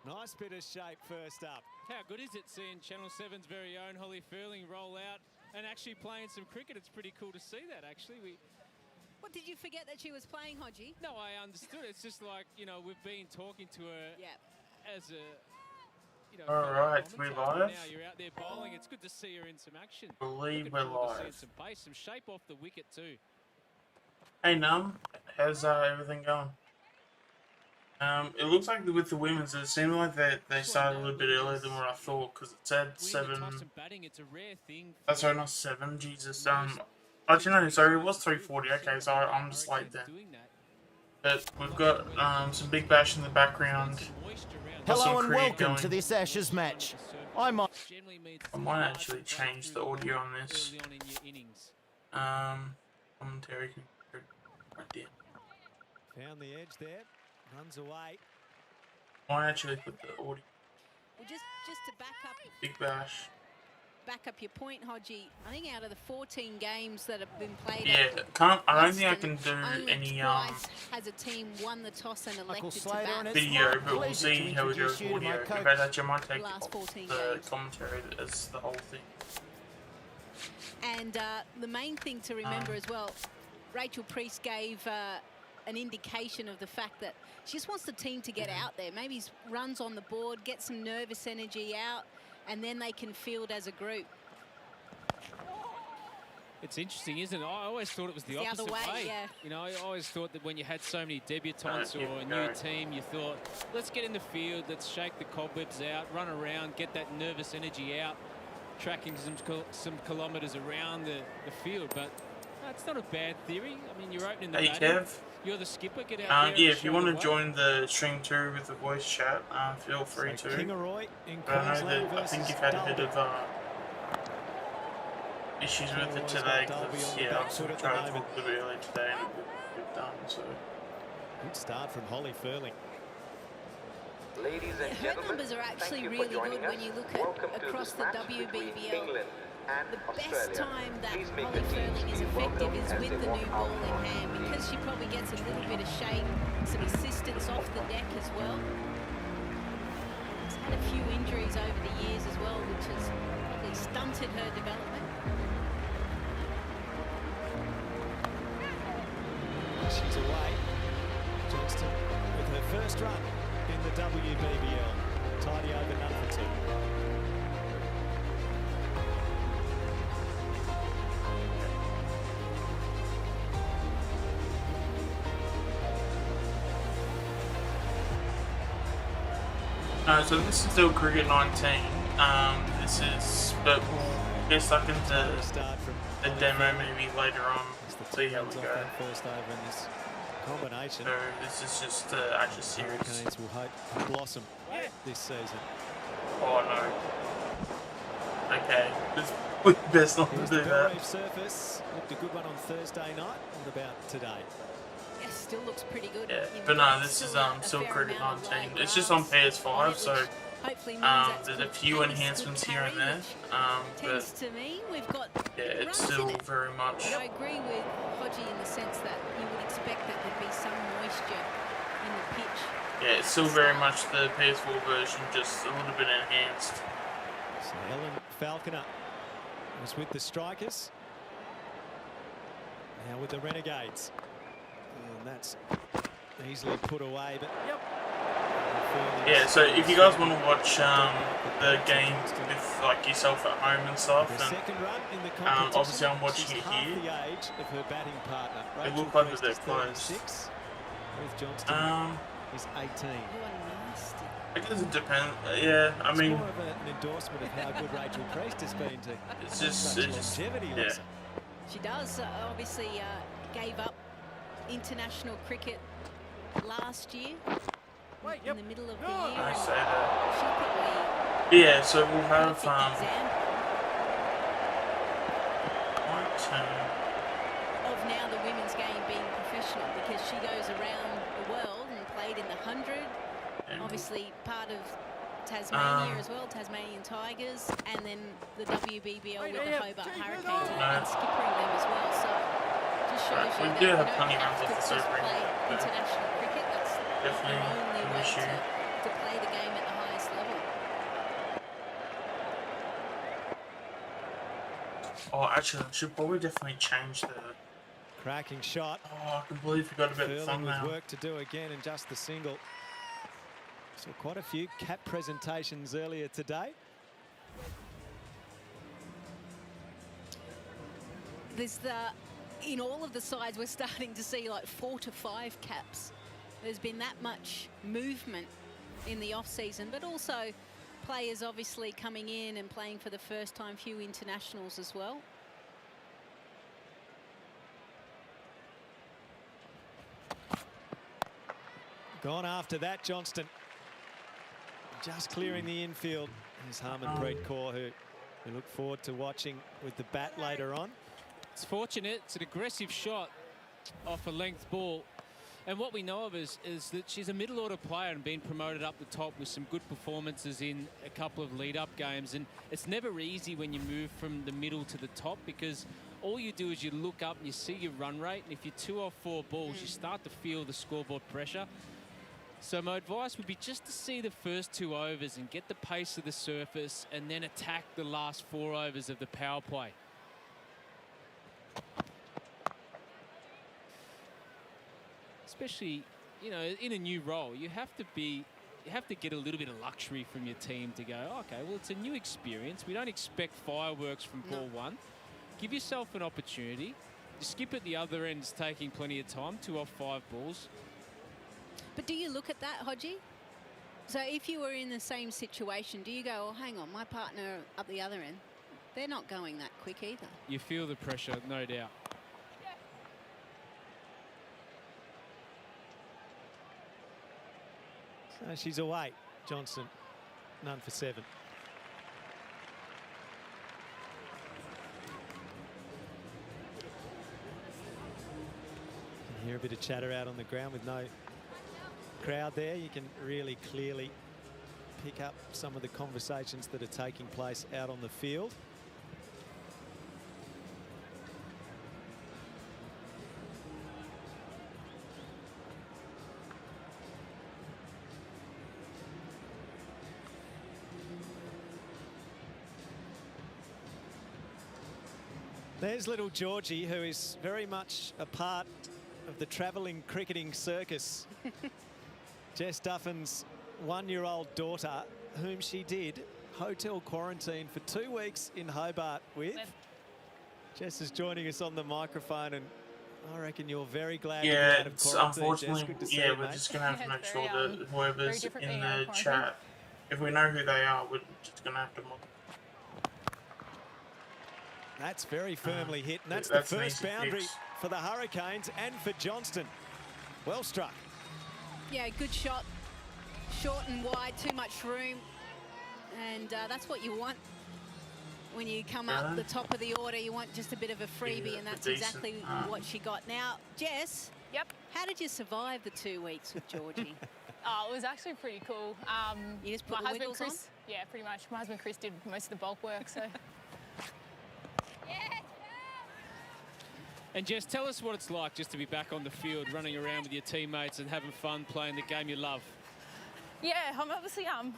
Nice bit of shape first up. How good is it seeing Channel 7's very own Holly Furling roll out and actually playing some cricket? It's pretty cool to see that, actually. What, did you forget that she was playing, Hodgie? No, I understood. It's just like, you know, we've been talking to her as a, you know, all right, we're live. Now you're out there bowling. It's good to see her in some action. Believe we're live. Some pace, some shape off the wicket too. Hey Num, how's everything going? It looks like with the women's, it seemed like they started a little bit earlier than what I thought, because it said 7. It's a rare thing. That's sorry, not 7. Jesus. Actually no, sorry, it was 3:40. Okay, so I'm just late then. But we've got some Big Bash in the background. Hello and welcome to this Ashes match. I might actually change the audio on this. Commentary right there. Found the edge there. Runs away. I might actually put the audio. Well, just to back up. Big Bash. Back up your point, Hodgie. I think out of the 14 games that have been played, I don't think I can do any has a team won the toss and elected to bat. video, but we'll see how we do with audio. In fact, actually, I might take the commentary as the whole thing. And the main thing to remember as well, Rachel Priest gave an indication of the fact that she just wants the team to get out there. Maybe runs on the board, get some nervous energy out, and then they can field as a group. It's interesting, isn't it? I always thought it was the opposite way. Yeah. You know, I always thought that when you had so many debutantes or a new team, you thought, let's get in the field, let's shake the cobwebs out, run around, get that nervous energy out, tracking some kilometres around the field. But it's not a bad theory. I mean, you're opening the batting. Kev. You're the skipper. Get out there. Yeah, if you want to join the stream too with the voice chat, feel free to. I think you've had a bit of issues with it today because I was trying to talk a little bit earlier today and we've done so. Good start from Holly Furling. Ladies and her numbers are actually really good when you look at across the WBBL. The best time that Holly Furling is effective is with the new ball in hand, because she probably gets a little bit of shape, some assistance off the deck as well. She's had a few injuries over the years as well, which has probably stunted her development. She's away. Johnston with her first run in the WBBL. Tidy over none for 2. So this is still Cricket 19. This is, but we'll get stuck into the demo maybe later on. See how we go. First over in this combination. So this is just the Ashes series. Renegades will hope to blossom this season. Oh no. Okay, we best not to do that. Surface looked a good one on Thursday night. What about today? Yes, still looks pretty good. Yeah, but no, this is still Cricket 19. It's just on PS5, so there's a few enhancements here and there. But to me, we've got it's still very much. I agree with Hodgie in the sense that you would expect that there'd be some moisture in the pitch. Yeah, it's still very much the PS4 version, just a little bit enhanced. So Ellen Falconer was with the Strikers. Now with the Renegades. And that's easily put away, but yeah, so if you guys want to watch the game with like yourself at home and stuff, and obviously I'm watching it here. They look like they're close. He's 18. I guess it depends. Yeah, I mean, more of an endorsement of how good Rachel Priest has been to. It's just yeah. She does obviously gave up international cricket last year in the middle of the year. I say that. Yeah, so we'll have of now the women's game being professional, because she goes around the world and played in the 100. Obviously part of Tasmania as well, Tasmanian Tigers, and then the WBBL with the Hobart Hurricanes and skippering them as well. So just shows you that do you have don't plenty have of to just Super play international cricket. That's definitely the only way to play the game at the Oh, actually, I should probably definitely change the... Cracking shot. Oh, I completely forgot about the Furling with thumbnail. work to do again in just the single. Saw quite a few cap presentations earlier today. There's in all of the sides, we're starting to see like 4 to 5 caps. There's been that much movement in the off season, but also players obviously coming in and playing for the first time, few internationals as well. Gone after that, Johnston. Just clearing the infield. There's Harmanpreet Kaur, who we look forward to watching with the bat later on. It's fortunate. It's an aggressive shot off a length ball. And what we know of is that she's a middle order player and been promoted up the top with some good performances in a couple of lead-up games. And it's never easy when you move from the middle to the top, because all you do is you look up and you see your run rate. And if you're 2 off 4 balls, you start to feel the scoreboard pressure. So my advice would be just to see the first 2 overs and get the pace of the surface, and then attack the last 4 overs of the power play. Especially, you know, in a new role, you have to get a little bit of luxury from your team to go, okay, well, it's a new experience. We don't expect fireworks from ball 1. Give yourself an opportunity. You skip at the other end, it's taking plenty of time, 2 off 5 balls. But do you look at that, Hodgie? So if you were in the same situation, do you go, oh, hang on, my partner up the other end, they're not going that quick either? You feel the pressure, no doubt. So she's away, Johnston. None for 7. You hear a bit of chatter out on the ground with no crowd there. You can really clearly pick up some of the conversations that are taking place out on the field. There's little Georgie, who is very much a part of the travelling cricketing circus. Jess Duffin's 1-year-old daughter, whom she did hotel quarantine for 2 weeks in Hobart with. Jess is joining us on the microphone, and I reckon you're very glad to be out of quarantine. Unfortunately, Jess, good to see you, we're mate. just going to have to make sure that whoever's in the chat, if we know who they are, we're just going to have to mock. That's very firmly hit, and that's the first boundary for the Hurricanes and for Johnston. Well struck. Yeah, good shot. Short and wide, too much room. And that's what you want when you come up the top of the order. You want just a bit of a freebie, and that's exactly what she got. Now, Jess, how did you survive the 2 weeks with Georgie? Oh, it was actually pretty cool. You just put my the husband wiggles on? Chris, yeah, pretty much. My husband Chris did most of the bulk work, so. And Jess, tell us what it's like just to be back on the field, running around with your teammates and having fun playing the game you love. Yeah, I'm obviously, I'm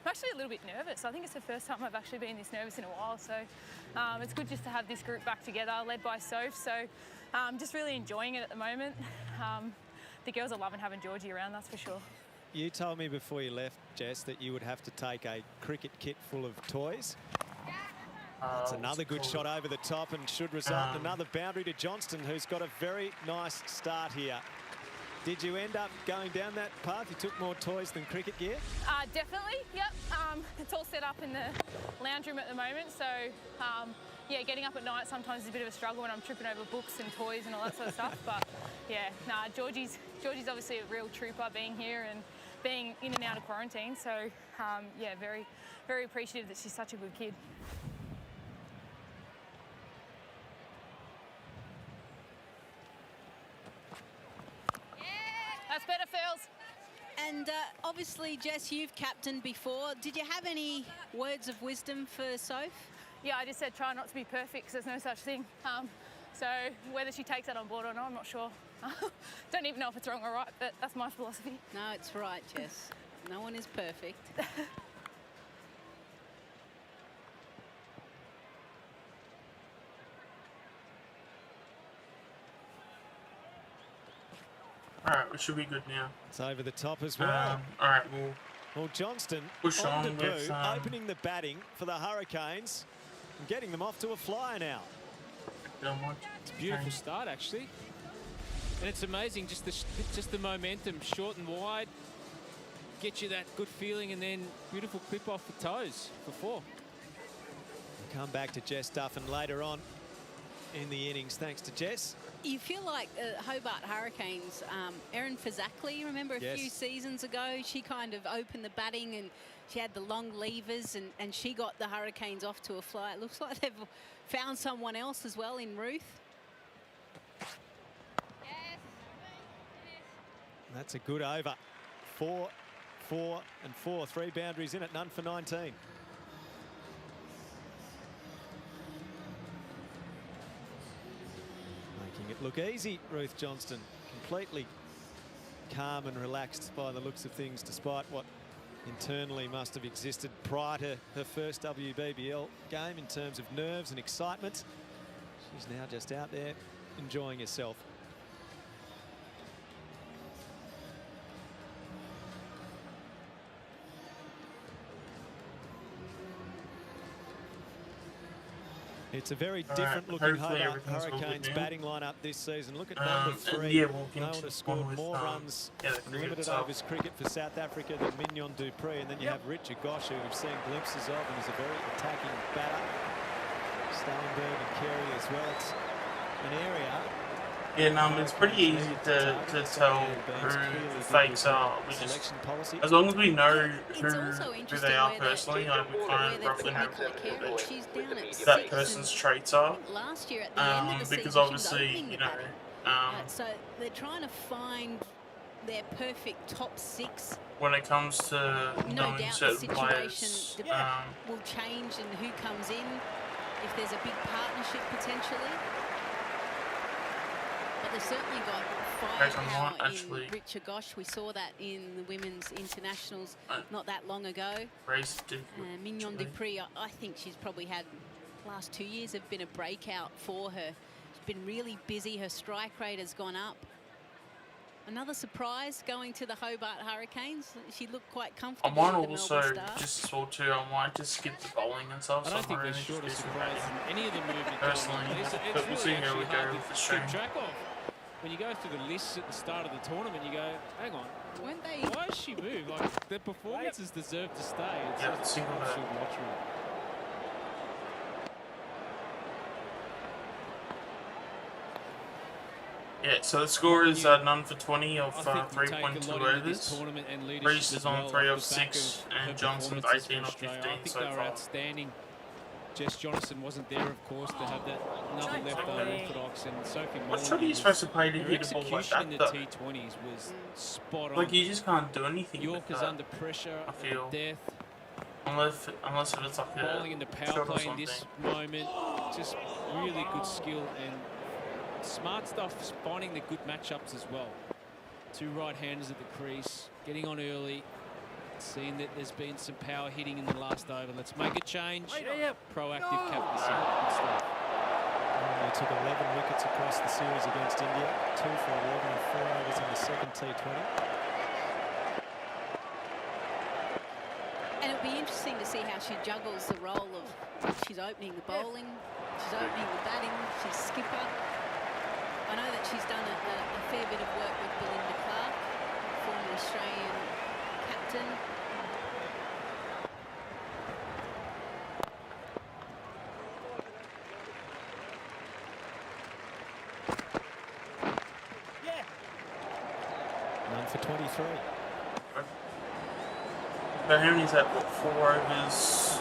actually a little bit nervous. I think it's the first time I've actually been this nervous in a while. So it's good just to have this group back together, led by Soph. So just really enjoying it at the moment. The girls are loving having Georgie around, that's for sure. You told me before you left, Jess, that you would have to take a cricket kit full of toys. That's another good shot over the top and should result in another boundary to Johnston, who's got a very nice start here. Did you end up going down that path? You took more toys than cricket gear? Definitely, yep. It's all set up in the lounge room at the moment. So, yeah, getting up at night sometimes is a bit of a struggle when I'm tripping over books and toys and all that sort of stuff. But, yeah, Georgie's obviously a real trooper being here and being in and out of quarantine. So, yeah, very, very appreciative that she's such a good kid. That's better, Phils. And obviously, Jess, you've captained before. Did you have any words of wisdom for Soph? Yeah, I just said try not to be perfect because there's no such thing. So whether she takes that on board or not, I'm not sure. Don't even know if it's wrong or right, but that's my philosophy. No, it's right, Jess. No one is perfect. Alright, we should be good now. It's over the top as well. Alright, we'll Well, Johnston push on debut, with opening the batting for the Hurricanes and getting them off to a flyer now. It's a beautiful start, actually. And it's amazing, just the momentum, short and wide, get you that good feeling, and then beautiful clip off the toes for 4. We'll come back to Jess Duffin later on in the innings, thanks to Jess. You feel like Hobart Hurricanes, Erin Fazakli, remember a few seasons ago, she kind of opened the batting and she had the long levers and she got the Hurricanes off to a fly. It looks like they've found someone else as well in Ruth. That's a good over. 4, 4 and 4. 3 boundaries in it, none for 19. Making it look easy, Ruth Johnston. Completely calm and relaxed by the looks of things, despite what internally must have existed prior to her first WBBL game in terms of nerves and excitement. She's now just out there enjoying herself. It's a very different looking Hobart Hurricanes batting lineup this season. Look at number 3. No one has scored more runs in limited overs cricket for South Africa than Mignon du Preez. And then you have Richard Gosch, who we've seen glimpses of and is a very attacking batter. Stellenberg and Carey as well. It's an area. Yeah, it's pretty easy to tell who the fakes are. We just, as long as we know who they are personally, like we kind of roughly know what that person's traits are. Because obviously, you know, so they're trying to find their perfect top 6. When it comes to No knowing doubt the certain situation players, will change and who comes in, if there's a big partnership potentially. But they've certainly got firepower in Richard Gosch. We saw that in the women's internationals not that long ago. Mignon du Preez, I think she's probably had, last 2 years have been a breakout for her. She's been really busy. Her strike rate has gone up. Another surprise going to the Hobart Hurricanes. She looked quite comfortable. I might also just saw too. I might just skip the bowling and stuff. I don't think there's short of surprise in any of the movement. Personally, but we'll see how we go with the stream. When you go through the lists at the start of the tournament, you go, hang on, why has she moved? Like, their performances deserve to stay. It's single absolute lottery. Yeah, so the score is none for 20 of 3.2 overs. Reese is on 3 of 6, and Johnson's 18 of 15 so far. Outstanding. Jess Jonathan wasn't there, of course, to have that another left unorthodox, and Sophie What shot are you supposed to play to hit a ball like that, in the T20s was spot on. Like, you just can't do anything York with is that, under pressure, I feel. death. Unless if it's like a bowling in the power play in this moment, just really good skill and smart stuff, finding the good matchups as well. 2 right-handers at the crease, getting on early, seeing that there's been some power hitting in the last over. Let's make a change. Proactive captaincy. Good stuff. They took 11 wickets across the series against India. 2 for 11 and 4 overs in the second T20. And it'll be interesting to see how she juggles the role of, she's opening the bowling, she's opening the batting, she's skipper. I know that she's done a fair bit of work with Belinda Clark, former Australian captain. None for 23. So how many is that? What, 4 overs?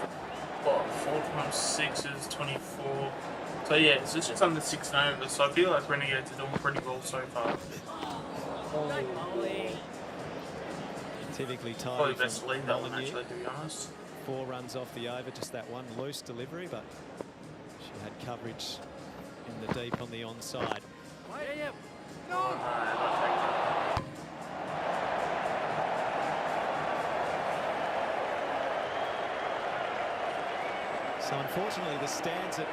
What, 4 times 6 is 24. So yeah, so it's just under 6 overs. So I feel like Renegades are doing pretty well so far. Typically tidy. Probably best to leave that one actually, to be honest. 4 runs off the over, just that one loose delivery, but she had coverage in the deep on the onside. So unfortunately the stands at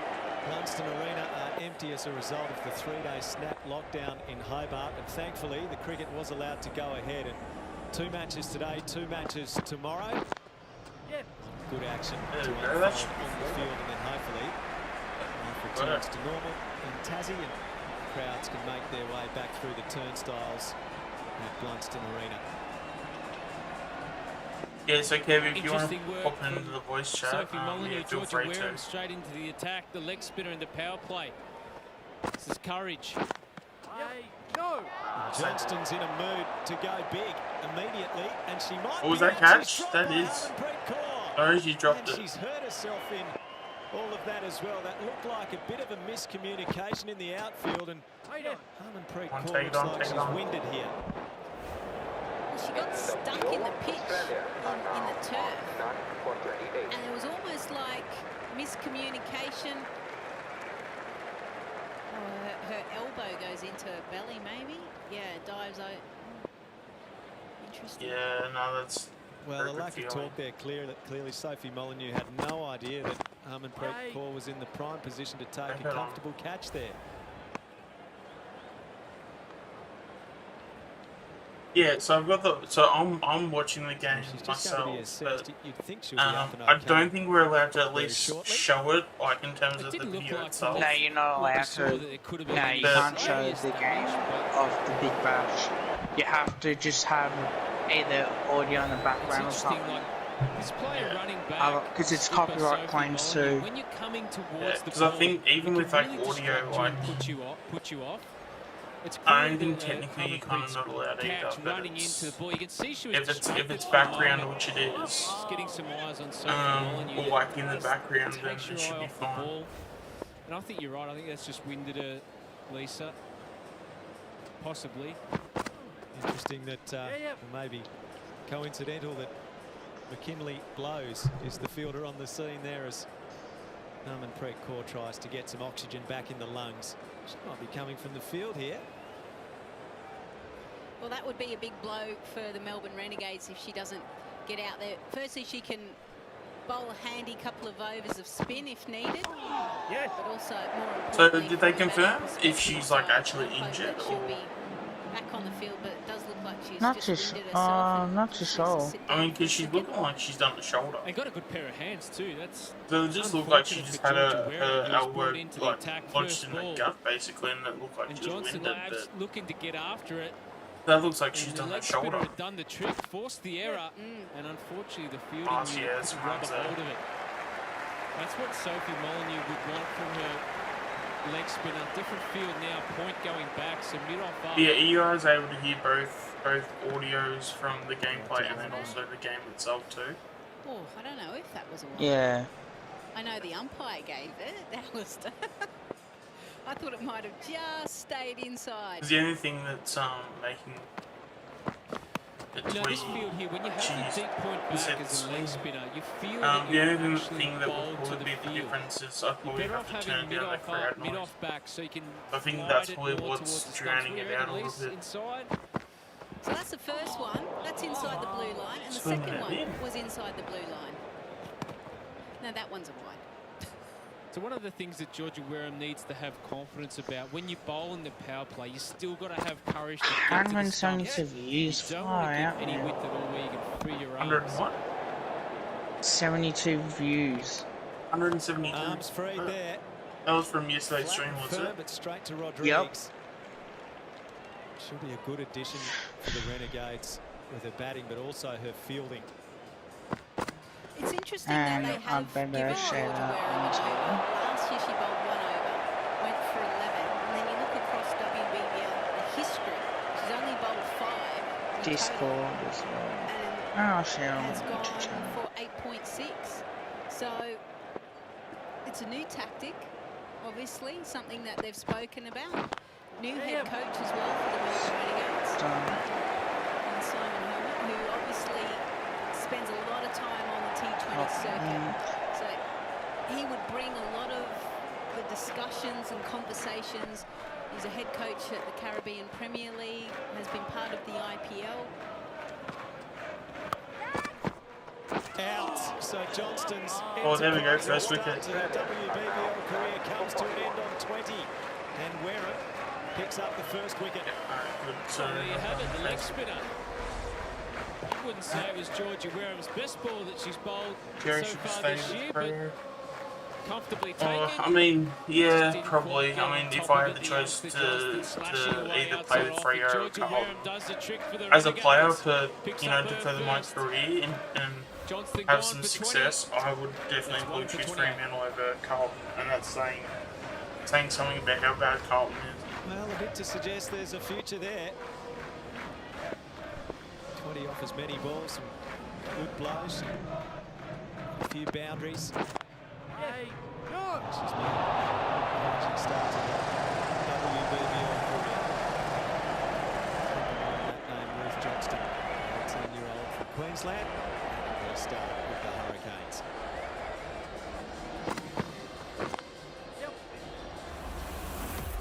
Blunston Arena are empty as a result of the 3-day snap lockdown in Hobart, and thankfully the cricket was allowed to go ahead. And 2 matches today, 2 matches tomorrow. Good action to unfold on the field, and then hopefully life returns to normal in Tassie and crowds can make their way back through the turnstiles at Blunston Arena. Yeah, so Kev, if you want to pop into the voice chat, Sophie Molyneux, feel Georgia free Wareham to. straight into the attack, the leg spinner in the power play. This is courage. Go. Johnston's in a mood to go big immediately, and she might. What was that catch? That is. Oh, she dropped it. She's hurt herself in all of that as well. That looked like a bit of a miscommunication in the outfield, and Harmanpreet Kaur looks like she's winded here. Well, she got stuck in the pitch in the turf, and it was almost like miscommunication. Her elbow goes into her belly, maybe. Yeah, dives out. Interesting. Yeah, no, that's. Well, the lack of talk there, clearly Sophie Molyneux had no idea that Harmanpreet Kaur was in the prime position to take a comfortable catch there. Yeah, so I've got the. So I'm watching the game myself, but I don't think we're allowed to at least show it, like in terms of the video itself. No, you're not allowed to. No, you can't show the game of the Big Bash. You have to just have either audio in the background or something. This player running back, because it's copyright claims too. When you're coming towards the Because I ball, think even with like really audio, like put you off. It's I don't think technically you're kind of not allowed either. Running into the ball, you can see she was if it's background, which it is, getting some eyes on Sophie or like in the background, then it should be fine. And I think you're right. I think that's just winded her, Lisa. Possibly. Interesting that maybe coincidental that McKinley Blows is the fielder on the scene there as Harmanpreet Kaur tries to get some oxygen back in the lungs. She might be coming from the field here. Well, that would be a big blow for the Melbourne Renegades if she doesn't get out there. Firstly, she can bowl a handy couple of overs of spin if needed. Yeah. But also, more importantly, so did they confirm if she's like actually injured she'll or? be back on the field, but it does look like she's Not just too winded herself. not too sure. I mean, because she's looking like she's done the shoulder. They got a good pair of hands too. That's. So it just looked like she just had her elbow like attack lodged in the gut basically, and it looked like and she was Johnson winded. Labs looking to get after it. That looks like she's And done the her leg spinner shoulder. had done the trick, forced the error, and unfortunately the fielding unit that's couldn't grab a right, hold of it. That's what Sophie Molyneux would want from her leg spinner. Different field now, point going back, so mid-off up. Yeah, you guys able to hear both audios from the gameplay and then also the game itself too. Oh, I don't know if that was a one. Yeah. I know the umpire gave it. That was. I thought it might have just stayed inside. The only thing that's making it No, this field here, when you have the deep point back as a leg spinner, you feel that the you only actually thing that bowl would to probably be the field. difference is I You're probably better have off to turn having down the mid-off crowd up, noise. mid-off back, so you can I think glide that's it probably more what's towards the drowning stumps. it Where out a little release bit. inside. So that's the first one. That's inside the blue line, and the Swimming second it in. one was inside the blue line. No, that one's a wide. So one of the things that Georgia Wareham needs to have confidence about, when you bowl in the power play, you still got to have courage to get to the stumps. 172 views, You don't far want to out give any there. width at all where you can free your 100 arms. what? 72 views. 172. Arms free there. That was from yesterday's stream, Flat and was firm, it? but straight to Rodriguez. Should be a good addition for the Renegades with her batting, but also her fielding. It's interesting And that they I have better given share Georgia that Wareham on an Twitter. over. Last year she bowled 1 over, went for 11, and then you look across WBBL, the history, she's only bowled 5 in Discord total, as well. and I'll share on has the gone channel. for 8.6. So it's a new tactic, obviously, something that they've spoken about. New head coach as well for the Melbourne Renegades. And Simon Helmet, who obviously spends a lot of time on the T20 circuit. So he would bring a lot of the discussions and conversations. He's a head coach at the Caribbean Premier League, has been part of the IPL. Out. so Johnston's Oh, there we go, first wicket. to her WBBL career comes to an end on 20, and Wareham picks up the first wicket. Good. So There you have it, the leg spinner. I wouldn't say it was Georgie Wareham's best ball that she's bowled Jerry so should far stay this year, with but her. comfortably taken. I mean, yeah, Didn't probably. quite get I mean, on if top I of had the it, choice youngster Johnston slashing to away either outside play with off, Freo or Georgie Carlton, Wareham does the trick for the as a player Renegades. to, Picks you know, up to her further my first. career and Johnston have gone some for 20. success, I would That's definitely one for choose 28. Fremantle over Carlton, and that's saying something about how bad Carlton is. Well, a bit to suggest there's a future there. 20 offers many balls, some good blows, a few boundaries. She's made a she started her WBBL career. That name, Ruth Johnston, 18-year-old from Queensland. We'll start with the Hurricanes.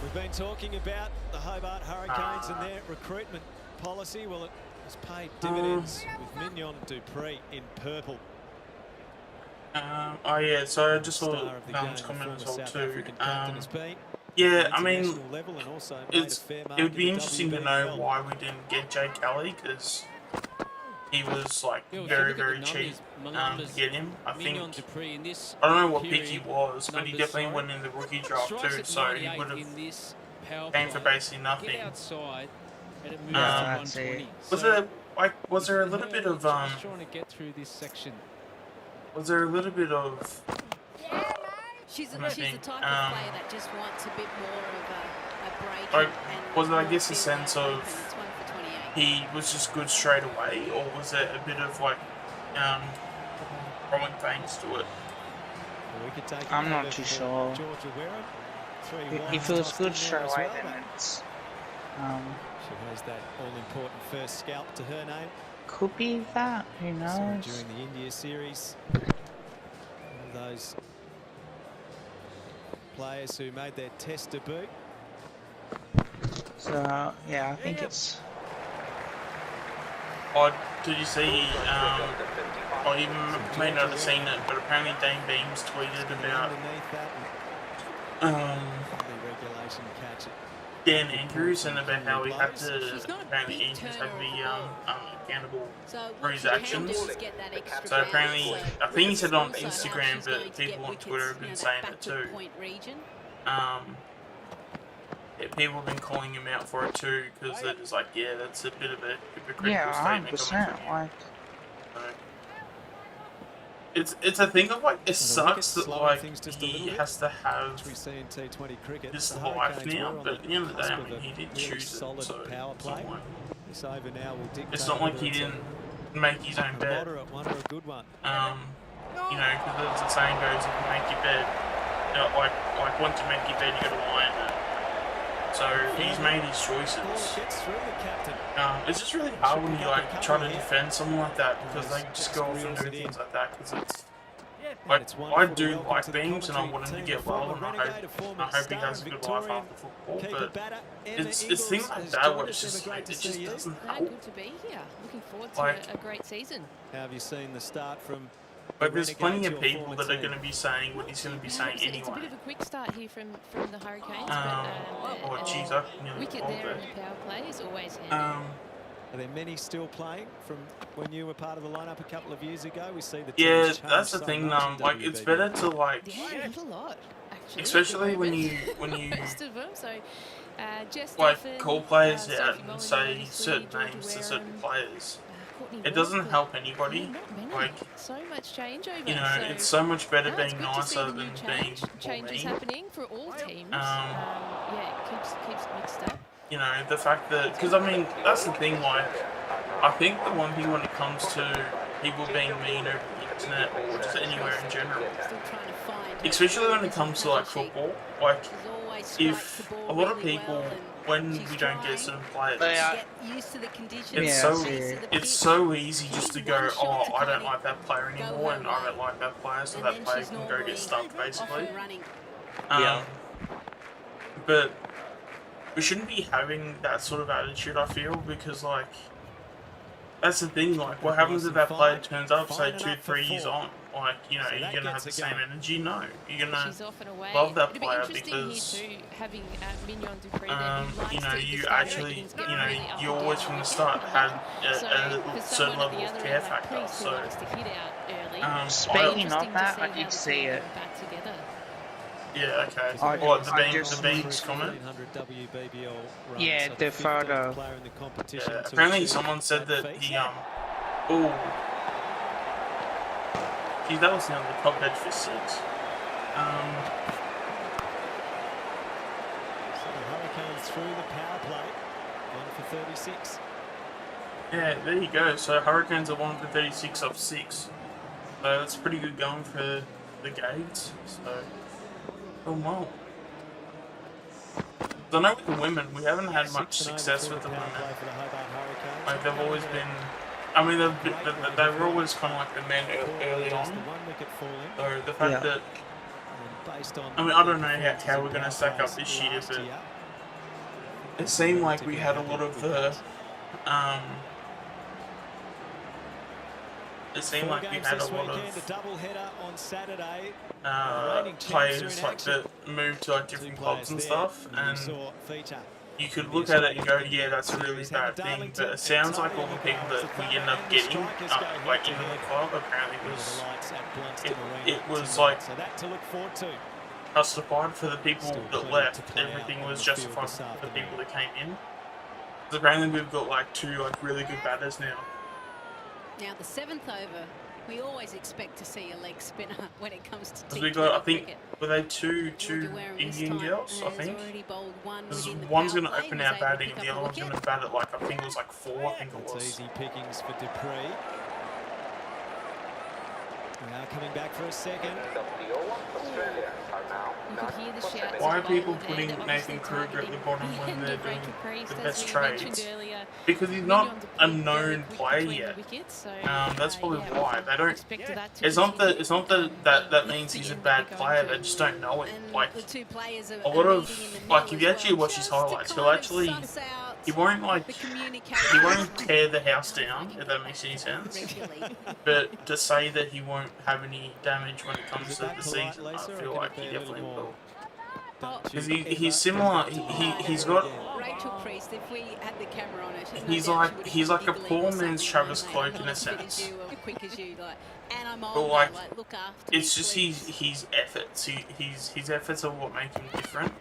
We've been talking about the Hobart Hurricanes and their recruitment policy. Well, it has paid dividends with Mignon Dupree in purple. Oh yeah, so I just saw Star of the game, comment as former well South too. African captain has been Yeah, I mean, international level and also made a fair it mark would be in the interesting to WBBL. know why we didn't get Jay Kelly, because he was like Yeah, if you very, look at very the cheap numbers, to get him. I think, Mignon Dupree in this I don't know what period, pick he was, but he numbers, definitely sorry, went in the rookie draft strikes too, at so he 98 would have in this power came for play. basically nothing. Get outside and it moves No, to that's 120. Was So, there was there a little bit of just trying to get through this section. was there a little bit of She's the I type think, of player that just wants a bit more of a break. like, and was it, I more guess, a field sense open. of It's 1 for 28. he was just good straight away, or was there a bit of like growing pains to it? Well, we could take I'm it not over too for sure. Georgia Wareham. He feels good straight away then. It's, She has that all-important first scalp to her name. could be that, who So knows? during the India series, one of those players who made their test debut. So, yeah, I think it's... Oh, did you see, or you may not have seen it, but apparently Dane Beams tweeted about Underneath that, the regulation catch it. Dan Andrews and about how he had She's to, not a apparently big Andrews had to be turner accountable So for what his she can actions. do is get that extra So apparently, bounce. I think he said it on Also, how Instagram, she's going but to get people on wickets, Twitter have been that saying it backward too. point region. Yeah, people have been calling him out for it too, because they're just like, yeah, that's a bit of a hypocritical Yeah, statement 100%. coming from Like, it's a thing of like, it sucks that slowing like things just a he little bit, has to have which we see in T20 cricket. this The life Hurricanes now, were on but at the end of the day, cusp I of mean, a he did really choose it, solid so power it's play. not like, This over now will dictate it's not like whether he it's didn't make his own a bed. moderate one or a good one. You know, because the saying goes, if you make your bed, you know, like once you make your bed, you gotta lie in it. So he's made his Ball choices. gets through the captain. It's just really hard when you like try to defend someone like that, because they just go off and do things like that. Because it's like, It's I wonderful to do welcome like to the Beams and I want him to commentary get team, well, the and former Renegade, a former I hope he star has a in good life Victorian after football. keeper But batter Emma it's Ingles things like has that joined where it's us. just Great like to it see just you. doesn't No, help. good to be here. Looking forward to Like- a great season. How have you seen the start from Like there's plenty Renegades, of your people former that are team? going to be saying what he's going to be saying It's a anyway. bit of a quick start here from the Hurricanes, Oh, but geez, I nearly wicket called there in it. the power play is always handy. Are there many still playing from when you were part of the lineup a couple of years ago? We see the teams Yeah, change that's the so thing. much in Like it's WBBL. better to like, Yeah, not a lot, actually. especially when you Most of them. So, Jess like Duffin, call players Sophie out and Molyneux, say obviously, certain Georgia names to certain Wareham, players. Courtney It doesn't Walker. help anybody. Yeah, not many. Like, So much changeover. you know, so it's so much better no, it's being good to see nicer the than new being changes mean. happening for all teams. Yeah, it keeps it mixed up. You know, the fact that, because I mean, that's the thing, like, I think the one thing when it comes to people being mean over the internet or just anywhere in general, Still trying to find especially when it comes to like football, like, She's always strikes if the ball a lot of really people, well and when she's we don't trying get certain players, They are- get used to the conditions. it's Yeah, so see. it's so easy just to go, oh, I don't like that player anymore, and I don't like that player, so And that then player she's can go normally get stuffed, off basically. and running. Yeah. But we shouldn't be having that sort of attitude, I feel, because like that's the thing. Like, what happens if that player turns up, say 2-3 years on? like, you know, you're gonna have the same energy. No, you're gonna She's off and away. love that It'd be player interesting because here too, having Mignon Dupree there, who likes you know, to you start actually, innings, you get know, really up you and always down from the wicket. start had So a for certain someone at level the of other care end, like factor. Priest, who So likes to hit out early. Speaking of Interesting that, to I see did how the see two it. go back together. yeah, okay. I What, just- the beans comment? Yeah, the photo. Yeah, apparently someone said that he oh, gee, that was on the top edge for 6. So the Hurricanes through the power play, 1 for 36. Yeah, there you go. So Hurricanes are 1 for 36 off 6. So that's pretty good going for the Gades. So, oh well. I know with the women, we haven't had much success with the women. Like they've always been. I mean, they were always kind of like the men early on. So the fact that, I mean, I don't know how we're going to stack up this year, but it seemed like we had a lot of the, it seemed like we had a lot of players like that moved to like different clubs and stuff, and you could look at it and go, yeah, that's a really bad thing, but it sounds like all the people that we end up getting, like into the club, apparently it was like justified for the people that left. Everything was justified for the people that came in. So apparently we've got like 2 like really good batters now. Now the 7th over, we always expect to see a leg spinner when it comes to Because we got, I think, were they two Indian girls, I think? One's going to open our batting and the other one's going to bat at like, I think it was like 4, I think it was. Easy pickings for Dupree. Now coming back for a second. You could hear the shouts. Why are people putting Nathan Kruger at the bottom when they're doing the best trades? Because he's not a known player yet. That's probably why they don't. It's not that means he's a bad player. They just don't know it. Like a lot of like, if you actually watch his highlights, he'll actually. He won't tear the house down, if that makes any sense. But to say that he won't have any damage when it comes to the season, I feel like he definitely will. Because he's similar. He's got. He's like a poor man's Travis Cloak in a sense. But like, it's just his efforts. His efforts are what make him different.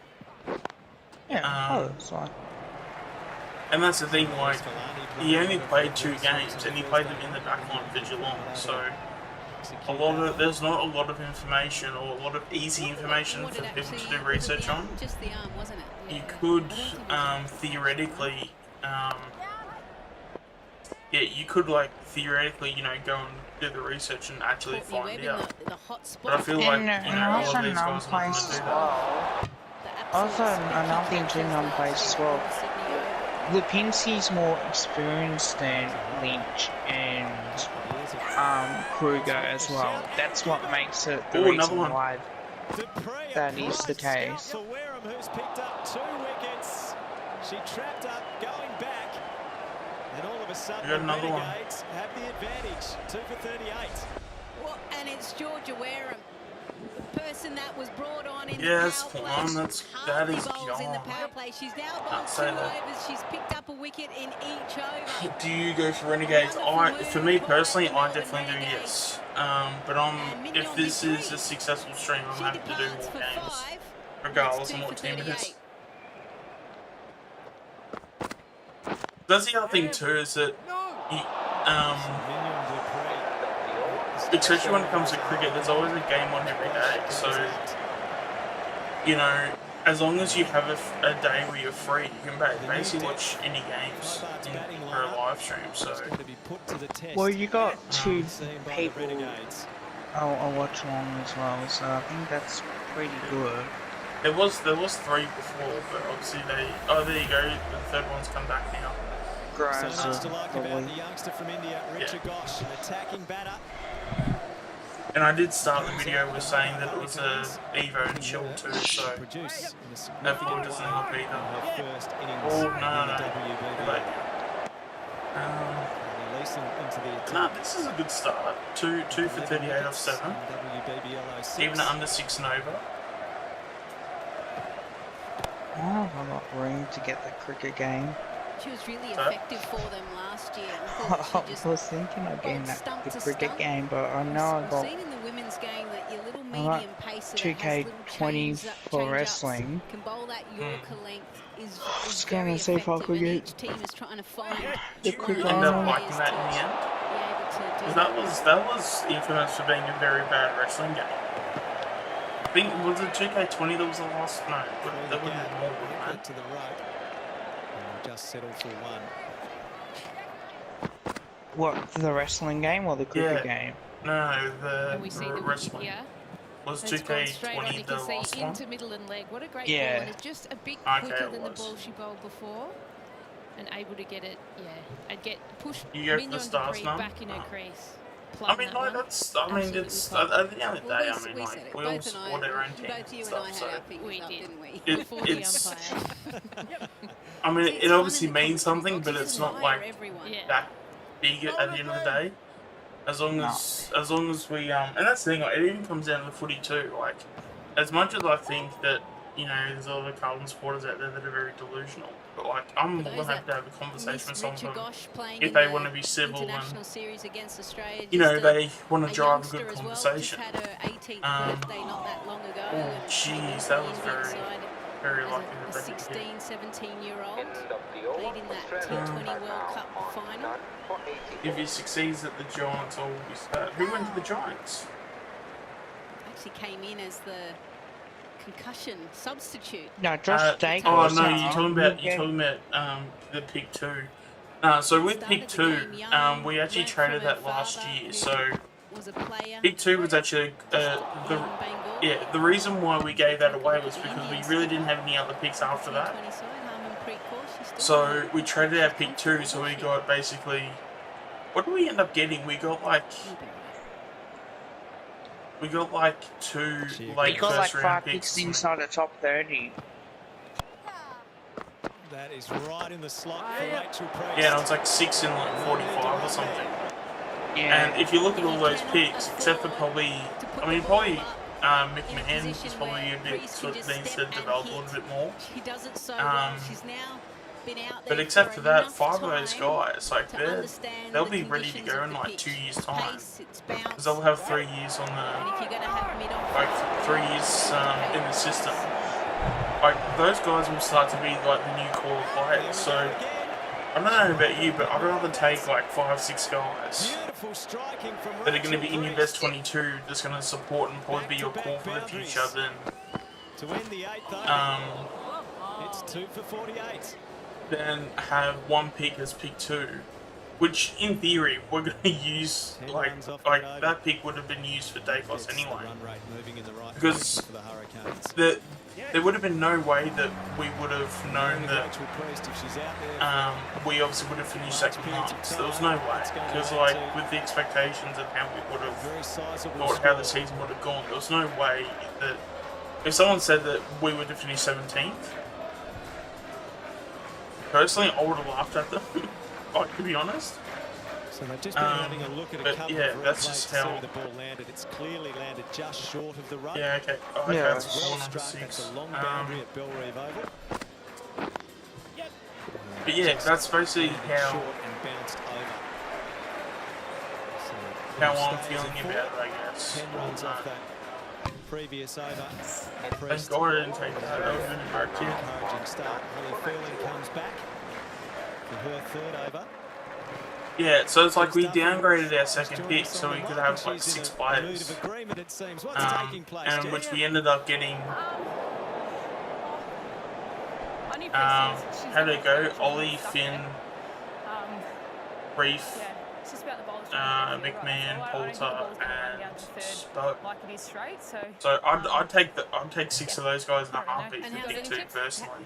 Yeah. That's fine. And that's the thing, like, he only played 2 games, and he played them in the back line for Geelong, so there's not a lot of information, or a lot of easy information for people to do research on. You could, theoretically, you could, like, theoretically, you know, go and do the research and actually find out. But I feel like, you know, a lot of these guys are not going to do that. Also, another thing to non-plays as well. Lipinski's more experienced than Lynch and Kruger as well. That's what makes it the reason why that is the case. For Wareham, who's picked up 2 wickets. She trapped up, going back, and all of a sudden the Renegades have the advantage. 2 for 38. Well, and it's Georgia Wareham, the person that was brought on in the power play. That is in the power play. She's now bowled 2 overs. She's picked up a wicket in each over. Do you go for Renegades? For me personally, I definitely do, yes. But if this is a successful stream, I'm happy to do more games, regardless of what team it is. That's the other thing too, is that especially when it comes to cricket, there's always a game on every day. So, you know, as long as you have a day where you're free, you can basically watch any games for a live stream. So, well, you got 2 people I'll watch along as well, so I think that's pretty good. There was 3 before, but obviously there you go. The 3rd one's come back now. So much to like about the youngster from India, Richard Gosh, an attacking batter. And I did start the video with saying that it was a Evo and Chill too, so that probably doesn't help either. Oh, no. pace into the attack. No, this is a good start. Two for 38 off 7. WBBL 06. Even under 6 and over. Oh, I'm not room to get the cricket game. She was really effective for them last year. I was thinking of getting the cricket game, but I know I We've got seen in the women's game that your little medium pacer 2K20 for wrestling. can bowl that Yorker length is Just very gonna see if I effective, could and get each team is trying to find the You cricket end up game. liking that in the end. be able to do That was infamous for being a very bad wrestling game. I think, was it 2K20 that was the last? No, that would have been more than that. To the right. And just settle for one. What, the wrestling game or the cricket game? No, And we see the wrestling. here. Was It's gone straight on. 2K20 You the can last see one? into middle and leg. What a great Yeah. ball, and it's just a bit Okay, quicker it than the was. ball she bowled before, and able to get it. Yeah, and get push You go for the Mignon stars Dupree now? back in her crease. I Plum mean, that like, one. that's, I mean, Absolutely it's, fine. at the end of the day, Well, I mean, we said like, it. we all Both and I- support our own teams both you and and I stuff, had our so. fingers We up, did. didn't we? Before the it's, umpire. I mean, It's it fun obviously in the means commentary something, box. but You it's can not admire like everyone. Yeah. that big at the end of the day. As long as we and that's the thing, like, it even comes down to the footy too. Like, as much as I think that, you know, there's other Carlton supporters out there that are very delusional, but like, I'm more than happy to have a conversation with some of them if they want to be civil and, series against Australia, you know, just they want a to drive a youngster good as well, conversation. Just had her 18th birthday not that long ago. Oh, and came jeez, into that the was Indian very, side very as lucky a that they did 16, 17-year-old, End of the over. played in that Australia T20 are World now Cup on final. done for 80 If he succeeds at the Giants, all will be sad. Who went to the Giants? Actually came in as the concussion substitute. No, Josh Dacos. Oh no, you're talking about the pick 2. So with pick 2, we actually traded that last year. So Was a player. pick 2 was actually the reason why we gave that away was because we really didn't have any other picks after that. So we traded our pick 2, so we got basically, what did we end up getting? We got like 2 We late got like first round 5 picks. picks inside the top 30. That is right in the slot for Rachel Priest. Yeah, it was like 6 in like 45 or something. Yeah. And if you look at all those picks, except for probably McMahon is probably a bit sort of needs to develop a little bit more. She does it so well. She's now been out there But except for that, enough 5 of those time guys, like to they'll understand be the ready to conditions go of in the like pitch. 2 years' time. Pace, it's bounce. Because they'll have 3 years on And the, if you're going to have mid-off, like 3 years in the system. Like those guys will start to be like the new core players. So I don't know about you, but I'd rather take like 5, 6 guys that are going to be in your best 22 that's going to support and probably be your core for the future than It's 2 for 48. then have 1 pick as pick 2, which in theory we're going to use like that pick would have been used for Dacos anyway, because there would have been no way that we would have known that we obviously would have finished second last. There was no way, because like with the expectations of how we would have thought how the season would have gone, there was no way that if someone said that we would have finished 17th, personally I would have laughed at them, like, to be honest. So they've just been having a look at a couple of that's replays just to see how. where the ball landed. It's clearly landed just short of the run. Yeah, okay. Oh, Yeah. that's Well one number struck. That's 6. a long boundary at Belrive Oval. But yeah, that's basically how Short and bounced over. So I'm stays feeling in about it, fourth. I guess. 10 runs off that previous over. Thank Priest, God I didn't take that. That would have been a great kick. encouraging start. Holly Furling comes back for her 3rd over. Yeah, so it's like we downgraded our second pick so we could have like 6 players. Agreement, it seems. What's taking place, And which we ended up getting. How did it go? Ollie, Finn, Reef, Yeah, it's just about the bowlers trying to get the field McMahon, right. So I don't think the Poulter, ball's gonna run down and to third Spoke. like it is straight. So I'd take 6 of those guys in a heartbeat And for how pick many 2 tips? personally.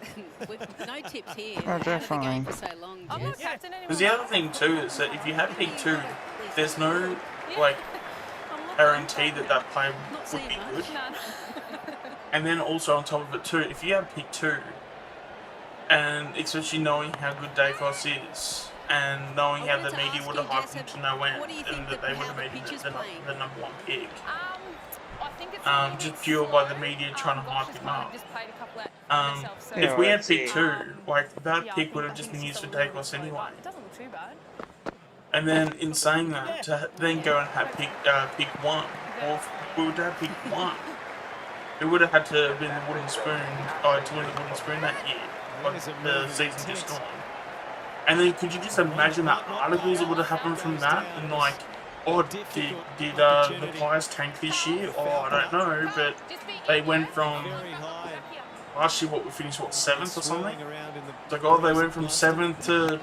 With no tips here. Oh, Out of the definitely. game for so long, I'm not Jess. captain anymore. Because the other thing too is that if you have pick 2, there's no like guarantee that that play Not would be saying good. No. And then also on top of it too, if you have pick 2, and especially knowing how good Dacos is, and knowing how the media would have hyped him to no end, and that they would have made him the number 1 pick. I think it's Just fueled by the media trying to hype him up. If we had pick 2, like that pick would have just been used for Dacos anyway. It doesn't look too bad. And then in saying that, to then go and have pick 1, or if we would have picked 1, it would have had to have been the wooden spoon, to win the wooden spoon that year, like the season just gone. And then could you just imagine the articles that would have happened from that, and like, oh, did the Pies tank this year? Oh, I don't know, but they went from last year, we finished 7th or something? Like, oh, they went from 7th to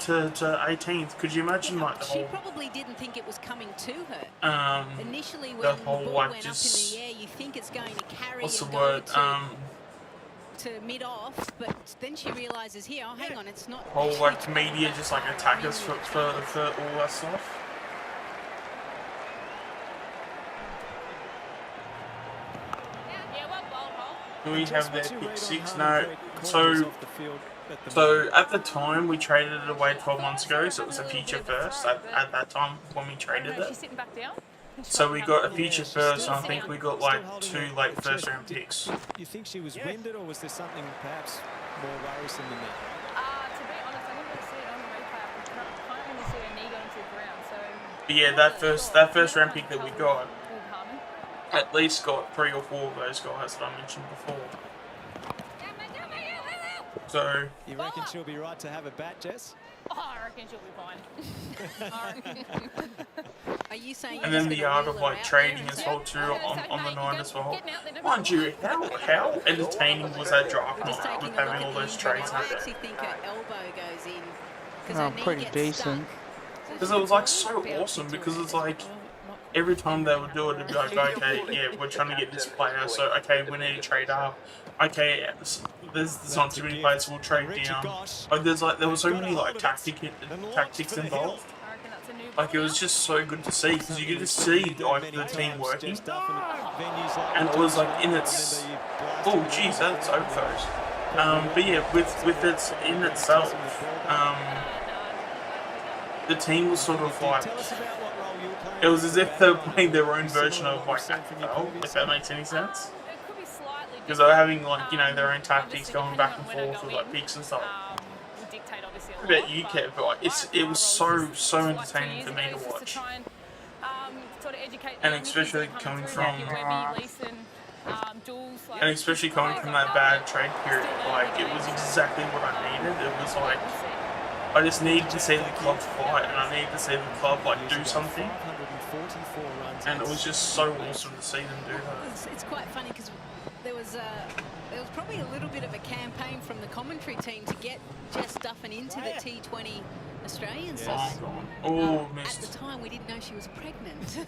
18th. Could you imagine like the whole? She probably didn't think it was coming to her. Initially, when the ball went up in the air, you think it's going to carry what's the and word? go to mid-off, but then she realises here, oh, hang on, it's not. Whole like media just like attack us for all that stuff. Do we have their pick 6? No. So at the time we traded it away 12 months ago, so it was a future first at that time when we traded it. So we got a future first, and I think we got like 2 late first round picks. You think she was winded, or was there something perhaps more worrisome than that? To be honest, I didn't really see it on the replay. I can't really see her knee going to the ground. So. But yeah, that first round pick that we got at least got 3 or 4 of those guys that I mentioned before. So you reckon she'll be right to have a bat, Jess? Oh, I reckon she'll be fine. Are you saying? And then the art of like trading as well too on the night as well. Mind you, how entertaining was that draft night with having all those trades I out there? actually think her elbow goes in. Oh, pretty decent. Because it was like so awesome, because it's like every time they would do it, it'd be like, okay, yeah, we're trying to get this player, so okay, we need to trade up. Okay, there's not too many players, we'll trade down. Like there were so many like tactics involved. Like it was just so good to see, because you could just see like the team working, and it was like in its geez, that's overthrows. But yeah, with its in itself, the team was sort of like, it was as if they were playing their own version of like AFL, if that makes any sense. Because they were having like, you know, their own tactics going back and forth with like picks and stuff. I bet you care, but like, it was so entertaining for me to watch. And especially coming from that bad trade period, like it was exactly what I needed. It was like, I just needed to see the club fight, and I needed to see the club like do something. And it was just so awesome to see them do that. It's quite funny because there was probably a little bit of a campaign from the commentary team to get Jess Duffin into the T20 Australian side. Oh, missed. At the time, we didn't know she was pregnant.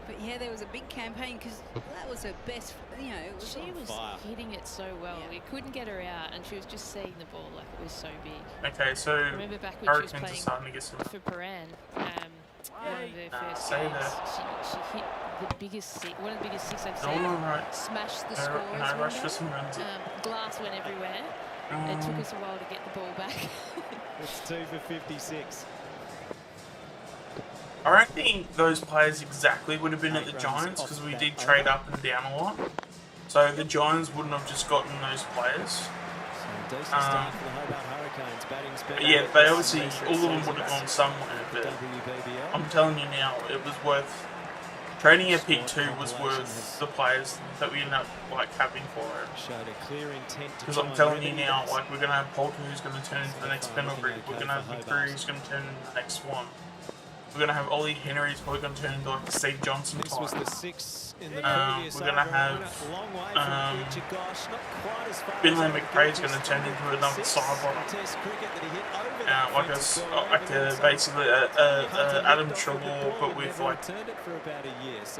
But yeah, there was a big campaign because that was her best, you know. She was hitting it so well. We couldn't get her out, and she was just seeing the ball like it was so big. Okay, so I remember back when she was playing for Paran, one of the first games, she hit the biggest one of the biggest six I've seen. Smashed the scores. No rush for some runs. Glass went everywhere. It took us a while to get the ball back. It's 2 for 56. I don't think those players exactly would have been at the Giants, because we did trade up and down a lot. So the Giants wouldn't have just gotten those players. But yeah, they obviously, all of them would have gone somewhere, but I'm telling you now, it was worth, trading a pick 2 was worth the players that we ended up like having for it. Because I'm telling you now, like we're going to have Poulter who's going to turn into the next Pendlebury, we're going to have McCreary who's going to turn into the next one. We're going to have Ollie Henry who's probably going to turn into like a Steve Johnson type. We're going to have Finlay McRae's going to turn into another sideline. Basically Adam Trelaw,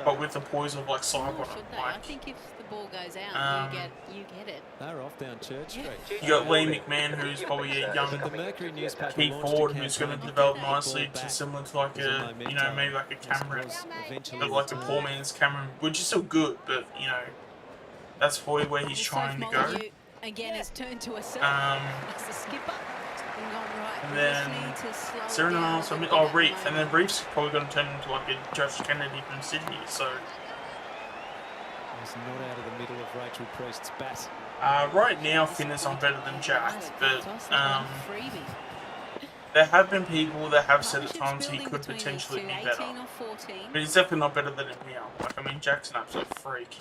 but with the poise of like sideline. I think if the ball goes out, you get it. They're off down Church Street. You got Lee McMahon, who's probably a young key forward who's going to develop nicely to similar to like a, you know, maybe like a Cameron, but like a poor man's Cameron, which is still good, but you know, that's probably where he's trying to go. again has turned to herself as the skipper. And then Serena, Reef, and then Reef's probably going to turn into like a Josh Kennedy from Sydney. So it's not out of the middle of Rachel Priest's bat. Right now, Finn is on better than Jack, but there have been people that have said at times he could potentially be better, but he's definitely not better than him now. Like, I mean, Jack's an absolute freak.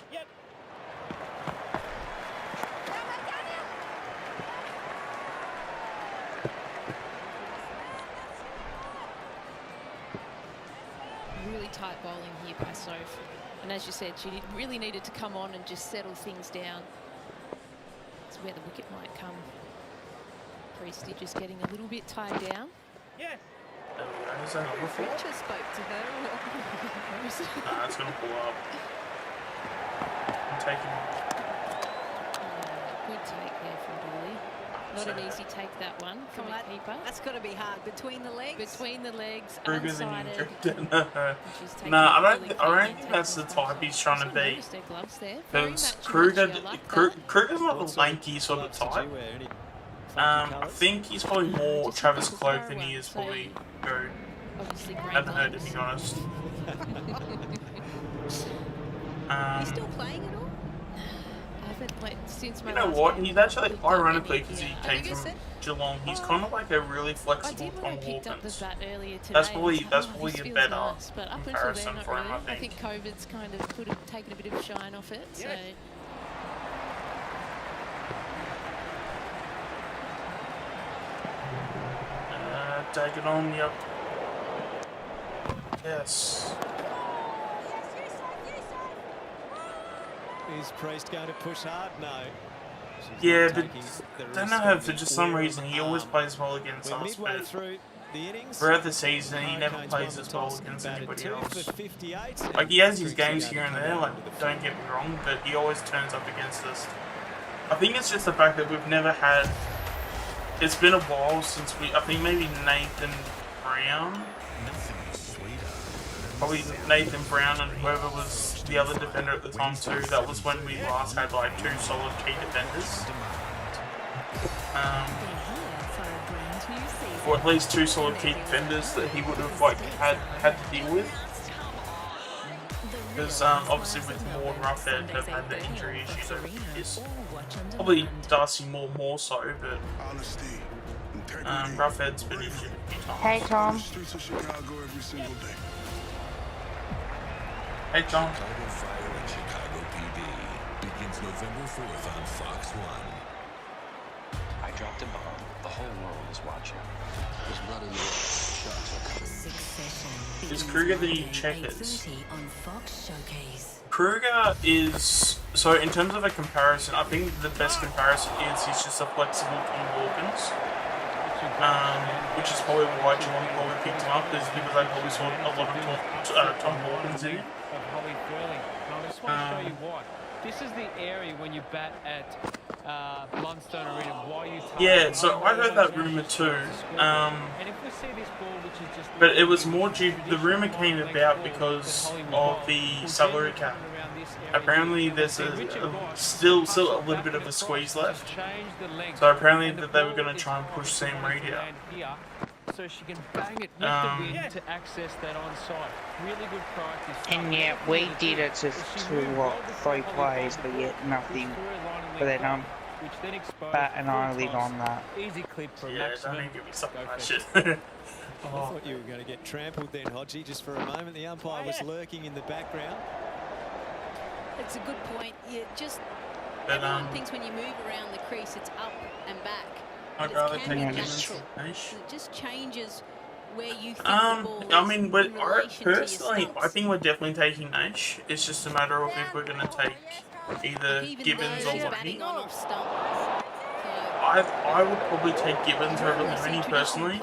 Really tight bowling here by Soph. And as you said, she really needed to come on and just settle things down. That's where the wicket might come. Priesty just getting a little bit tied down. Yeah. Richard spoke to her. Nah, it's going to pull up. I'm taking good take there from Dooley. Not an easy take, that one from a keeper. That's got to be hard. Between the legs. Between the legs, unsided. No, I don't think that's the type he's trying to be. Because Kruger's not the lanky sort of type. I think he's probably more Travis Cloak than he is probably Drew. I haven't heard, to be honest. He's still playing at all? Since my you know what? He's actually, ironically, because he came from Geelong, he's kind of like a really flexible Tom Hawkins. That's probably a better comparison for him, I think. COVID's kind of taken a bit of shine off it. So. Take it on, yep. Yes. Is Priest going to push hard? No. Yeah, but I don't know, for just some reason he always plays well against us, but throughout the season he never plays as well against anybody else. Like, he has his games here and there, like, don't get me wrong, but he always turns up against us. I think it's just the fact that we've never had... It's been a while since I think maybe Nathan Brown? Probably Nathan Brown and whoever was the other defender at the time too. That was when we last had like two solid key defenders. Or at least two solid key defenders that he would have like had to deal with. Because obviously with Moore and Roughhead have had the injury issues over the years. Probably Darcy more so, but Roughhead's been injured a few times. Hey Tom. Hey Tom. Fire in Chicago PD begins November 4th on Fox 1. I dropped a bomb. The whole world is watching. There's blood in the water. Sharks are coming. Is Kruger the checkers? Kruger is... So in terms of a comparison, I think the best comparison is he's just a flexible Tom Hawkins. Which is probably why Geelong probably picked him up, is because they probably saw a lot of Tom Hawkins in him. I just want to show you why. This is the area when you bat at Blundstone Arena. Why you? Yeah, so I heard that rumor too. But it was more due. The rumor came about because of the salary cap. Apparently, there's still a little bit of a squeeze left. So apparently that they were going to try and push Sam Reid out. So she can bang it with the wind to access that onside. Really good practice. And yeah, we did it to 3 plays, but yet nothing. But then bat an eyelid on that. Easy clip for maximum. Don't give me something like that shit. I thought you were going to get trampled then, Hodgie, just for a moment. The umpire was lurking in the background. It's a good point. Everyone thinks when you move around the crease, it's up and back. I'd rather take Gibbons. It just changes where you think the ball is. I mean, personally, I think we're definitely taking Nash. It's just a matter of if we're going to take either Gibbons or Looney. I would probably take Gibbons over Looney personally,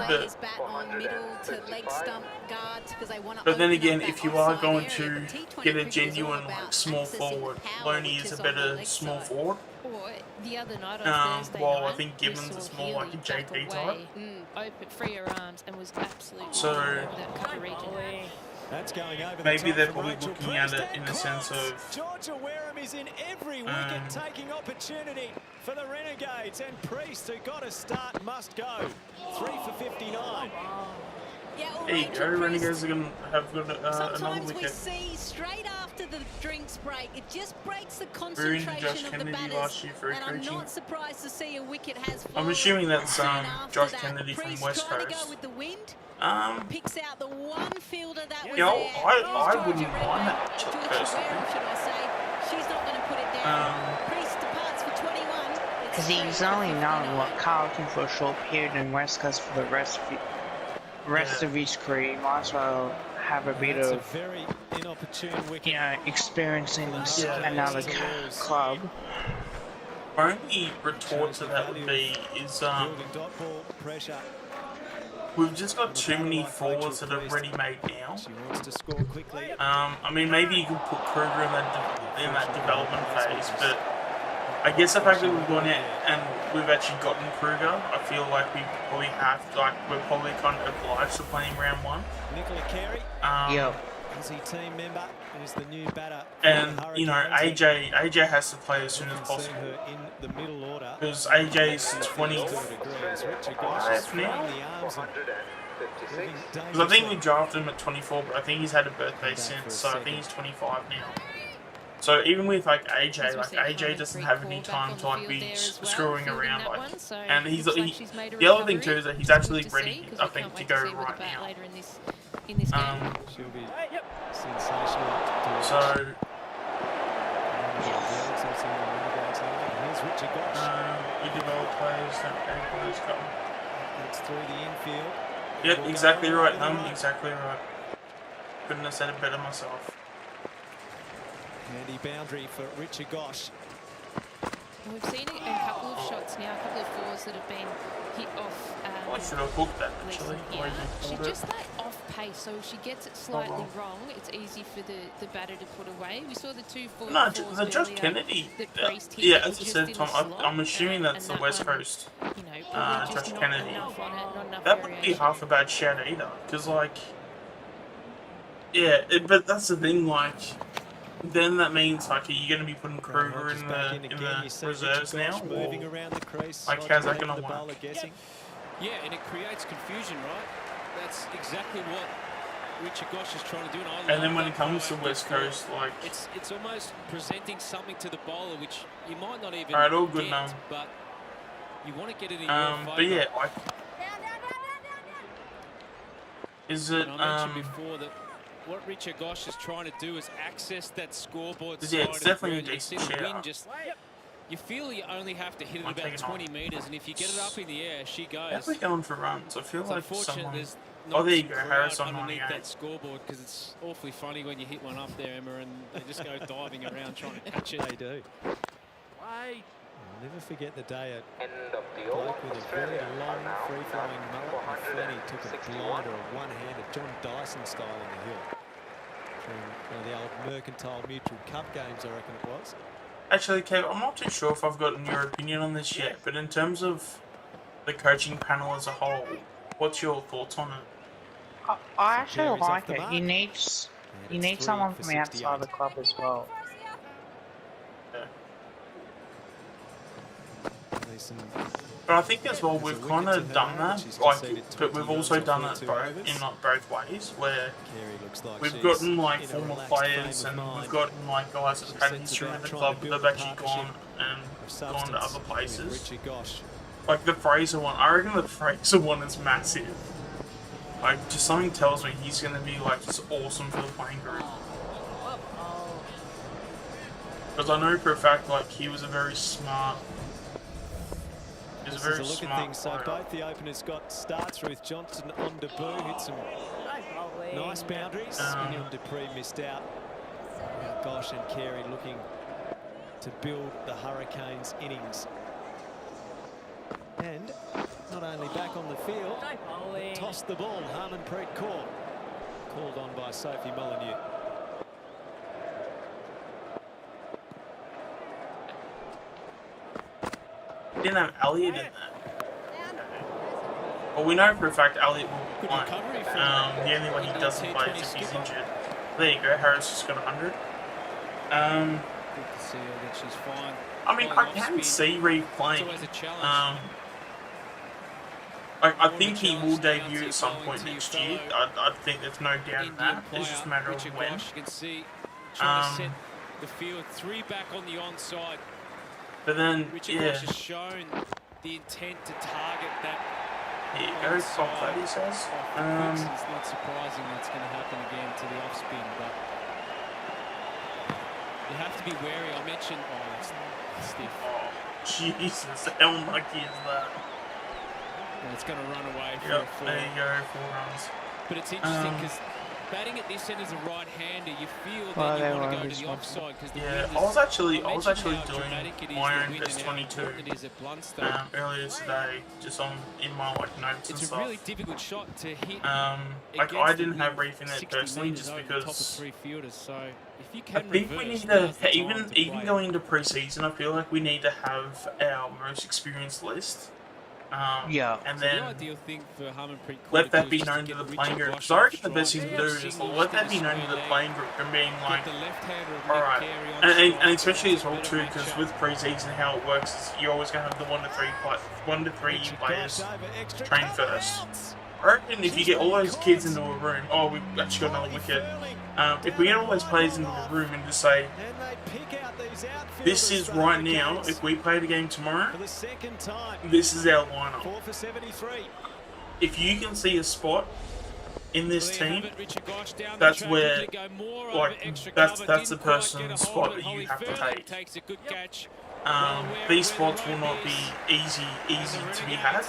but then again, if you are going to get a genuine like small forward, Looney is a better small forward. The other night on Thursday while night, I think Gibbons is more like a JP type. Open, free her arms, and was absolutely so that cover region. That's going over maybe the they're top probably from looking Rachel at it Priest, in and the sense Courts. of Georgia Wareham is in every wicket-taking opportunity for the Renegades, and Priest, who got a start, must go. 3 for 59. Yeah, well, there you go, Renegades are going to have got another sometimes we wicket. see straight after the drinks break, it just breaks the We're into Josh concentration of the Kennedy batters, last year for and I'm coaching. not surprised to see a wicket has fallen. I'm assuming that's soon after Josh that. Kennedy from Priest West trying to Coast. go with the wind, picks out the one fielder that was You know, there. I wouldn't mind that Georgia personally. Wareham, should I say. She's not going to put it down. Priest departs for 21. Because he's only known what Carlton for a short period and West Coast for the rest of his career. He might as well have a bit of, very inopportune wicket. you know, experience in another club. My only retort to that would be is Building dot ball pressure. we've just got too many forwards that are ready-made now. She wants to score quickly. I mean, maybe you could put Kruger in that development phase, but I guess the fact that we've gone out and we've actually gotten Kruger, I feel like we probably have, we're probably kind of obliged to playing round one. Nicola Carey, Yep. Aussie team member, is the new batter. And you know, AJ has to play as soon as possible. Her in the middle order. Because AJ's 25 now. Because I think we drafted him at 24, but I think he's had a birthday since, so I think he's 25 now. So even with like AJ doesn't have any time to like be screwing around, like, and the other thing too is that he's actually ready, I think, to go right now. She'll be sensational. So Here's Richard Gosh. we develop players that come. It's through the infield. Yep, exactly right, exactly right. Couldn't have said it better myself. Handy boundary for Richard Gosh. We've seen a couple of shots now, a couple of fours that have been hit off. I should have booked that actually. She's just that off pace, so if she gets it slightly wrong, it's easy for the batter to put away. We saw the 2-4. No, the Josh Kennedy. Yeah, as I said, Tom, I'm assuming that's the West Coast. Josh Kennedy. That wouldn't be half a bad shout either, because like, yeah, but that's the thing, like. Then that means, like, are you going to be putting Kruger in the reserves now? Or, like, how's that going to work? Yeah, and it creates confusion, right? That's exactly what Richard Gosh is trying to do. And then when it comes to West Coast, like... It's almost presenting something to the bowler, which you might not even all good get, now. but you want to get it in your favour. But yeah, like... Is it, I mentioned before that what Richard Gosh is trying to do is access that scoreboard yeah, it's definitely a decent share. You feel you only have to hit it about 20 metres, and if you get it up in the air, she goes. How's it going for runs? I feel like someone... There's oh, there you go, Harris on underneath 98. that scoreboard, because it's awfully funny when you hit one up there, Emma, and they just go diving around trying to catch it. They do. I'll never forget the day at End of the bloke with a very long, free-flowing mullet, and Flanny took a blinder, a one-handed John Dyson style in the hill. From the old Mercantile Mutual Cup games, I reckon it was. Actually, Kev, I'm not too sure if I've gotten your opinion on this yet, but in terms of the coaching panel as a whole, what's your thoughts on it? I actually like it. You need someone from outside the club as well. Yeah. But I think as well we've kind of done that, like, but we've also done it both ways, where we've gotten like former players and we've gotten like guys that have had history in the club that have actually gone to other places. Like the Fraser one, I reckon the Fraser one is massive. Like, just something tells me he's going to be like just awesome for the playing group. Because I know for a fact like he was a very smart. This is a look at things. So both the openers got starts. Ruth Johnson on debut, hit some nice boundaries. Mignon Dupree missed out. Gosh and Carey looking to build the Hurricanes' innings. And not only back on the field, tossed the ball. Harmanpreet Kaur, called on by Sophie Molyneux. Didn't have Elliot in that. Well, we know for a fact Elliot will be playing. The only way he doesn't play is if he's injured. There you go, Harris just got 100. Good to see her that she's fine. I mean, I can see Reeve playing. I think he will debut at some point next year. I think there's no doubt in that. It's just a matter of when. You can see trying to set the field 3 back on the onside. But then, Richard Bosch has shown the intent to target that. Here you go, top that he says. It's not surprising that's going to happen again to the off spin, but you have to be wary. I mentioned, it's stiff. Oh, Jesus, how lucky is that? And it's going to run away for a 4. There you go, 4 runs. But it's interesting because batting at this end as a right-hander, you feel that you want to go to the offside because I was actually doing my own best 22 earlier today, just in my notes and stuff. It's a really difficult shot to hit. Like I didn't have Reeve in there personally, just because top of 3 fielders. So if you I can think we need to even going into pre-season. I feel like we need to have our most experienced list. And then let that be known to the playing group. Because I reckon the best thing to do is let that be known to the playing group and being like, alright. And especially as well too, because with pre-season how it works is you're always going to have the 1 to 3 players train first. I reckon if you get all those kids into a room, we've actually got another wicket. If we get all those players into a room and just say, this is right now, if we play the game tomorrow, this is our lineup. If you can see a spot in this team, that's where, that's the person's spot that you have to take. These spots will not be easy to be had,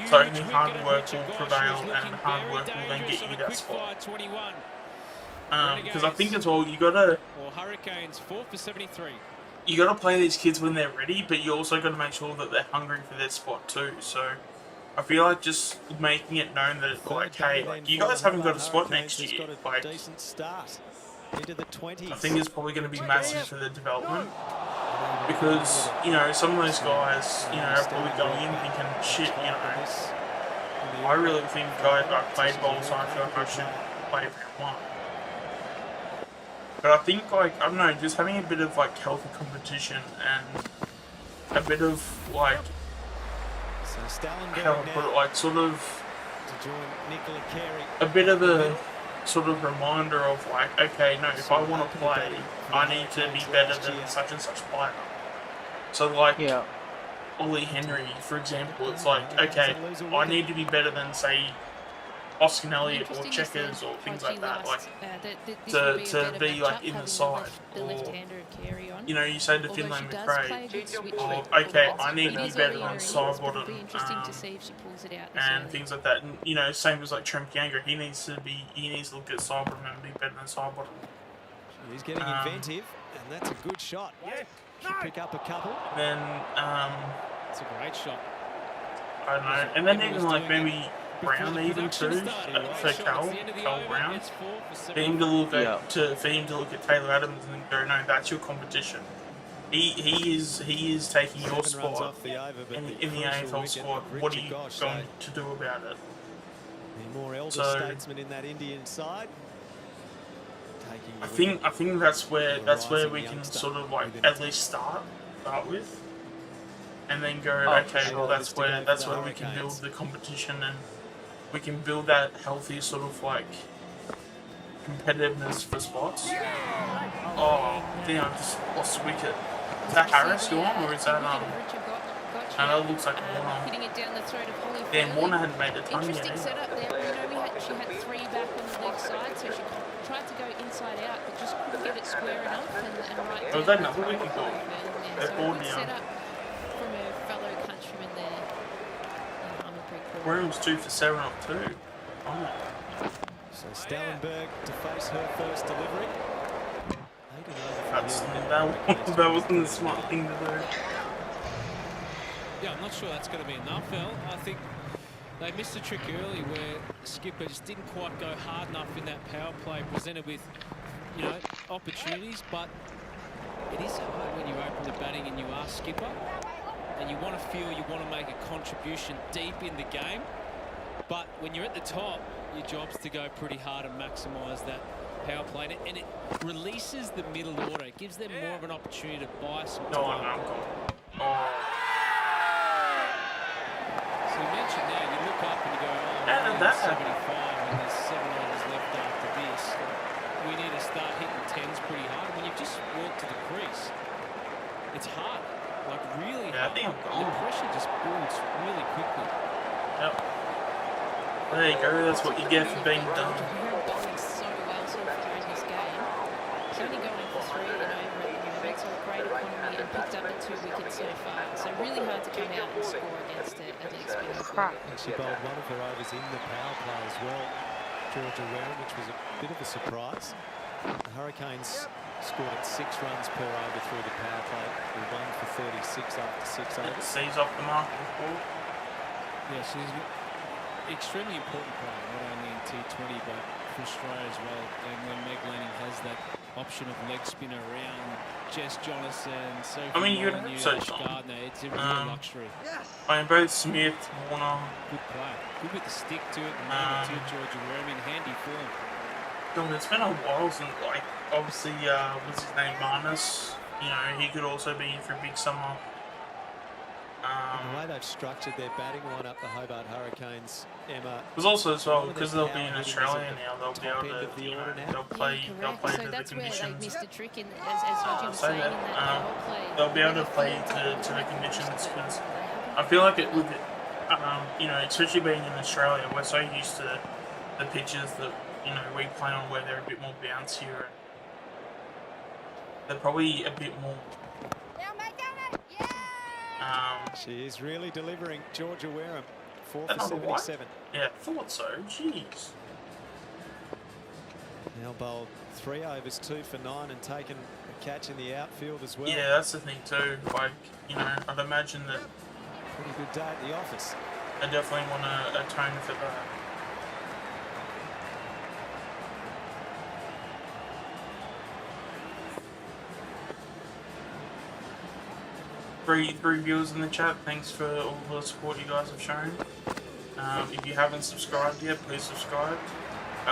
so only hard work will prevail, and hard work will then get you that spot. Because I think as well, you gotta play these kids when they're ready, but you also gotta make sure that they're hungry for their spot too. So I feel like just making it known that like, hey, like you guys haven't got a spot next year. Like, I think it's probably going to be massive for their development. Because, you know, some of those guys, you know, are probably going in thinking, shit, you know, I really think I played well, so I feel like I should play round 1. But I think, like, I don't know, just having a bit of, like, healthy competition and a bit of, like, how do I put it, like, sort of a bit of a sort of reminder of, like, okay, no, if I want to play, I need to be better than such and such player. So, like, Ollie Henry, for example, it's like, okay, I need to be better than, say, Oscar Elliott or Checkers or things like that, like, to be, like, in the side. Or, you know, you say to Finlay McRae, or, okay, I need to be better on side bottom, and things like that. And, you know, same as, like, Trent Younger, he needs to look at side bottom and be better than side bottom. He's getting inventive, and that's a good shot. Should pick up a couple. Then, it's a great shot. I don't know, and then even, like, maybe Brown even too, for Cal Brown, for him to look at Taylor Adams and go, no, that's your competition. He is taking your spot in the AFL squad. What are you going to do about it? The more elder statesman in that Indian side. I think that's where we can sort of like at least start with, and then go, okay, well that's where we can build the competition and we can build that healthy sort of like competitiveness for spots. Oh, damn, I just lost a wicket. Is that Harris gone, or is that no, that looks like Warner. Damn, Warner hadn't made a ton yet. Interesting setup there. You know, she had 3 back on the leg side, so she tried to go inside out, but just couldn't get it square enough and right down. Was that another wicket goal? They're bored now. Set up from her fellow countryman there. Broom's 2 for 7 off 2. Oh. So Stellenberg to face her first delivery. That wasn't the smart thing to do. Yeah, I'm not sure that's going to be enough, El. I think they missed a trick early where Skipper just didn't quite go hard enough in that power play, presented with, you know, opportunities, but it is hard when you open the batting and you are Skipper and you want to feel you want to make a contribution deep in the game. But when you're at the top, your job's to go pretty hard and maximise that power play. And it releases the middle order. It gives them more of an opportunity to buy some time. So you mentioned that, you look up and you go, oh, that's 75 and there's 7 overs left after this. We need to start hitting 10s pretty hard. When you just walk to the crease, it's hard, like really hard. The pressure just builds really quickly. Yep. There you go, that's what you get for being done. Bowling so well so far in this game. He's only going for 3 and over at the moment, so a great economy and picked up at 2 wickets so far. So really hard to come out and score against it at the expense of it. And she bowled one of her overs in the power play as well, Georgia Wareham, which was a bit of a surprise. The Hurricanes scored at 6 runs per over through the power play. We won for 36 after 6 overs. C's off the mark before. Yeah, she's extremely important player, not only in T20 but for Australia as well. And when Meg Lanning has that option of leg spinner around Jess Jonathan, Sophie Gardner, it's a real luxury. I mean, both Smith, Warner. Good play. Good with the stick to it and to Georgia Wareham in handy form. It's been a while since, like, obviously, what's his name, Marnus, you know, he could also be in for a big summer. The way they've structured their batting lineup, the Hobart Hurricanes, Emma. It was also as well because they'll be in Australia now. They'll be able to, you know, they'll play so to the that's conditions. where they missed a trick in, as Roger was saying, in that power play. They'll be able to play to the conditions because I feel like it would, you know, especially being in Australia, we're so used to the pitches that, you know, we play on where they're a bit more bouncier and they're probably a bit more. She is really delivering, Georgia Wareham. 4 for 77. Yeah, thought so. Jeez. Now bowled 3 overs, 2 for 9, and taken a catch in the outfield as well. Yeah, that's the thing too. Like, you know, I'd imagine that. Pretty good day at the office. I definitely want to atone for that. Three viewers in the chat, thanks for all the support you guys have shown. If you haven't subscribed yet, please subscribe.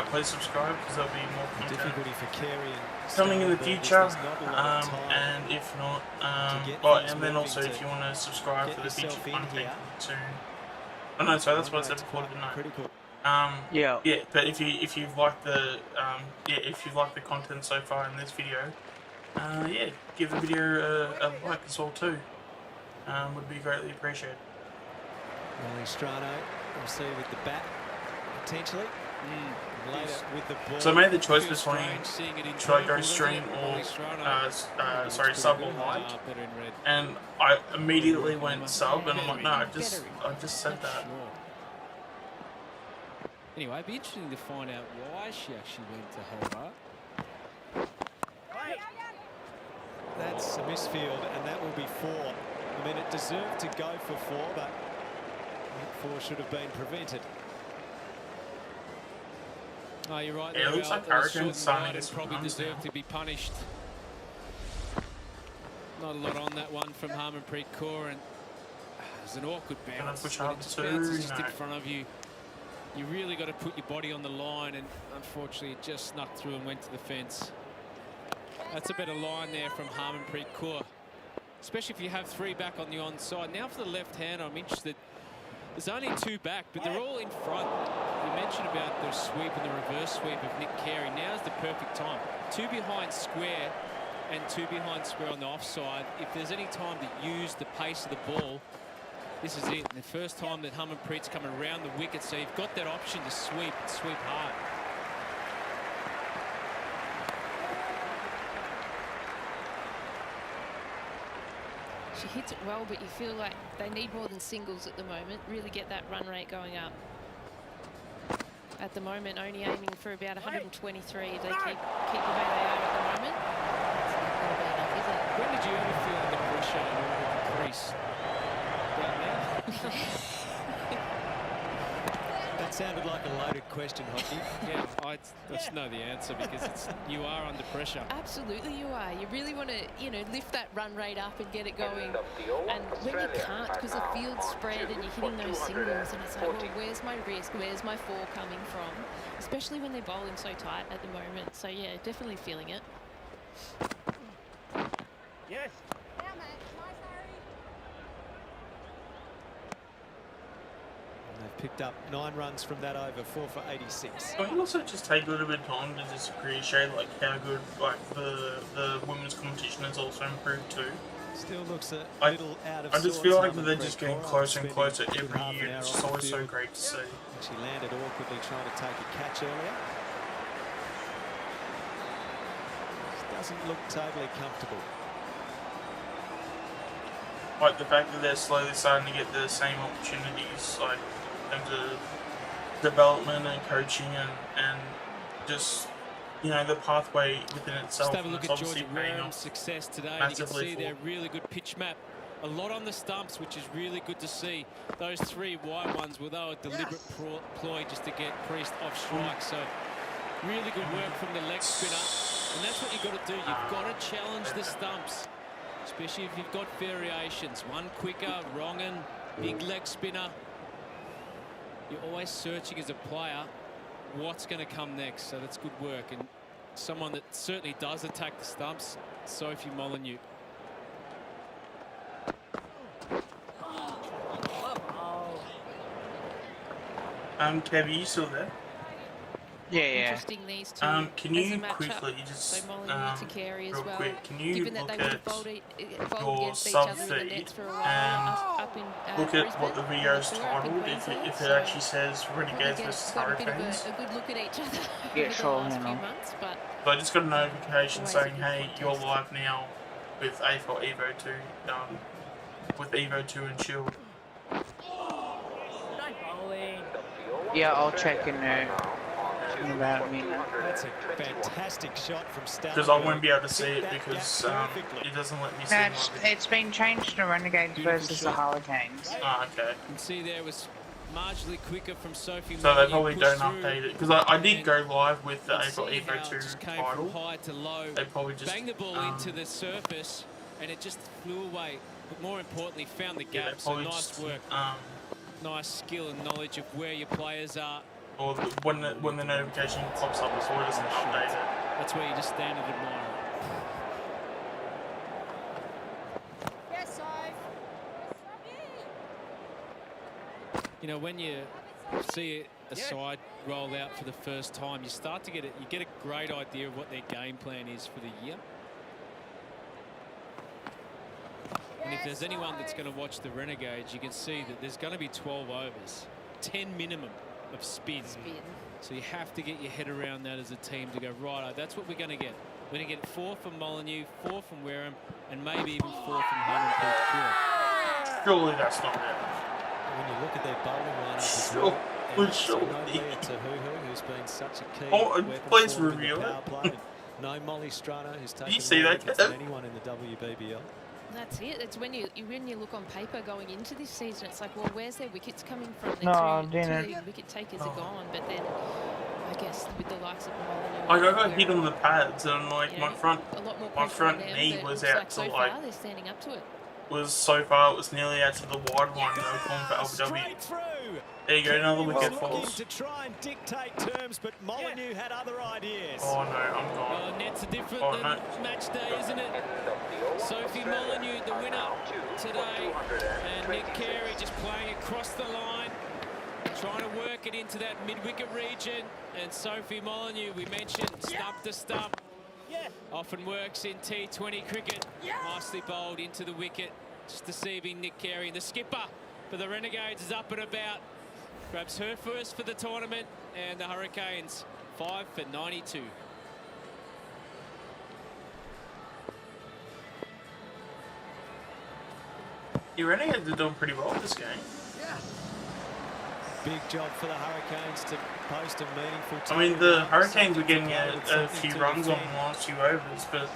Please subscribe because there'll be more content coming in the future. And if not, and then also if you want to subscribe for the future content soon. Oh no, sorry, that's what I said before, didn't I? Yeah, but if you've liked the if you've liked the content so far in this video, yeah, give the video a like as well too. Would be greatly appreciated. Molly Strano will see with the bat potentially. Later with the ball. So I made the choice between should I go stream or sorry, sub or like, and I immediately went sub, and I'm like, no, I just said that. Anyway, it'd be interesting to find out why she actually went to Hobart. That's a misfield, and that will be 4. I mean, it deserved to go for 4, but 4 should have been prevented. Oh, you're right. Yeah, it looks like Hurricanes signing it probably deserved to be punished. Not a lot on that one from Harmanpreet Kaur, and it was an awkward bounce. When it just bounces just in front of you, you really got to put your body on the line, and unfortunately it just snuck through and went to the fence. That's a better line there from Harmanpreet Kaur, especially if you have 3 back on the onside. Now for the left hand, I'm interested. There's only 2 back, but they're all in front. You mentioned about the sweep and the reverse sweep of Nick Carey. Now's the perfect time. 2 behind square and 2 behind square on the offside. If there's any time to use the pace of the ball, this is it. The first time that Harmanpreet's coming around the wicket, so you've got that option to sweep and sweep hard. She hits it well, but you feel like they need more than singles at the moment. Really get that run rate going up. At the moment, only aiming for about 123 if they keep the way they are at the moment. It's not going to be enough, is it? When did you ever feel under pressure in order to crease? Right now? That's sounded like a loaded question, Hockey. Yeah, I just know the answer because you are under pressure. Absolutely you are. You really want to, you know, lift that run rate up and get it going. And when you can't, because the field's spread and you're hitting those singles, and it's like, well, where's my risk? Where's my four coming from? Especially when they're bowling so tight at the moment. So, yeah, definitely feeling it. Yes. They've picked up 9 runs from that over, 4 for 86. Can we also just take a little bit of time to just appreciate like how good like the women's competition has also improved too? Still looks a little out of I just sorts, feel like Harmon they're just getting closer and closer every half an year. hour It's on just the always so field. great to see. She landed awkwardly trying to take a catch earlier. Doesn't look totally comfortable. Like the fact that they're slowly starting to get the same opportunities, like in terms of development and coaching and just, you know, the pathway within itself. Just have a look it's at obviously Georgie paying Worm's off success today. And you can massively see for their really good pitch map. A lot on the stumps, which is really good to see. Those 3 wide ones were a deliberate ploy just to get Priest off strike. So really good work from the leg spinner. And that's what you've got to do. You've got to challenge the stumps, especially if you've got variations. One quicker, wrong'un, big leg spinner. You're always searching as a player what's going to come next. So that's good work. And someone that certainly does attack the stumps, Sophie Molyneux. Kev, are you still there? Yeah. Interesting, these two. Can you quickly just real quick, can you look at your sub feed and look at what the video's titled, if it actually says Renegades versus Hurricanes? A good look at each other Yeah, sure, over the last few months, but So I just got a notification saying, hey, you're live now with AFL Evo 2, with Evo 2 and Shield. yeah, I'll check in about a minute. That's a fantastic shot from Stan. Because I won't be able to see it because it doesn't let me see No, it's been changed to Renegades versus the Hurricanes. Ah, okay. You can see there was marginally quicker from Sophie. So they probably don't update it. Because I did go live with the AFL Evo 2 title. High to low, they probably just banged the ball into the surface and it just flew away. But more importantly, found the gap. Yeah, so nice just, work. Nice skill and knowledge of where your players are. Or when the notification pops up, before it doesn't update it. That's where you just stand and admire it. Yes, You know, when you see a side roll out for the first time, you start to get it. You get a great idea of what their game plan is for the year. And if there's anyone that's going to watch the Renegades, you can see that there's going to be 12 overs, 10 minimum of spin. So you have to get your head around that as a team to go, right, that's what we're going to get. We're going to get 4 from Molyneux, 4 from Wareham, and maybe even 4 from Harmonport. Surely that's not it. When you look at their bowling lineup, Surely. who's been such a key. Oh, please reveal it. No Molly Strata, who's taken you see that, than anyone in the WBBL. That's it. It's when you look on paper going into this season, it's like, well, where's their wickets coming from? No, two wicket takers are gone, but then I guess with the likes of Molyneux, I got hit on the pads and like my front knee was out to like. They're standing up to it. Was so far it was nearly out to the wide one. They were calling for LBW. There you go, another wicket falls. To try and dictate terms, but Molyneux had other ideas. Oh no, I'm gone. Well, nets are different than match day, isn't it? Sophie Molyneux, the winner today, and Nick Carey just playing across the line, trying to work it into that mid-wicket region. And Sophie Molyneux, we mentioned, stump to stump. Often works in T20 cricket. Nicely bowled into the wicket, just deceiving Nick Carey. The skipper for the Renegades is up and about. Grabs her first for the tournament, and the Hurricanes 5 for 92. The Renegades are doing pretty well this game. Big job for the Hurricanes to post a meaningful. I mean, the Hurricanes were getting a few runs on the last few overs, but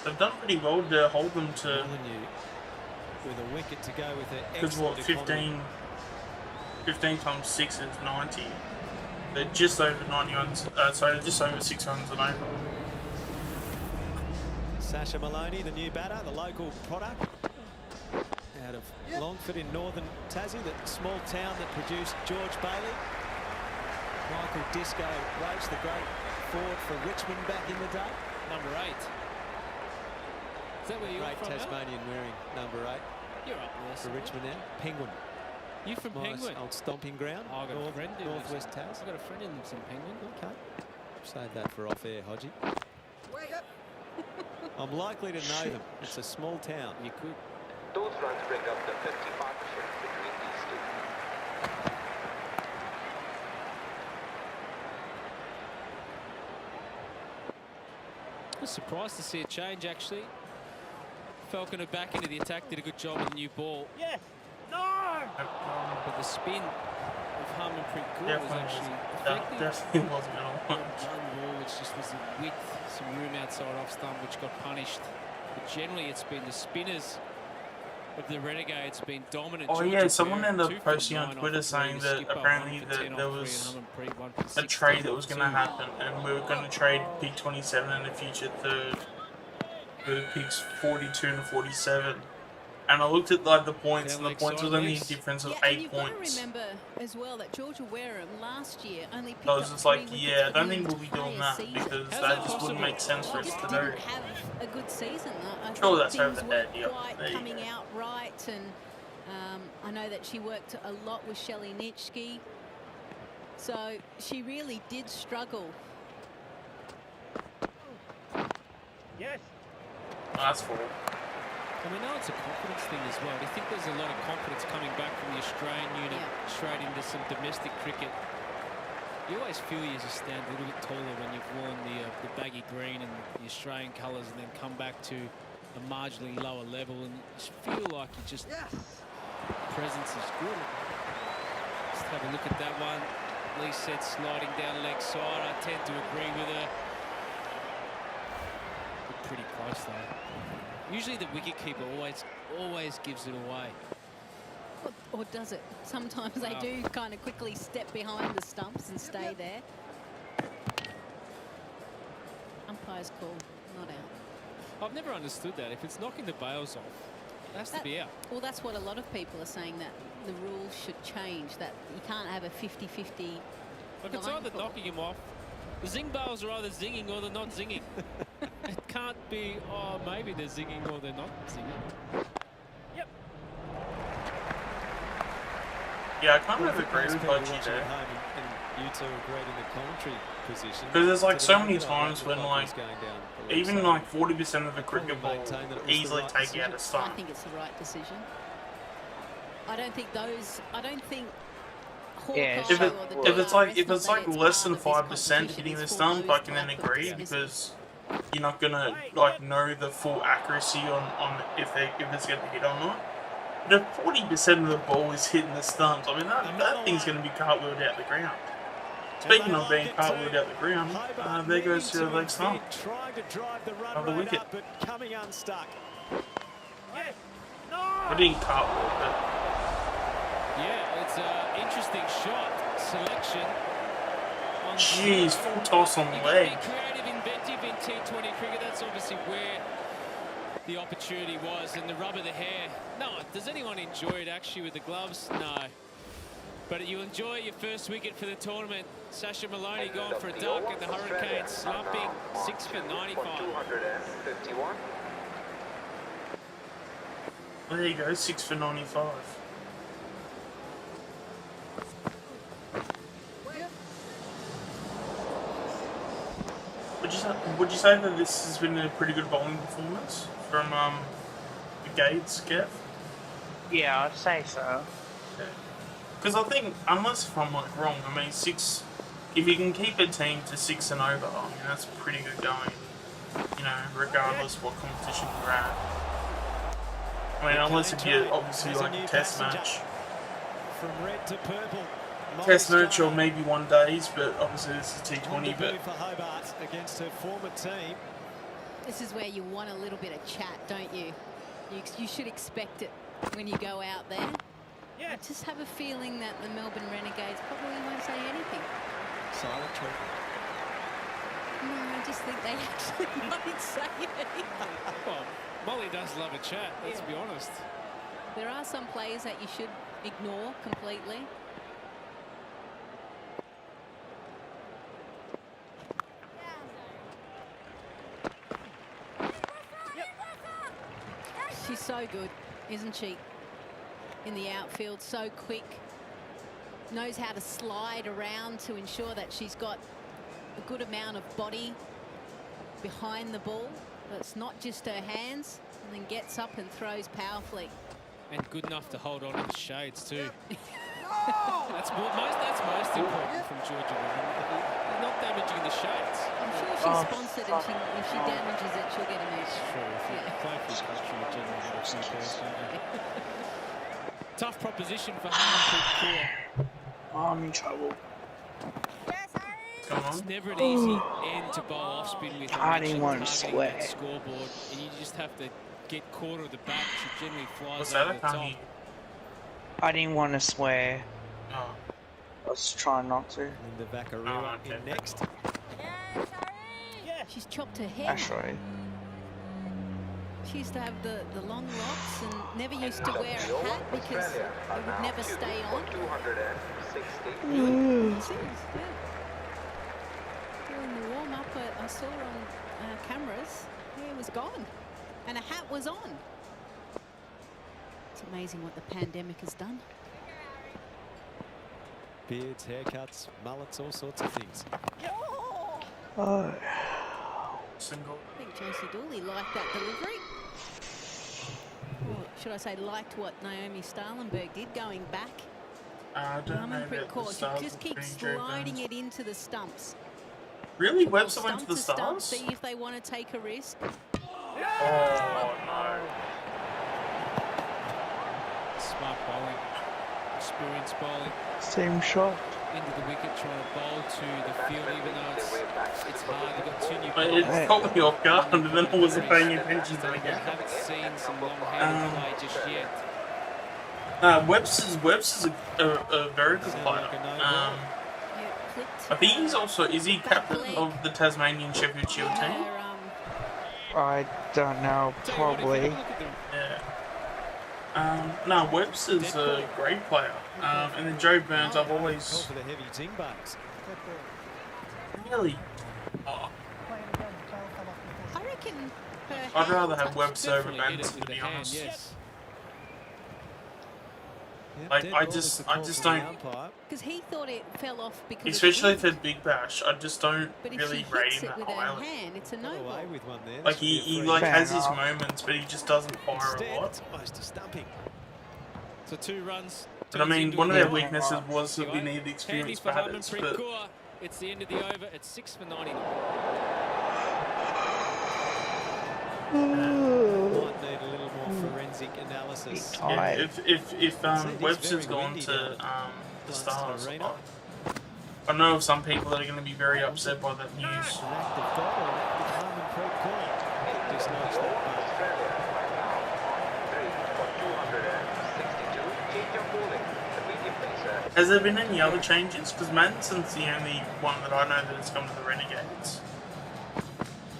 they've done pretty well to hold them to. With a wicket to go with it. Because what, 15 15 times 6 is 90. They're just over 91, sorry, just over 6 runs and over. Sasha Maloney, the new batter, the local product out of Longford in northern Tassie, the small town that produced George Bailey. Michael Disco Roach, the great forward for Richmond back in the day. Number 8. Is that where you're great from? Tasmanian wearing number 8. You're up there. For Richmond now. Penguin. You from Penguin? Old stomping ground. Oh, I've got a friend who Northwest Tas. I've got a friend in Penguin. Okay. Save that for off air, Hodgie. I'm likely to know them. It's a small town. You could. Those runs bring up the 50 partnership between these two. I was surprised to see a change, actually. Falcon are back into the attack, did a good job with the new ball. Yeah. No! But the spin of Harmanpreet Kaur was actually effective. Definitely wasn't going to One ball, which just was the width, some room outside off stump, which got punished. But generally, it's been the spinners of the Renegades been dominant. Oh yeah, someone ended up posting on Twitter saying that apparently that there was a trade that was going to happen, and we were going to trade pick 27 and a future third with picks 42 and 47. And I looked at like the points, and the points was only a difference of 8 points. You've got to remember as well that Georgia Wareham last year only picked I was up just like, 3 yeah, I wickets don't for think the we'll be doing entire that season. because that just wouldn't make sense for us Just to didn't do. have a good season. I Sure, think that's over things the head, weren't yeah. quite There you coming go. out right, and I know that she worked a lot with Shelley Nitschke, so she really did struggle. Yes. That's full. And we know it's a confidence thing as well. I think there's a lot of confidence coming back from the Australian unit straight into some domestic cricket. You always feel you just stand a little bit taller when you've worn the baggy green and the Australian colours, and then come back to a marginally lower level, and you just feel like you just presence is good. Just have a look at that one. Lee said sliding down leg side. I tend to agree with her. But pretty close though. Usually the wicketkeeper always gives it away. Or does it? Sometimes they do kind of quickly step behind the stumps and stay there. Umpire's call, not out. I've never understood that. If it's knocking the bails off, it has to be out. Well, that's what a lot of people are saying, that the rules should change, that you can't have a 50-50. Look, it's either knocking him off. The zing bails are either zinging or they're not zinging. It can't be, oh, maybe they're zinging or they're not zinging. Yep. Yeah, I kind of agree with Hodgie there. And you two agreed in the commentary position. Because there's like so many times when like, even like 40% of the cricket ball easily take out a I stump. think it's the right decision. I don't think Yeah, if it's like less than 5% hitting the stump, I can then agree, because you're not gonna like know the full accuracy on if it's gonna hit or not. But if 40% of the ball is hitting the stumps, I mean that thing's gonna be cartwheeled out the ground. Speaking of being cartwheeled out the ground, there goes your leg stump of the wicket. I didn't cartwheel, but yeah, it's an interesting shot selection. Jeez, full toss on the leg. Creative, inventive in T20 cricket. That's obviously where the opportunity was. And the rub of the hair. No, does anyone enjoy it actually with the gloves? No. But you enjoy your first wicket for the tournament. Sasha Maloney going for a duck, and the Hurricanes slumping 6 for 95. 251. Well, there you go, 6 for 95. Would you say that this has been a pretty good bowling performance from the Gades, Kev? Yeah, I'd say so. Because I think, unless if I'm like wrong, I mean 6. If you can keep a team to 6 and over, I mean that's pretty good going. You know, regardless what competition you're at. I mean, unless if you're obviously like a test match. From red to purple. Test match or maybe one days, but obviously this is T20. But for Hobart against her former team. This is where you want a little bit of chat, don't you? You should expect it when you go out there. I just have a feeling that the Melbourne Renegades probably won't say anything. Silent treatment. No, I just think they actually won't say anything. Well, Molly does love a chat, let's be honest. There are some players that you should ignore completely. She's so good, isn't she? In the outfield, so quick. Knows how to slide around to ensure that she's got a good amount of body behind the ball. But it's not just her hands, and then gets up and throws powerfully. And good enough to hold on to the shades too. That's most important from Georgia. Not damaging the shades. I'm sure she's sponsored, and if she damages it, she'll get a match. Sure, if you play for this country, you generally have a few pairs, don't you? Tough proposition for Harman. I'm in trouble. It's never an easy end to bowl off spin with. I didn't want to swear. Scoreboard, and you just have to get quarter of the back. She generally flies What's over that? the top. I didn't want to swear. Oh. I was trying not to. Linda Vacarua in next. She's chopped her hair. Actually. She used to have the long locks and never used to wear a hat because it would never stay on. 260. During the warm-up, I saw on cameras, hair was gone and a hat was on. It's amazing what the pandemic has done. Beards, haircuts, mullets, all sorts of things. Oh. Single. I think Josie Dooley liked that delivery. Or should I say liked what Naomi Stalenberg did going back. I don't know Prep about the course. stars You just of keep being Joe sliding Burns. it into the stumps. Really? Well, Webster went to the stump stars? see if they want to take a risk. Oh, no. Smart bowling, experienced bowling. Same shot. Into the wicket, trying to bowl to the field, even though it's hard. They've got two new It bowlers. caught me off guard, and then I wasn't paying attention to the I game. haven't seen some long-handed play just yet. Webster's a very good player. I think he's also, is he captain of the Tasmanian Sheffield Shield team? I don't know, probably. Yeah. No, Webster's a great player. And then Joe Burns, I've always For the heavy zing bugs. really. Oh, I reckon her I'd rather have hand Webster over Definitely hit Manson, it to with the be hand, honest. yes. Yep, Like, dead I ball was just- the I call just from the don't- umpire. because he thought it fell off because Especially of if the it's Big Bash, I just don't but if really she rate hits him it that with her highly. hand, it's a Got no away ball. with one there. Like That should be he a like free. has his enough. moments, but he just doesn't fire a Instead, lot. it's almost a stumping. So 2 runs. But I mean, turns one of into their a weaknesses wicket. was that we Anyway, needed experienced handy for batters, Harmanpreet but Kaur. It's the end of the over. It's 6 for 99. Might need a little more forensic analysis. yeah, if It's Webster's very gone windy to down the Gladstone Stars, Arena. I know of some people that are going to be very upset by that news. An active goal or an active Harmanpreet Kaur. Dislodged that ball. Has there been any other changes? Because Manson's the only one that I know that has come to the Renegades.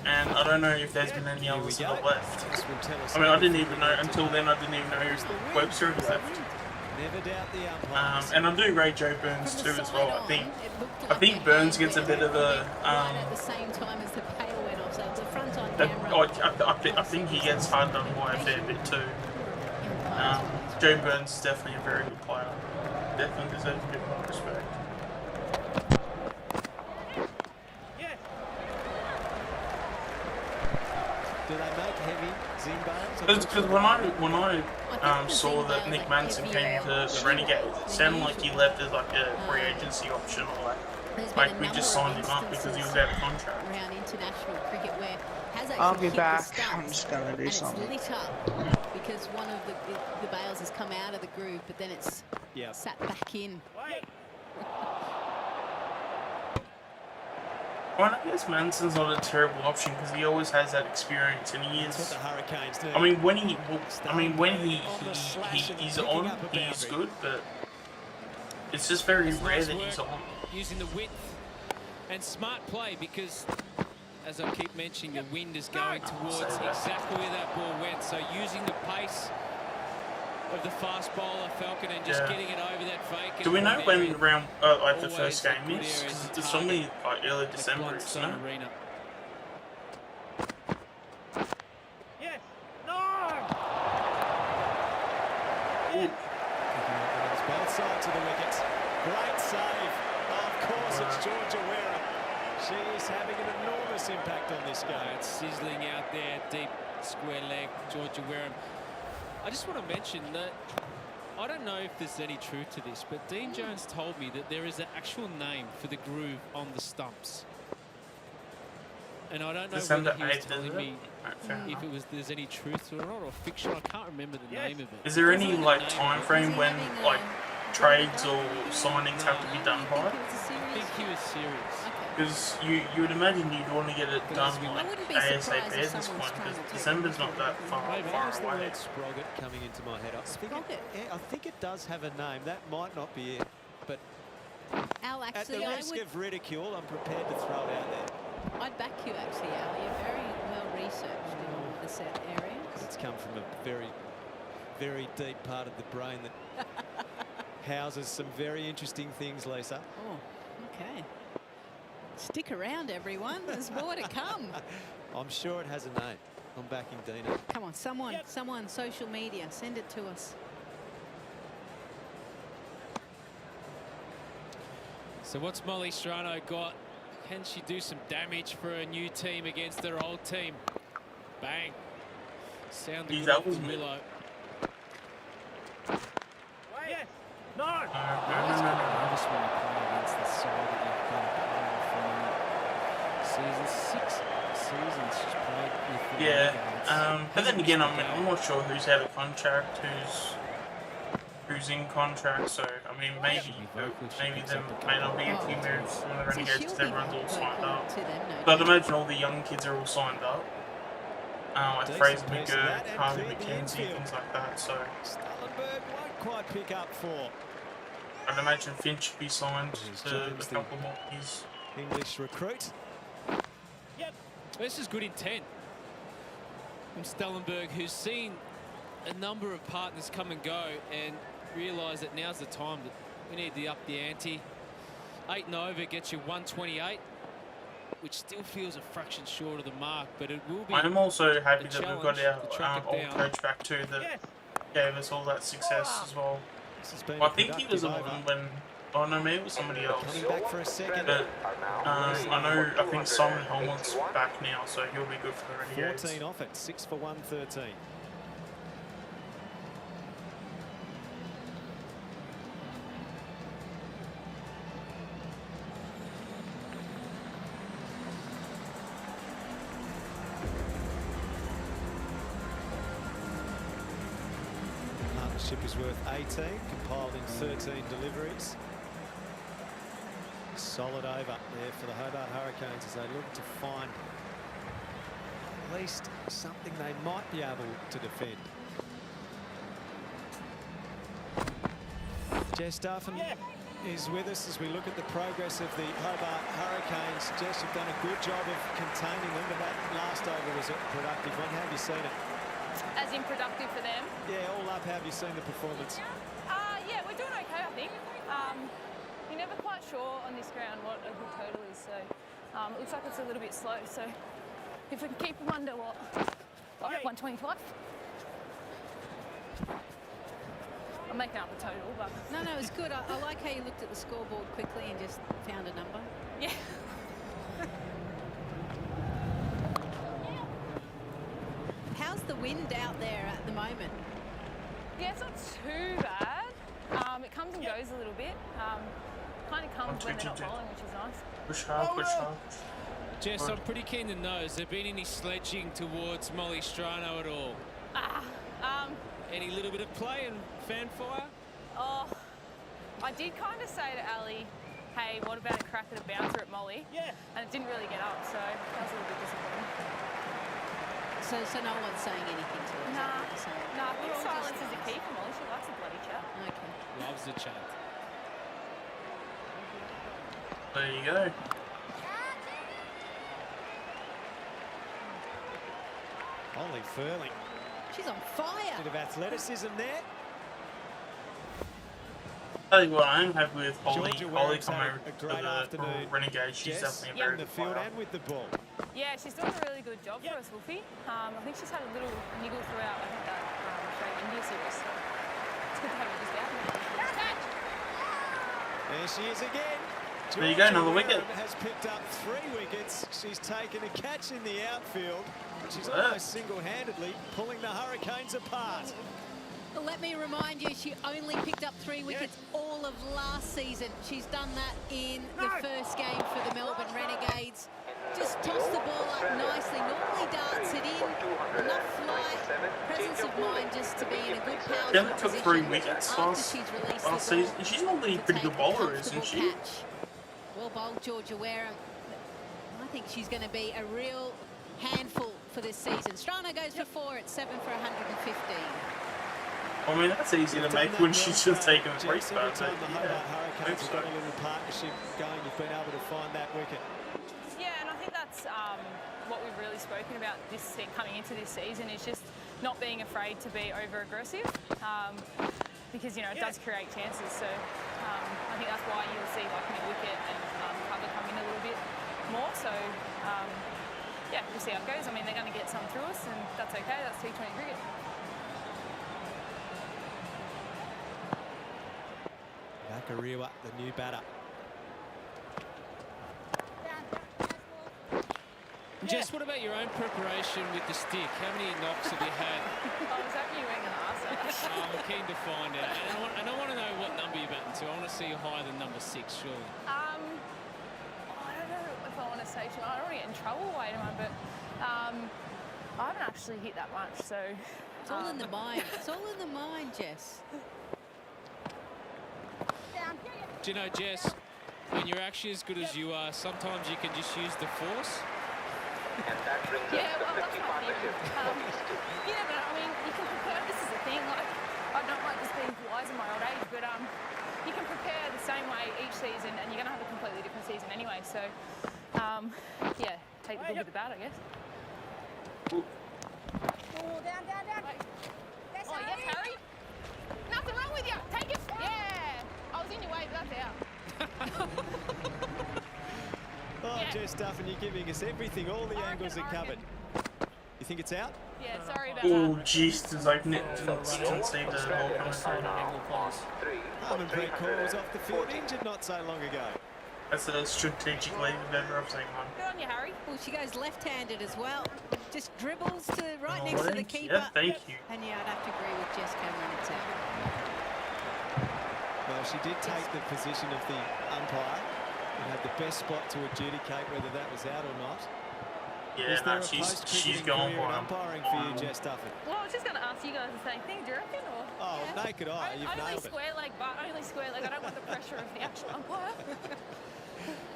And I don't know if there's been any others that have left. This will tell us I mean, I didn't everything even know, we need to until then I didn't even know Webster had left. Never doubt the umpires. And I do rate Joe Burns From too the as side well. on, I think it looked I like think her Burns hand gets a went bit of a right at the same time as the pail went off, so the front on that, camera. I think he gets hard done by a fair bit too. Joe Burns is definitely a very good player. Definitely deserves a bit more respect. Do they make heavy zing bars? Because when I saw that Nick Manson came to the Renegades, it sounded like he left as like a free agency option or like we just signed him up because he was out of contract. Around international cricket where has I'll actually be hit the back. stumps, I'm just gonna do and something. it's lit up because one of the bails has come out of the groove, but then it's sat back in. Well, I guess Manson's not a terrible option because he always has that experience, and he is. That's what the Hurricanes do. I mean, when he's on, he's good, but it's just very rare that he's on. Using the width and smart play because, as I keep mentioning, the wind is going towards exactly where that ball went. So using the pace of the fast bowler Falcon and just getting it over that fake. Do we know when round like the first game is? Because it's only like early December, isn't it? Yes. No. It's both sides of the wicket. Great save. Of course, it's Georgia Wareham. She is having an enormous impact on this game. It's sizzling out there, deep square leg, Georgia Wareham. I just want to mention that I don't know if there's any truth to this, but Dean Jones told me that there is an actual name for the groove on the stumps. And I don't know whether he was telling me if there's any truth to it or not, or fiction. I can't remember the name of it. Is there any like time frame when like trades or signings have to be done by? I think he was serious. Because you would imagine you'd want to get it done like ASAP at this point, because December's not that far away. Sprocket coming into my head. I think it does have a name. That might not be it, but Al, at actually, the risk of ridicule, I'm prepared to throw it out there. I'd back you, actually, Al. You're very well researched in all of the set areas. It's come from a very, very deep part of the brain that houses some very interesting things, Lisa. Oh, okay. Stick around, everyone. There's more to come. I'm sure it has a name. I'm backing Dina. Come on, someone, social media, send it to us. So what's Molly Strano got? Can she do some damage for a new team against their old team? Bang. Sound the good off the willow. Yes. No. I always get nervous when you play against the side that you've got to play from season 6 seasons she's played with the Renegades. But then again, I'm not sure who's out of contract, who's in contract. So I mean, maybe there may not be a few moves from the Renegades because everyone's all signed up. But I'd imagine all the young kids are all signed up. Like Fraser McGurk, Harvey McKenzie, things like that. So Stallenberg won't quite pick up 4. I'd imagine Finch should be signed to a couple more years. English recruit. This is good intent from Stellenberg, who's seen a number of partners come and go and realise that now's the time that we need to up the ante. 8 and over gets you 128, which still feels a fraction short of the mark, but it will be. I'm also happy that we've got our old coach back too, that gave us all that success as well. I think he was on when. Oh no, maybe it was somebody else. Coming back for a second. But I think Simon Helmut's back now, so he'll be good for the Renegades. 14 off it, 6 for 113. Partnership is worth 18, compiled in 13 deliveries. Solid over there for the Hobart Hurricanes as they look to find at least something they might be able to defend. Jess Duffin is with us as we look at the progress of the Hobart Hurricanes. Jess, you've done a good job of containing them, but that last over was a productive one. How have you seen it? As in productive for them? Yeah, all up, how have you seen the performance? Yeah, we're doing okay, I think. You're never quite sure on this ground what a good total is, so it looks like it's a little bit slow. So if we can keep them under, what, 125? I'm making up a total, but... No, it's good. I like how you looked at the scoreboard quickly and just found a number. Yeah. How's the wind out there at the moment? Yeah, it's not too bad. It comes and goes a little bit. Kind of comes when they're not bowling, which is nice. Push hard. Jess, I'm pretty keen to know, has there been any sledging towards Molly Strano at all? Any little bit of play and fanfire? Oh, I did kind of say to Ali hey, what about a crack at a bouncer at Molly? Yeah. And it didn't really get up, so that was a little bit disappointing. So no one's saying anything to her? Nah, I think silence is the key for Molly. She likes a bloody chat. Okay. Loves the chat. There you go. Ollie Furling. She's on fire. Bit of athleticism there. Tell you what, I'm happy with Holly. Holly coming great afternoon. Renegades. She's definitely a very good field and with the ball. Yeah, she's doing a really good job for us, Wolfie. I think she's had a little niggle throughout, I think, that Australia-India series. So it's good to have her just out there. There she is again. There you go, another wicket. Has picked up 3 wickets. She's taken a catch in the outfield. She's almost single-handedly pulling the Hurricanes apart. Well, let me remind you, she only picked up 3 wickets all of last season. She's done that in the first game for the Melbourne Renegades. Just tossed the ball up nicely, normally darts it in, enough flight, presence of mind just to be in a good power She only took 3 wickets last season. She's normally a pretty good bowler, isn't she? Well bowled, Georgia Wareham. I think she's going to be a real handful for this season. Strano goes for 4 at 7 for 115. I mean, that's easy to make when she's just taking a free spot. Every time the Hobart Hurricanes have got a little partnership going, you've been able to find that wicket. Yeah, and I think that's what we've really spoken about this coming into this season, is just not being afraid to be over-aggressive, because, you know, it does create chances. So I think that's why you'll see like mid-wicket and cover come in a little bit more. So yeah, we'll see how it goes. I mean, they're going to get some through us, and that's okay. That's T20 cricket. Vakariwa, the new batter. Jess, what about your own preparation with the stick? How many knocks have you had? Oh, was that you wearing an arse? I'm keen to find out. And I want to know what number you're batting to. I want to see you higher than number 6, surely. I don't know if I want to say too much. I don't want to get in trouble way too much, but I haven't actually hit that much, so... It's all in the mind. It's all in the mind, Jess. Do you know, Jess, when you're actually as good as you are, sometimes you can just use the force. And that brings yeah, us well, to that's my theory. Yeah, but I mean, you can prepare. This is the thing. Like, I don't like just being wise in my old age, but you can prepare the same way each season, and you're going to have a completely different season anyway. So, yeah, take the good with the bad, I guess. Ooh. Oh, down. Oh, yes, Harry. Nothing wrong with you. Take it. Yeah. I was in your way, but that's out. Oh, yeah. Jess Duffin, you're giving us everything. All the angles are covered. You think it's out? Yeah, sorry about Oh, that. jeez, does like Nick didn't see the ball coming through. Harmanpreet Kaur was off the field, injured not so long ago. That's a strategic lead of ever I've seen one. Good on you, Harry. Well, she goes left-handed as well. Just dribbles to right next to the keeper. Yeah, thank you. And yeah, I'd have to agree with Jess Cameron. It's out. Well, she did take the position of the umpire and had the best spot to adjudicate whether that was out or not. Yeah, no, she's going for umpiring for you, Jess Duffin. Well, I was just going to ask you guys the same thing. Do you reckon? Or? Oh, yeah. Naked eye, you've nailed it. Square leg, but only square leg. I don't want the pressure of the actual umpire.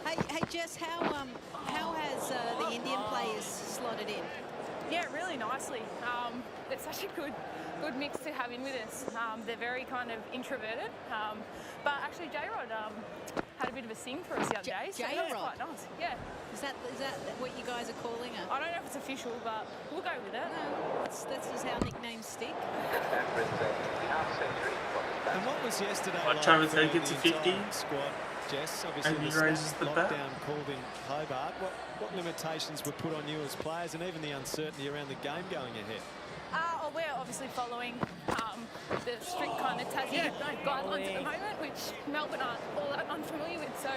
Hey, Jess, how has the Indian players slotted in? Yeah, really nicely. It's such a good mix to have in with us. They're very kind of introverted, but actually J-Rod had a bit of a sing for us the other day, so that's quite nice. Yeah. Is that what you guys are calling her? I don't know if it's official, but we'll go with it. No, that's just how nicknames stick. And what was yesterday like? Trying to take it to 50. Squad, Jess, obviously and he the raises the bat. lockdown called in Hobart. What limitations were put on you as players, and even the uncertainty around the game going ahead? Well, we're obviously following the strict kind of Tassie guidelines at the moment, which Melbourne aren't all that unfamiliar with, so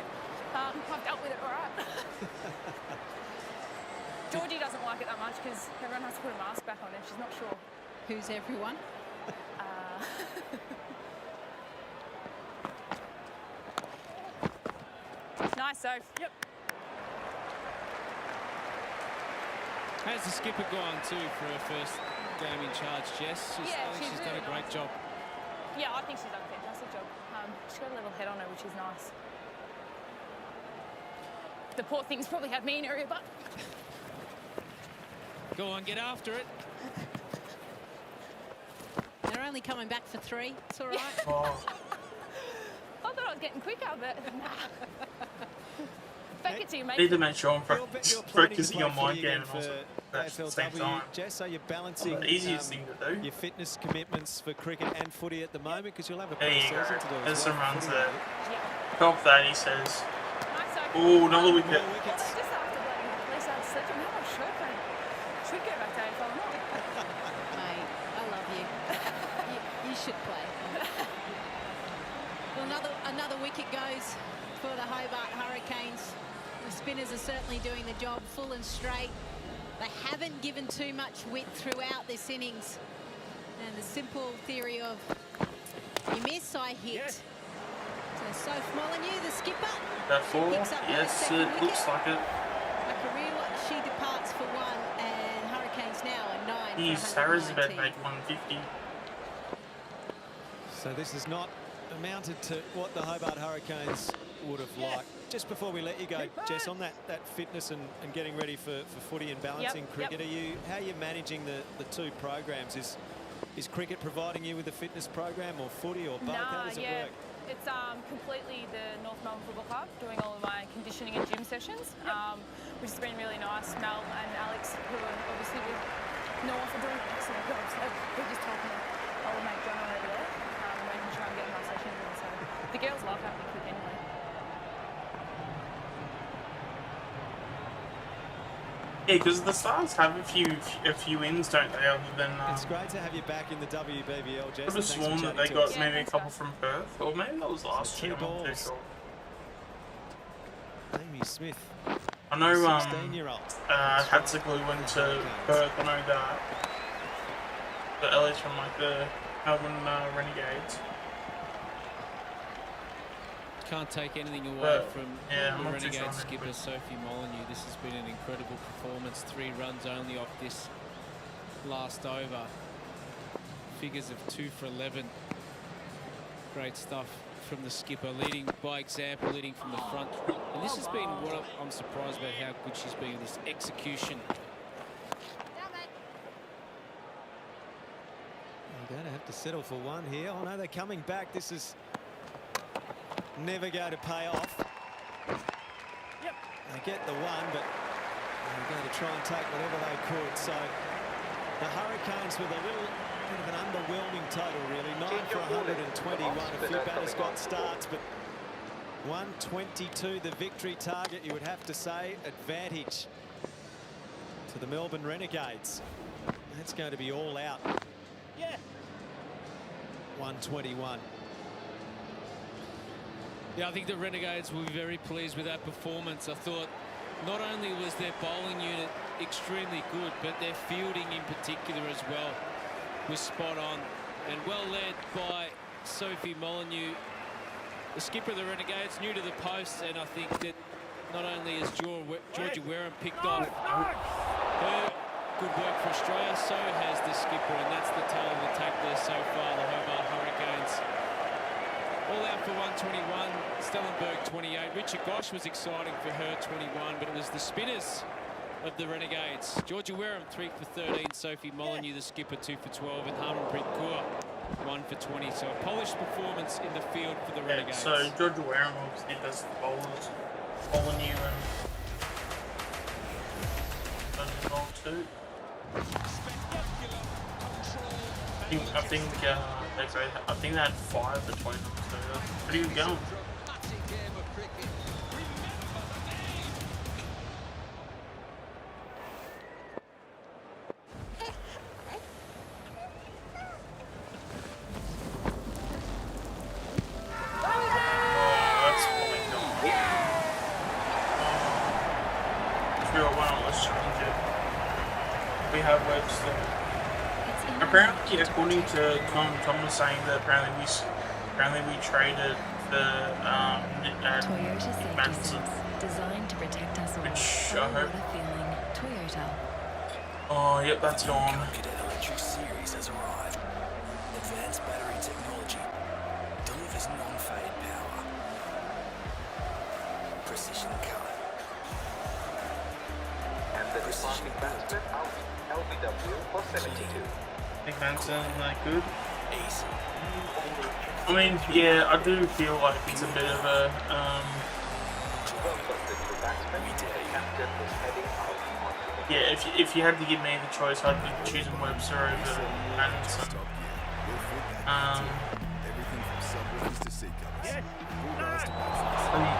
I've dealt with it all right. Georgie doesn't like it that much because everyone has to put a mask back on and she's not sure. Who's everyone? Nice, Soph. Yep. How's the skipper gone too for her first game in charge, Jess? I think she's done a great job. Yeah, I think she's done a fantastic job. She's got a little head on her, which is nice. the poor thing's probably had me in area, but... Go on, get after it. They're only coming back for 3. It's all right. Oh. I thought I was getting quicker, but nah. Back it to you, mate. Need to make sure I'm focusing on my game and also at the same time. Jess, are you balancing the easiest thing to do. your fitness commitments for cricket and footy at the moment? Because you'll have a There you go. pre-season to do. There's some runs there. Yeah. Top that, he says. Nice, Oh, another wicket. Just after bloody Lisa had slept, I'm not sure if I should go back to AFL or not. Mate, I love you. You should play. Well, another wicket goes for the Hobart Hurricanes. The spinners are certainly doing the job full and straight. They haven't given too much width throughout this innings. And the simple theory of you miss, I hit. Yes. So Soph Molyneux, the skipper. That 4? Yes, it looks like it. A career, she departs for 1, and Hurricanes now are 9. He's Sarah's about to make 150. So this is not amounted to what the Hobart Hurricanes would have liked. Just before we let you go, Jess, on that fitness and getting ready for footy and balancing cricket, how are you managing the 2 programs? Is cricket providing you with a fitness program or footy or both? How does it work? It's completely the North Melbourne Football Club doing all of my conditioning and gym sessions, which has been really nice. Mel and Alex, who are obviously with North, are doing an excellent job. So they're just helping old mate John over there, making sure I'm getting my sessions in. So the girls love having me kick anyway. Yeah, because the Stars have a few wins, don't they? Other than it's great to have you back in the WBBL, Jess. I could have sworn that they got maybe a couple from Perth, or maybe that was last year. I'm not too sure. Amy Smith. I know. 16-year-old. Hatzickley went to Perth. I know that. The Ellie's from like the Melbourne Renegades. Can't take anything away from the Renegades skipper Sophie Molyneux. This has been an incredible performance. 3 runs only off this last over. Figures of 2 for 11. Great stuff from the skipper, leading by example, leading from the front. And this has been what I'm surprised about, how good she's been with this execution. They're going to have to settle for 1 here. Oh no, they're coming back. This is never going to pay off. They get the 1, but they're going to try and take whatever they could. So the Hurricanes with a little bit of an underwhelming total, really. 9 for 121. A few batters got starts, but 122 the victory target, you would have to say. Advantage to the Melbourne Renegades. That's going to be all out. 121. Yeah, I think the Renegades will be very pleased with that performance. I thought not only was their bowling unit extremely good, but their fielding in particular as well was spot on and well led by Sophie Molyneux, the skipper of the Renegades, new to the post, and I think that not only has Georgia Wareham picked off her good work for Australia, so has the skipper, and that's the tale of the attack there so far, the Hobart Hurricanes. All out for 121, Stellenberg 28. Richard Gosch was exciting for her 21, but it was the spinners of the Renegades. Georgia Wareham 3 for 13, Sophie Molyneux the skipper 2 for 12, and Harmanpreet Kaur 1 for 20. So a polished performance in the field for the Renegades. So Georgia Wareham obviously does the bowlers, Molyneux and involved too. I think they had 5 between them, so that's pretty good going. Apparently, according to Tom was saying that apparently we traded the Nick Madison, designed to protect us all. Which I hope. Toyota. Oh, yep, that's gone. Cadet Electric Series has arrived. Advanced battery technology delivers non-fade power, precision cut, Departing batsman out, LBW for 72. Big man sounding that good. I mean, yeah, I do feel like it's a bit of a, yeah, if you had to give me the choice, I'd be choosing Webster over Pattinson.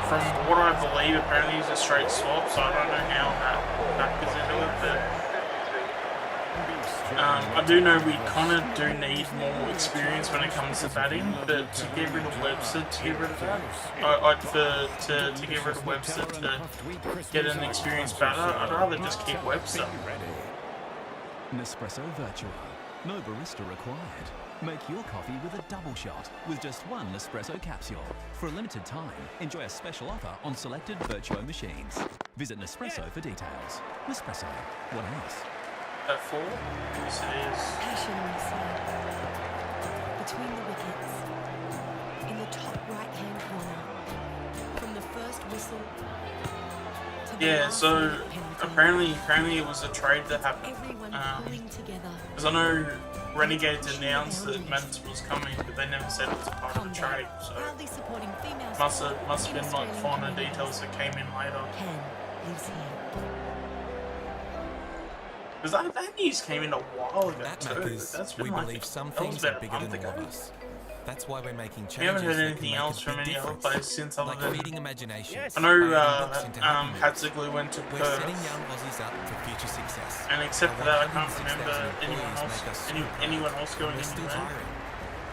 From what I believe, apparently he's a straight swap, so I don't know how that factors into it, but I do know we kind of do need more experience when it comes to batting, but to get rid of Webster, to get rid of that, I'd prefer to get rid of Webster to get an experienced batter. I'd rather just keep Webster. Nespresso Virtual. No barista required. Make your coffee with a double shot with just one Nespresso capsule. For a limited time, enjoy a special offer on selected Virtuo machines. Visit Nespresso for details. Nespresso. What else? At 4? Yes, it is. Passion on the side. Between the wickets. In the top right-hand corner. From the first whistle to the Yeah, last so penalty. apparently it was a trade that happened. Everyone pulling together. Because I know Renegades announced that Madison was coming, but they never said it was a part of the trade. So Proudly supporting female must have been like Australian finer community. details that came in later. Ken lives here. Because that news came in a while ago That too. matters. That's been We like, believe some that was things about are a bigger month than all ago. of us. That's why we're making changes. We haven't heard that can anything make else a from big any other difference. place since other Like than feeding imagination. I know by adding books into happy moods. Hatziglu went to We're Perth, setting young Aussies up for future success. and except for Our that, I can't 106,000 remember anyone employees else, make us super anyone else going We're still anywhere. hiring.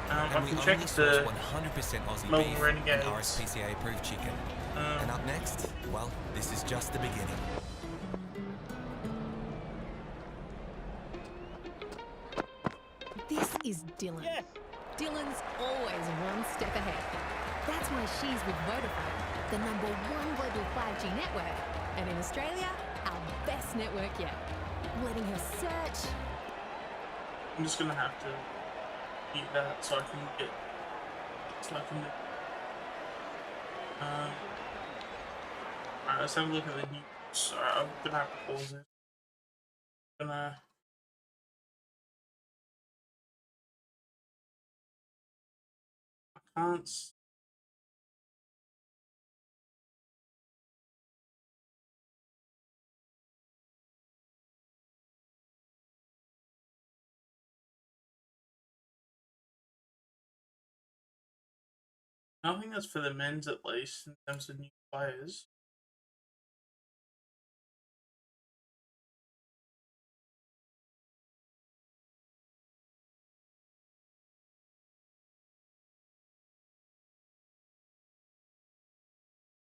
I And we can only check source the 100% Aussie Melbourne beef Renegades. and RSPCA approved chicken. And up next, well, this is just the beginning. This is Dylan. Dylan's always one step ahead. That's why she's with Vodafone, the #1 global 5G network. And in Australia, our best network yet. Letting her search. I'm just gonna have to eat that so I can get. Alright, let's have a look at the news. I'm gonna have to pause it. I can't. I think that's for the men's at least in terms of new players.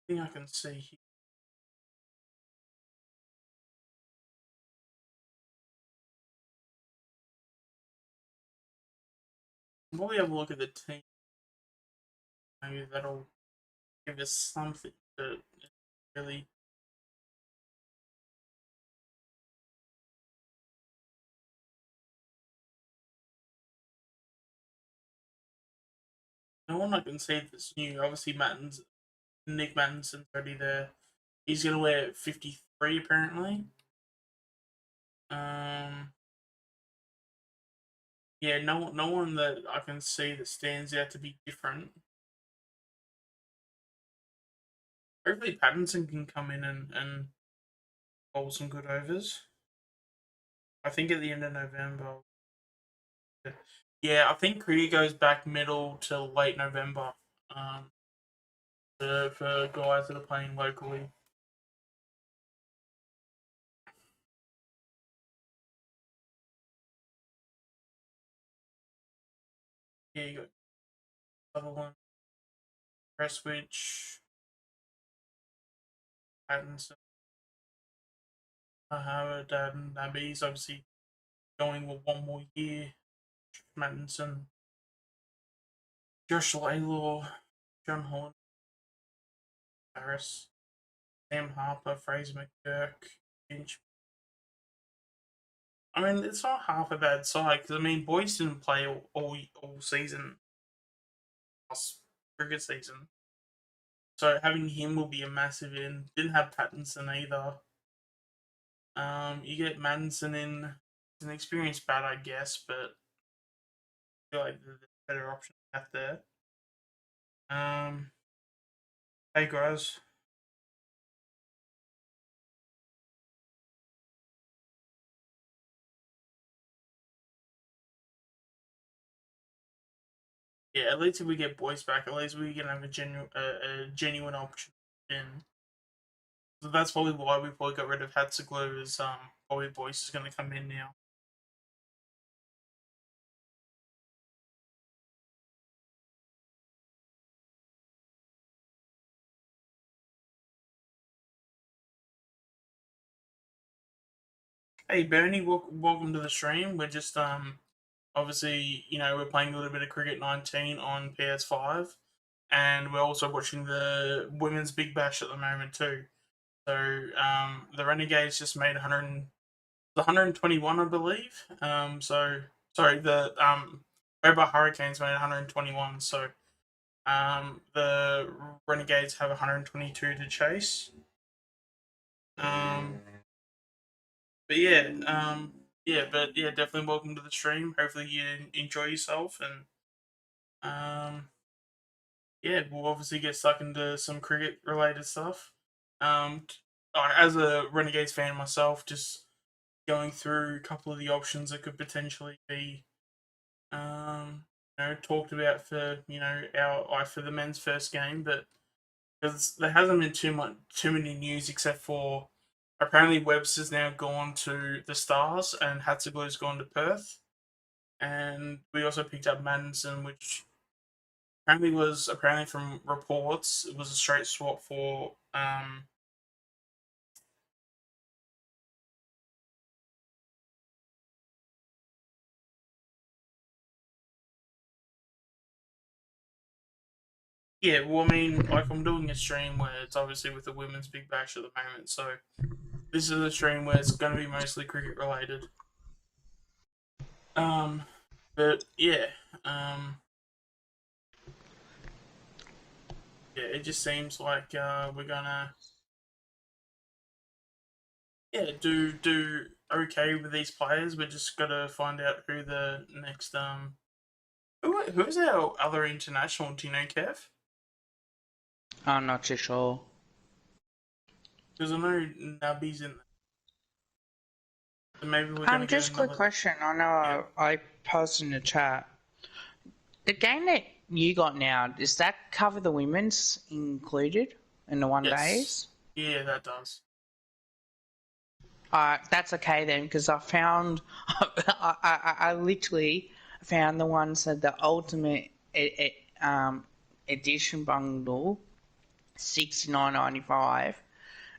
I think I can see here. While we have a look at the team, maybe that'll give us something to really. No one I can see that's new. Obviously, Nick Mattinson's already there. He's gonna wear 53 apparently. Yeah, no one that I can see that stands out to be different. Hopefully Pattinson can come in and bowl some good overs. I think at the end of November. Yeah, I think Cricket goes back middle to late November. For guys that are playing locally. Yeah, you got Sutherland, Prestwich, Pattinson, Howard, and Nabby's obviously going with one more year. Mattinson, Josh Laylor, John Holland, Harris, Sam Harper, Fraser McGurk, Finch. I mean, it's not half a bad side because I mean, Boyce didn't play all season, last cricket season. So having him will be a massive in. Didn't have Pattinson either. You get Madison in. He's an experienced bat, I guess, but I feel like there's a better option out there. Hey guys. Yeah, at least if we get Boyce back, at least we can have a genuine option in. So that's probably why we probably got rid of Hatzeglu, is probably Boyce is going to come in now. Hey Bernie, welcome to the stream. We're just obviously, you know, we're playing a little bit of Cricket 19 on PS5, and we're also watching the Women's Big Bash at the moment too. So the Renegades just made 121, I believe. So sorry, the Hobart Hurricanes made 121. So the Renegades have 122 to chase. But yeah, definitely welcome to the stream. Hopefully you enjoy yourself, and yeah, we'll obviously get stuck into some cricket related stuff. As a Renegades fan myself, just going through a couple of the options that could potentially be, talked about for for the men's first game, but because there hasn't been too many news except for apparently Webster's now gone to the Stars and Hatzeglu's gone to Perth, and we also picked up Madison, which apparently from reports it was a straight swap for yeah, well, I mean, like, I'm doing a stream where it's obviously with the Women's Big Bash at the moment, so this is a stream where it's going to be mostly cricket related. But yeah, it just seems like we're gonna do okay with these players. We're just gotta find out who the next who's our other international? Do you know, Kev? I'm not too sure. Because I know Nubby's in there. So maybe we're gonna just a quick question. I know I posted in the chat. The game that you got now, does that cover the women's included in the 1 days? Yeah, that does. That's okay then, because I found I literally found the ones that the ultimate edition bundle, $69.95,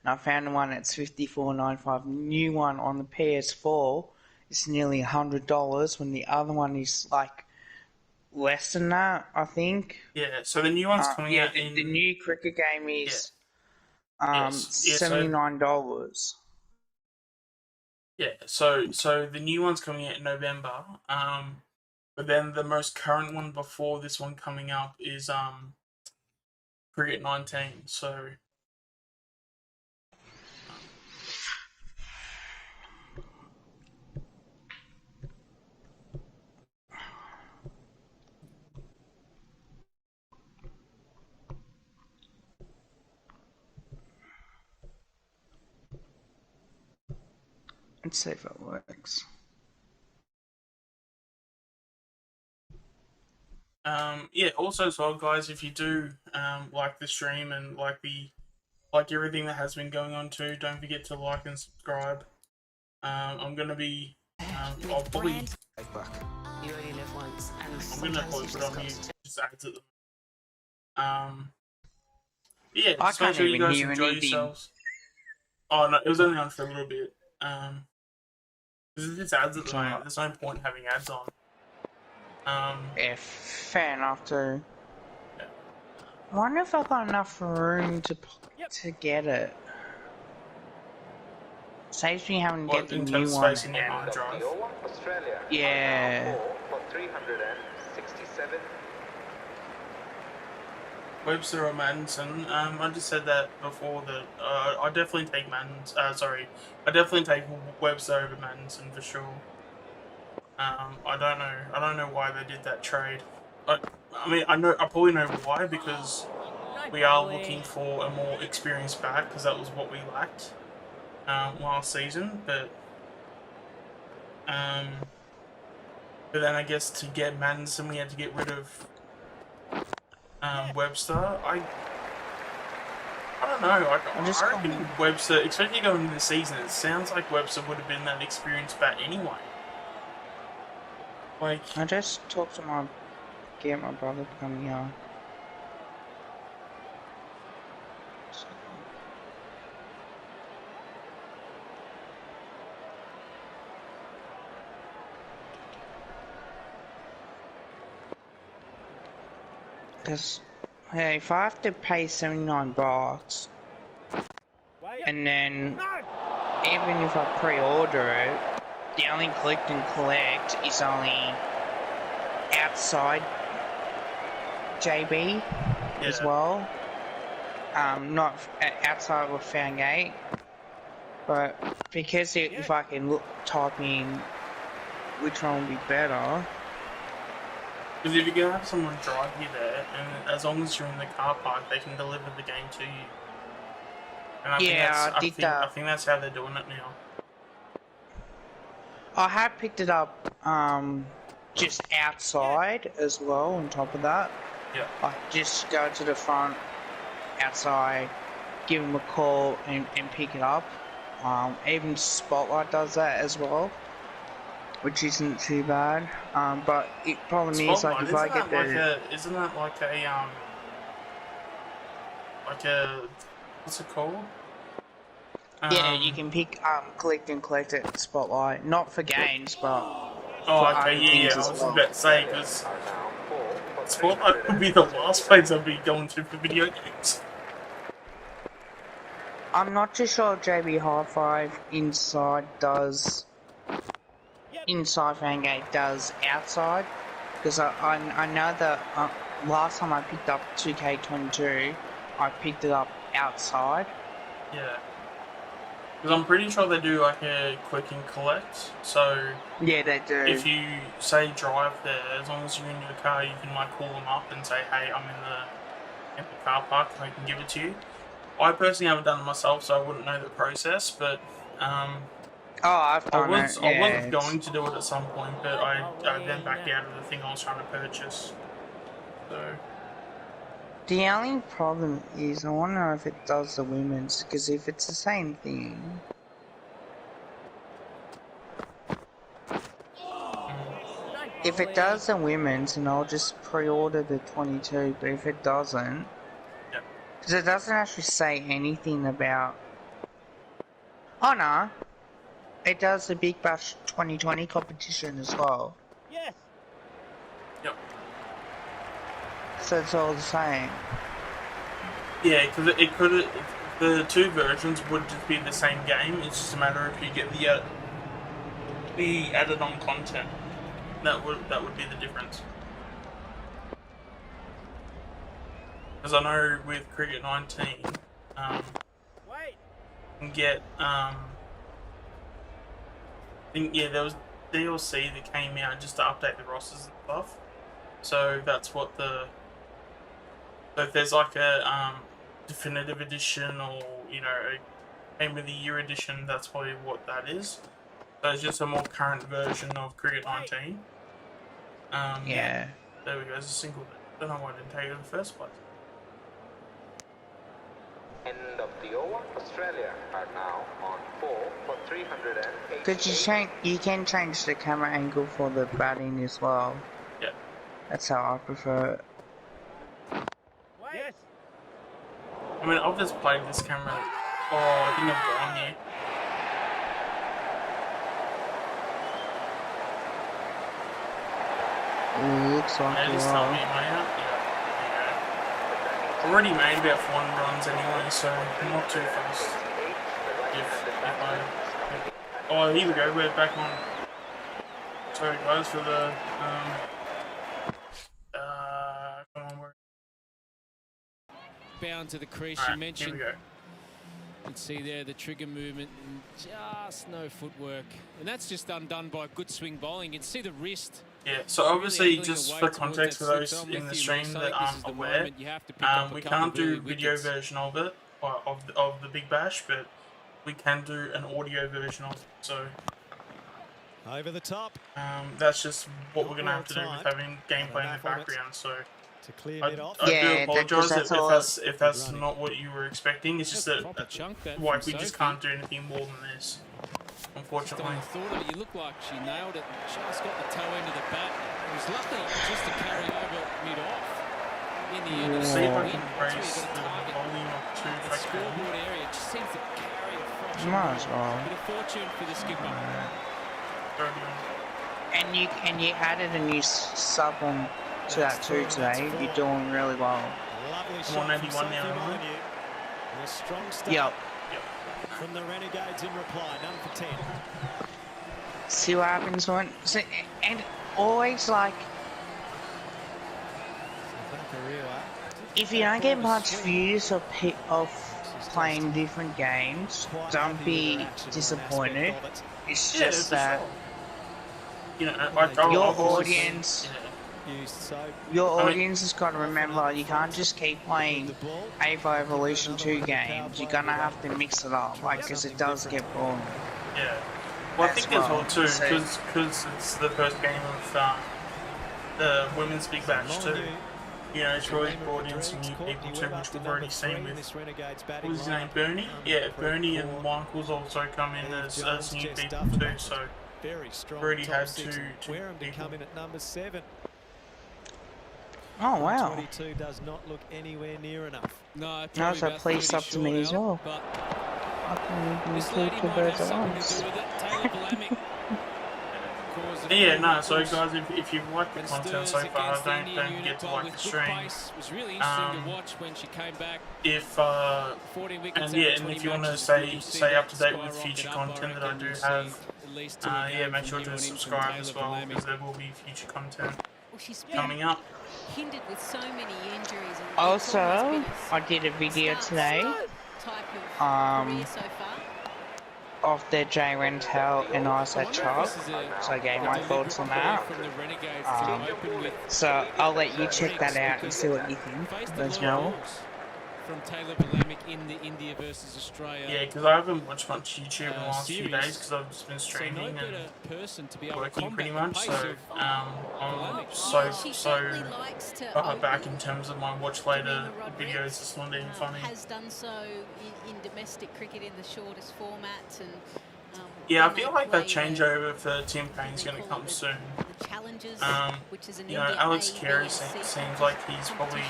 and I found the one that's $54.95. New one on the PS4 is nearly $100, when the other one is like less than that, I think. Yeah, so the new one's coming out in... The new cricket game is $79. Yeah, so the new one's coming out in November. But then the most current one before this one coming up is Cricket 19. So let's see if it works. also as well, guys, if you do like the stream and like everything that has been going on too, don't forget to like and subscribe. I'm gonna be I'll probably You only live once, and I'm gonna probably put on mute just ads at them. Just make sure you guys enjoy yourselves. Oh no, it was only on for a little bit. Because it's just ads at the moment. There's no point in having ads on. Yeah, fair enough too. Yeah. I wonder if I've got enough room to get it. Saves me having to get the new one. In your hard drive. Yeah. For 367. Webster or Madison. I just said that before that I definitely take Madison. I definitely take Webster over Madison for sure. I don't know why they did that trade. I mean, I probably know why, because we are looking for a more experienced back, because that was what we lacked last season. But then I guess to get Madison, we had to get rid of Webster. I don't know. I reckon Webster, especially going into the season, it sounds like Webster would have been that experienced bat anyway. Like, I just talked to my brother to come here. Because, hey, if I have to pay $79, and then even if I pre-order it, the only click and collect is only outside JB as well. Not outside of Fangate. But because if I can type in which one would be better. Because if you're going to have someone drive you there, and as long as you're in the car park, they can deliver the game to you. And I think that's how they're doing it now. I have picked it up just outside as well on top of that. Yeah. I just go to the front, outside, give them a call and pick it up. Even Spotlight does that as well, which isn't too bad. But the problem is, like, if I get isn't that like a what's it called? Yeah, you can pick collect and collect at Spotlight, not for games, but I was about to say, because Spotlight would be the last place I'd be going to for video games. I'm not too sure if JB Hi-Fi inside Fangate does outside, because I know that last time I picked up 2K22, I picked it up outside. Yeah. Because I'm pretty sure they do like a click and collect, so yeah, they do. If you say drive there, as long as you're in your car, you can like call them up and say, "Hey, I'm in the car park, and I can give it to you." I personally haven't done it myself, so I wouldn't know the process. But I've done it. I was going to do it at some point, but I then backed out of the thing I was trying to purchase. So. The only problem is, I wonder if it does the women's, because if it's the same thing... If it does the women's, then I'll just pre-order the 22, but if it doesn't... Because it doesn't actually say anything about... Oh no! It does the Big Bash 2020 competition as well. Yes. Yep. So it's all the same. Yeah, because the two versions would just be the same game. It's just a matter of if you get the added-on content. That would be the difference. Because I know with Cricket 19, you can get there was DLC that came out just to update the rosters and stuff. So that's what so if there's like a definitive edition or a Game of the Year edition, that's probably what that is. So it's just a more current version of Cricket 19. Yeah. There we go. It's a single. I don't know why I didn't take it in the first place. End of the over. Australia are now on 4 for 308. Because you can change the camera angle for the batting as well. Yeah. That's how I prefer it. Yes. I mean, I've just played this camera. Oh, I think I've gone here. Looks like just tell me, mate. I've already made about 400 runs anyway, so I'm not too fast. Oh, here we go. We're back on. Sorry, guys, for the bound to the crease. All right, You mentioned. here we go. You can see there the trigger movement and just no footwork. And that's just undone by good swing bowling. You can see the wrist. Yeah, so obviously, just for context for those in the stream that aren't aware, we can't do video version of it, of the Big Bash, but we can do an audio version of it. So over the top. That's just what we're gonna have to do with having gameplay in the background. So to clear I do apologise if that's not what you were expecting. It's just that like we just can't do anything more than this, unfortunately. You look like she nailed it. Just got the toe end of the bat. It was lucky just to carry over mid-off. In the end, see if I can raise the volume up to the scoreboard area. It just seems to carry a fraction. Might as well. Bit of fortune for the skipper. And you added a new sub on to that too today. You're doing really well. 191 now. A strong start. Yep. From the Renegades in reply, none for 10. See what happens when, and always like, if you don't get much views of playing different games, don't be disappointed. It's just that your audience. Your audience has got to remember, you can't just keep playing Ava Evolution 2 games. You're gonna have to mix it up, like, because it does get boring. Yeah. Well, I think as well too, because it's the first game of the Women's Big Bash too. You know, it's really brought in some new people too, which we've already seen with, what was his name, Bernie? Yeah, Bernie and Michael's also come in as new people too, so already had two people. Come in at number 7. Oh wow. 22 does not look anywhere near enough. No, so please up to me as well. I can even kill 2 birds at once. Yeah, no, so guys, if you've liked the content so far, don't forget to like the stream. And if you want to stay up to date with future content that I do have, yeah, make sure to subscribe as well, because there will be future content coming up. Hindered with so many injuries. Also, I did a video today of the J Rentel and Isaac Chop, so I gave my thoughts on that. So I'll let you check that out and see what you think as well. From Taylor Balamic in the India versus Australia. Yeah, because I haven't watched much YouTube in the last few days because I've just been streaming and working pretty much. So I'm so back in terms of my watch later videos. It's not even funny. Has done so in domestic cricket in the shortest formats, and yeah, I feel like that changeover for Tim Payne's going to come soon. You know, Alex Carey seems like he's probably.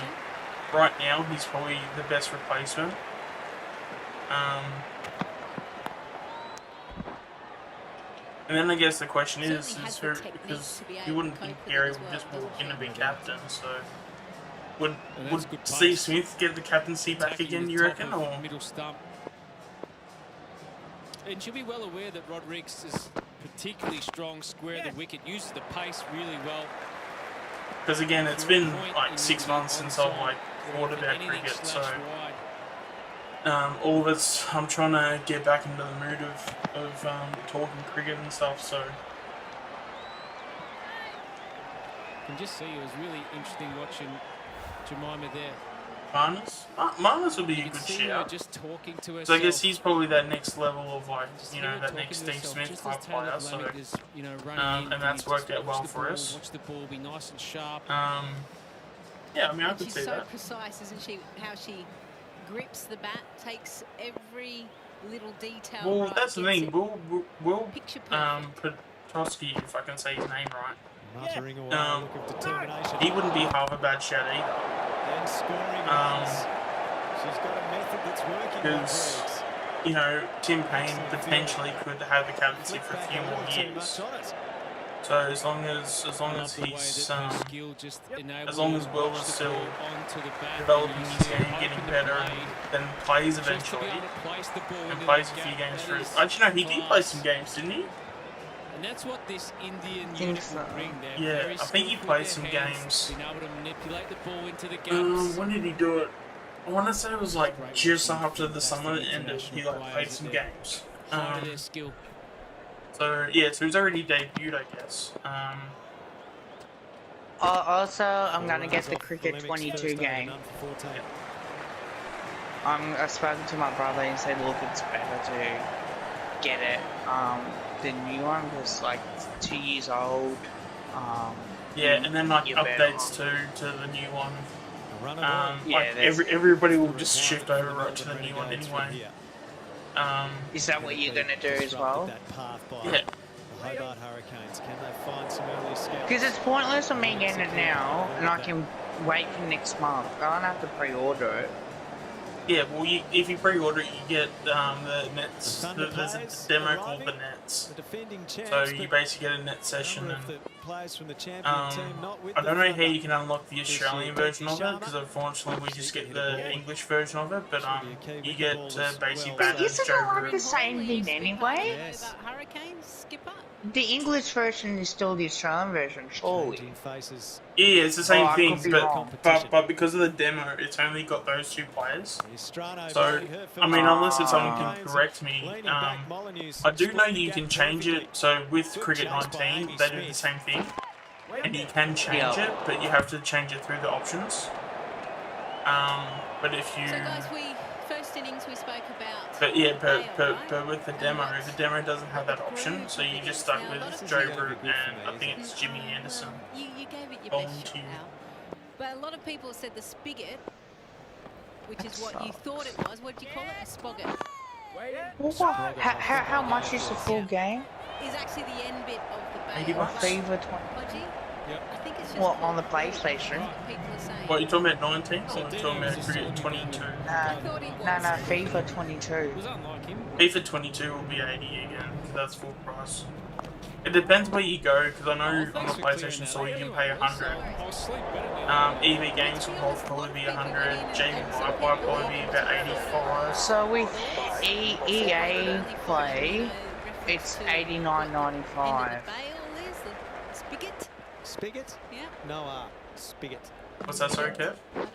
Right now, he's probably the best replacement. And then I guess the question is who, because you wouldn't think Gary would just walk in to be captain, so would Steve Smith get the captaincy back again, you reckon, or? Middle stump. And she'll be well aware that Rodriguez is particularly strong, square the wicket, uses the pace really well. Because again, it's been like 6 months since I've like thought about cricket, so all of it's, I'm trying to get back into the mood of talking cricket and stuff, so. You can just see it was really interesting watching Jemima there. Marnus would be a good shout. Just talking to herself. So I guess he's probably that next level of like, you know, that next Steve Smith type player. So, and that's worked out well for us. Watch the ball be nice and sharp. Yeah, I mean, I could see that. She's so precise, isn't she? How she grips the bat, takes every little detail. Well, right, that's the thing. Will Petrosky, if I can say his name right. Muttering away, look of determination. He wouldn't be half a bad shout either. And scoring runs. She's got a method that's working. Because, you know, Tim Payne potentially could have the captaincy for a few more years. So as long as he's as long as Will is still developing his game, getting better, and then plays eventually, and plays a few games through. Actually, no, he did play some games, didn't he? And that's what this Indian unit will bring. Yeah, I think he played some games. Being able to manipulate the ball into the gaps. When did he do it? I want to say it was like just after the summer ended, he like played some games. So yeah, so he's already debuted, I guess. Also, I'm gonna get the Cricket 22 game. I've spoken to my brother and said, look, it's better to get it. The new one was like 2 years old. Yeah, and then like updates to the new one. Like everybody will just shift over right to the new one anyway. Is that what you're gonna do as well? Yeah. Hobart Hurricanes, can they find some early scouts? Because it's pointless for me getting it now, and I can wait for next month. I don't have to pre-order it. Yeah, well, if you pre-order it, you get the nets. There's a demo called the nets. So you basically get a net session. And, I don't know how you can unlock the Australian version of it, because unfortunately we just get the English version of it. But you get basically battle. Isn't it like the same thing anyway? The English version is still the Australian version, surely. Yeah, it's the same thing, but because of the demo, it's only got those 2 players. So, I mean, unless it's someone can correct me, I do know you can change it. So with Cricket 19, they do the same thing, and you can change it, but you have to change it through the options. But if you... So guys, first innings we spoke about... But yeah, but with the demo doesn't have that option, so you just stuck with Joe Root and I think it's Jimmy Anderson. You gave it your best shot, Al. But a lot of people said the spigot, which is what you thought it was. What do you call it? A spogot. What? How much is the full game? Is actually the end bit of the My favourite one. I think it's just on the PlayStation? What, you talking about 19 or you talking about Cricket 22? No, FIFA 22. FIFA 22 will be 80 again, because that's full price. It depends where you go, because I know on the PlayStation Store you can pay 100. EV Games will probably be 100. Jamie White will probably be about 85. So with EA Play, it's $89.95. Spigot? Yeah. No, spigot. What's that, sorry, Kev? I don't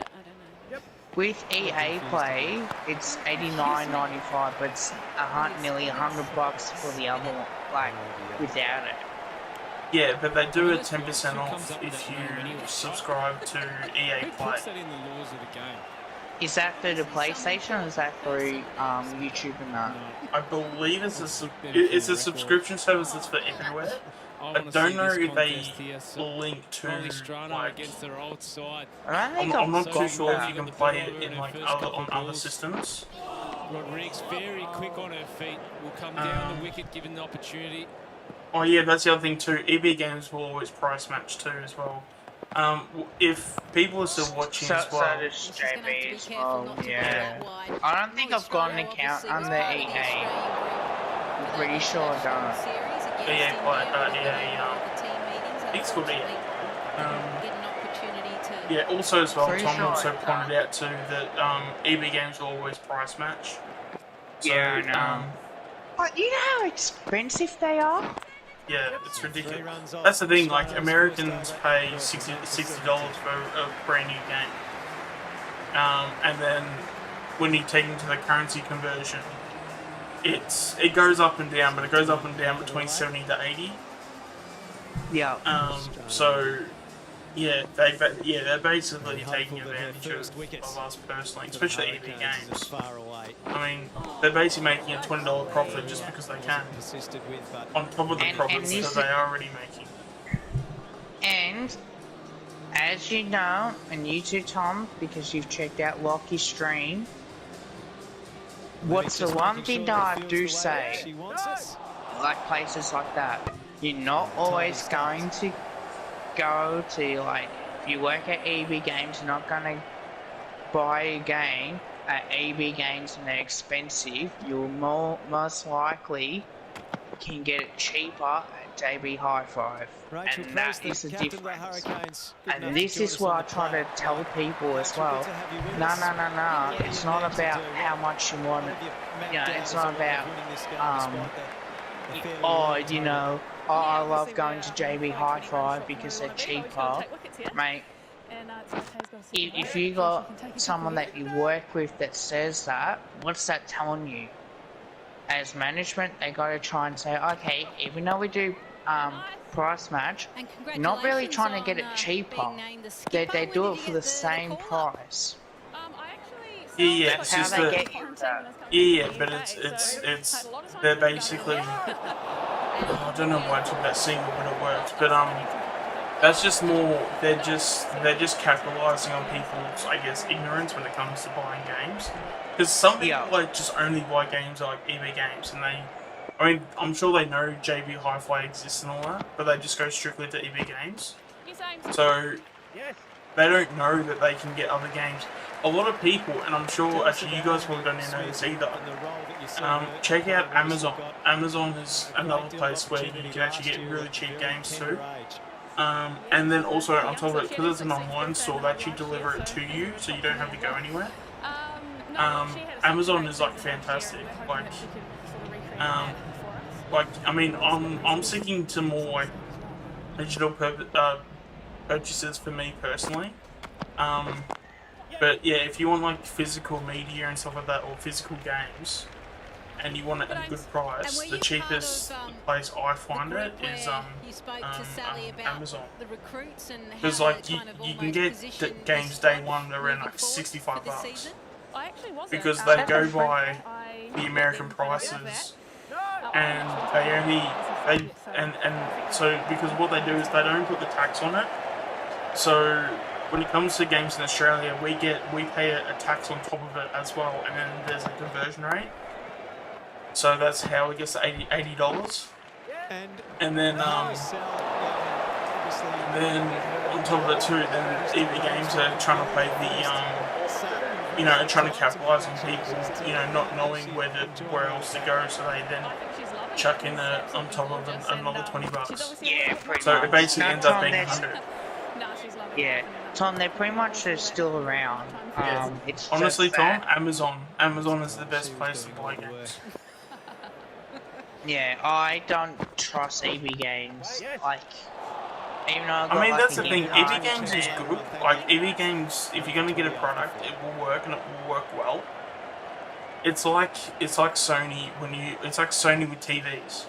know. With EA Play, it's $89.95, but it's nearly $100 for the other one, like, without it. Yeah, but they do a 10% off if you subscribe to EA Play. Is that through the PlayStation or is that through YouTube and that? I believe it's a subscription service that's for everywhere. I don't know if they link to like. I'm not too sure if you can play it in like on other systems. Rodriguez very quick on her feet, will come down the wicket given the opportunity. Oh yeah, that's the other thing too. EB Games will always price match too as well. If people are still watching as well. So does JB as well, yeah. I don't think I've got an account under EA. I'm pretty sure I don't. EA it's called EA. Yeah, also as well, Tom also pointed out too that EB Games will always price match. So, yeah, I know. But you know how expensive they are? Yeah, it's ridiculous. That's the thing, like, Americans pay $60 for a brand new game. And then when you take into the currency conversion, it goes up and down, but it goes up and down between 70 to 80. Yeah. So, yeah, they're basically taking advantage of us personally, especially EB Games. I mean, they're basically making a $20 profit just because they can, on top of the profits that they are already making. And, as you know, and you too, Tom, because you've checked out Lockie's stream, what's the one thing that I do say, like places like that, you're not always going to go to, like, if you work at EB Games, you're not going to buy a game at EB Games and they're expensive. You'll most likely can get it cheaper at JB Hi-Fi, and that is the difference. And this is what I try to tell people as well. No, it's not about how much you want it. You know, it's not about I love going to JB Hi-Fi because they're cheaper. Mate, if you got someone that you work with that says that, what's that telling you? As management, they got to try and say, okay, even though we do price match, we're not really trying to get it cheaper. They do it for the same price. Yeah, That's it's how just they that. get you that. Yeah, but it's they're basically. I don't know why I took that single, but it worked. But that's just more. They're just capitalizing on people's, I guess, ignorance when it comes to buying games. Because some people like just only buy games like EB Games, and I mean, I'm sure they know JB Hi-Fi exists and all that, but they just go strictly to EB Games. So they don't know that they can get other games. A lot of people, and I'm sure actually you guys probably don't even know this either, check out Amazon. Amazon is another place where you can actually get really cheap games too. And then also on top of it, because it's an online store, they actually deliver it to you, so you don't have to go anywhere. Amazon is like fantastic. Like I mean, I'm sticking to more like digital purchases for me personally. But yeah, if you want like physical media and stuff like that, or physical games, and you want it at a good price, the cheapest place I find it is Amazon. Because like you can get games day one around like $65. Because they go by the American prices, and so because what they do is they don't put the tax on it. So when it comes to games in Australia, we pay a tax on top of it as well, and then there's a conversion rate. So that's how it gets to $80. And then on top of it too, then EB Games are trying to play the trying to capitalize on people, not knowing where else to go, so they then chuck in on top of them another $20. Yeah, pretty so much. It basically ends up being 100. Yeah, Tom, they're pretty much still around. It's honestly, Tom, that. Amazon is the best place to buy games. Yeah, I don't trust EB Games. Like, even though I mean, that's the thing. EB Games is good. Like EB Games, if you're gonna get a product, it will work and it will work well. It's like Sony it's like Sony with TVs.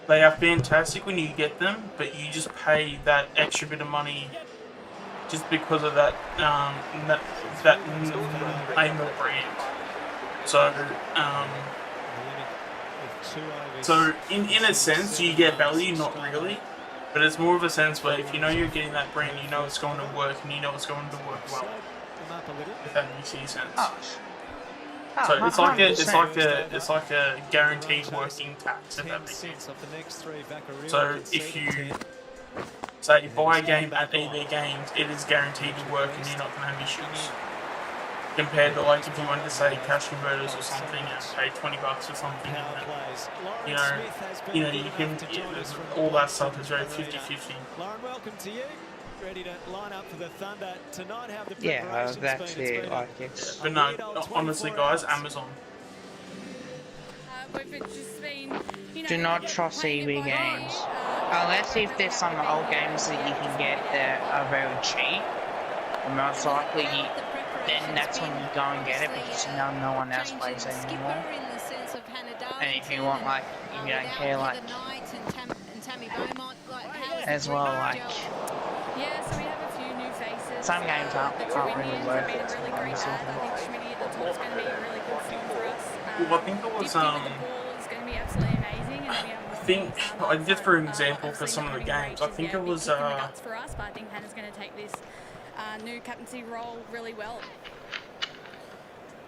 They are fantastic when you get them, but you just pay that extra bit of money just because of that name of brand. So in a sense, you get value, not really, but it's more of a sense where if you know you're getting that brand, you know it's going to work, and you know it's going to work well. If that makes any sense. So it's like a guaranteed working tax, if that makes sense. So if you say buy a game at EB Games, it is guaranteed to work, and you're not going to have issues. Compared to like if you wanted to say Cash Converters or something and pay $20 or something, and you can all that stuff is very 50-50. Lauren, welcome to you. Ready to line up for the Thunder tonight? How the yeah, that's it. Like it's. But no, honestly, guys, Amazon. Do not trust EB Games, unless if there's some old games that you can get that are very cheap. Most likely, then that's when you go and get it because no one else plays it anymore. And if you want, like, if you don't care, like, as well, like, some games aren't really worth it. Well, I think it was just for an example for some of the games, I think it was for us, but I think Hannah's going to take this new captaincy role really well.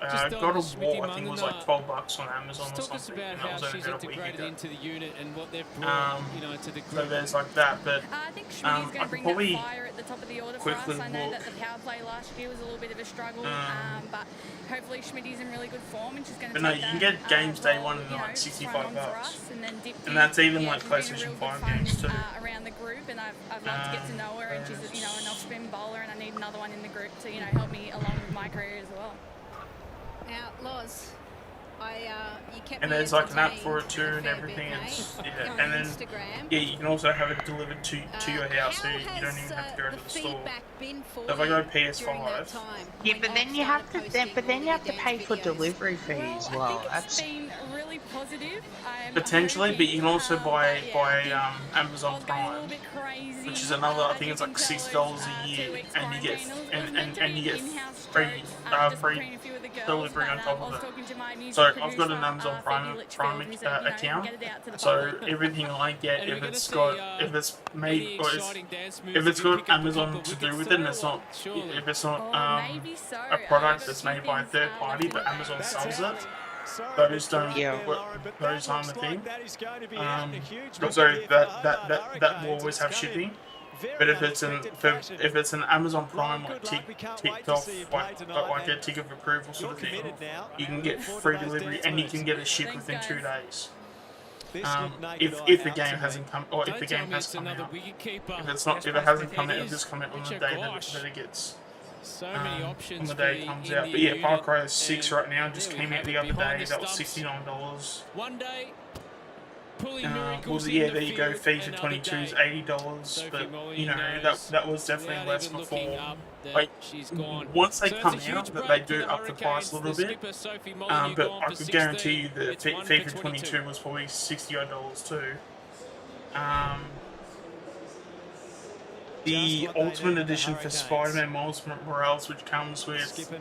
God of War, I think was like $12 on Amazon or talk something. Us about how she's integrated into the unit and what they've brought, to the group. So there's like that, but I think Schmitty's going to bring that fire at the top of the order for us. I know that the power play last year was a little bit of a struggle, but hopefully Schmitty's in really good form and she's going to take that. But no, you can get games day one and like $65. And that's even like PlayStation 5 games too. Around the group, and I've loved to get to know her, and she's an off-spin bowler, and I need another one in the group to help me along with my career as well. Now, Loz, And there's like an app for it too and everything. And then you can also have it delivered to your house, so you don't even have to go to the store. So if I go PS5, yeah, but then you have to pay for delivery fee as well. That's been really positive. potentially, but you can also buy Amazon Prime, which is another. I think it's like $60 a year, and you get free delivery on top of it. So I've got an Amazon Prime account, so everything I get, if it's got Amazon to do with it, and it's not a product that's made by a third party, but Amazon sells it. Those aren't the thing. Sorry, that will always have shipping. But if it's an Amazon Prime like ticked off like a ticket of approval sort of thing, you can get free delivery and you can get it shipped within 2 days. If the game hasn't come, or if the game has come out. If it hasn't come out, it'll just come out on the day that it gets. On the day it comes out. But yeah, Far Cry 6 right now just came out the other day. That was $69. One day. Well, yeah, there you go. FIFA 22 is $80, but you know that was definitely less before. Like once they come out, that they do up the price a little bit. But I could guarantee you that FIFA 22 was probably $60 too. The Ultimate Edition for Spider-Man Miles Morales, which comes with the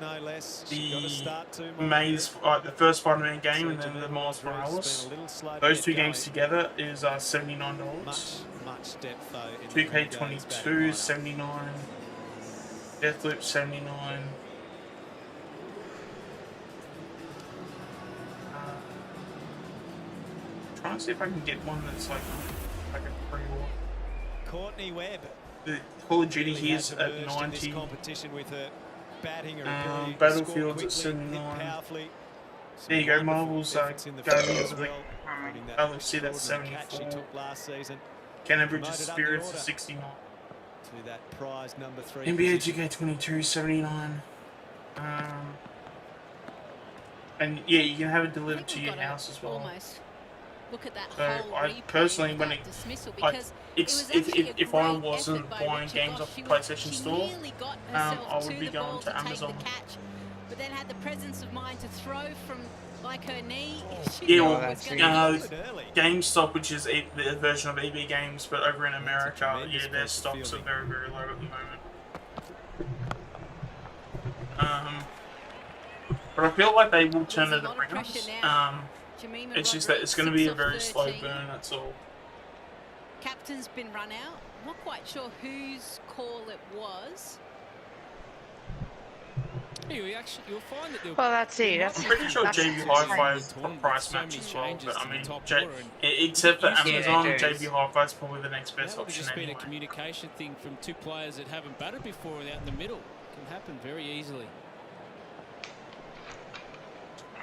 first Spider-Man game and then the Miles Morales. Those two games together is $79. 2K22 is $79. Deathloop $79. Trying to see if I can get one that's like a pre-order. Courtney Webb. The Call of Duty here is at 90. Battlefield's at 79. There you go, Marvel's Guardians of the Galaxy, that's 74. Cannon Bridges Spirits is 69. NBA 2K22 79. And yeah, you can have it delivered to your house as well. Look at that so I personally, when if I wasn't buying games off the PlayStation Store, I would be going to Amazon. But then had the presence of mind to throw from like her knee. Yeah, well, GameStop, which is the version of EB Games, but over in America, yeah, their stocks are very, very low at the moment. But I feel like they will turn it around. It's just that it's going to be a very slow burn, that's all. Captain's been run out. Not quite sure whose call it was. You'll find that well, that's it. I'm pretty sure JB Hi-Fi price match as well, but I mean, except for Amazon, JB Hi-Fi is probably the next best option anyway. Been a communication thing from two players that haven't batted before out in the middle. Can happen very easily.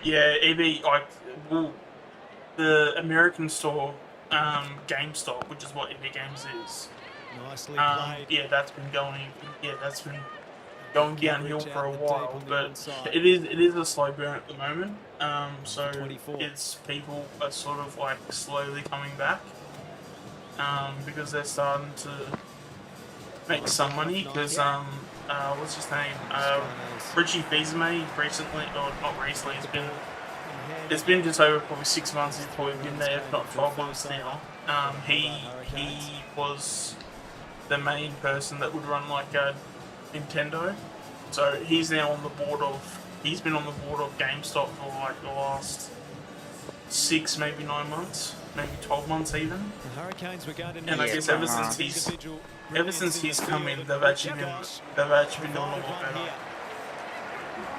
Yeah, EB, well, the American store, GameStop, which is what EB Games is. Nicely played. Yeah, that's been going downhill for a while, but it is a slow burn at the moment. So it's people are sort of like slowly coming back, because they're starting to make some money. Because what's his name? Richie Fils-Aimé recently, or not recently, it's been just over probably 6 months. He's probably been there, if not 12 months now. He was the main person that would run like Nintendo. So he's now on the board of. He's been on the board of GameStop for like the last 6, maybe 9 months, maybe 12 months even. And I guess ever since he's come in, they've actually been doing a lot better.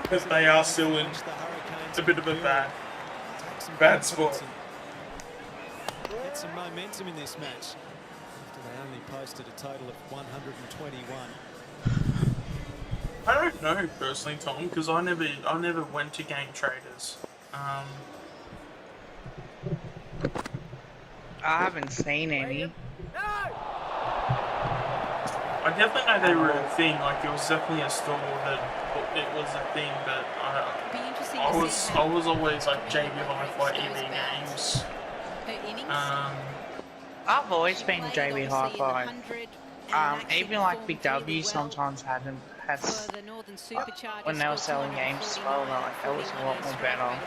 Because they are still in a bit of a bad spot. Get some momentum in this match after they only posted a total of 121. I don't know personally, Tom, because I never went to Game Traders. I haven't seen any. I definitely know they were a thing. Like it was definitely a store that it was a thing, but I was always like JB Hi-Fi EV games. I've always been JB Hi-Fi. Even like Big W sometimes had when they were selling games as well. Like that was a lot more better. And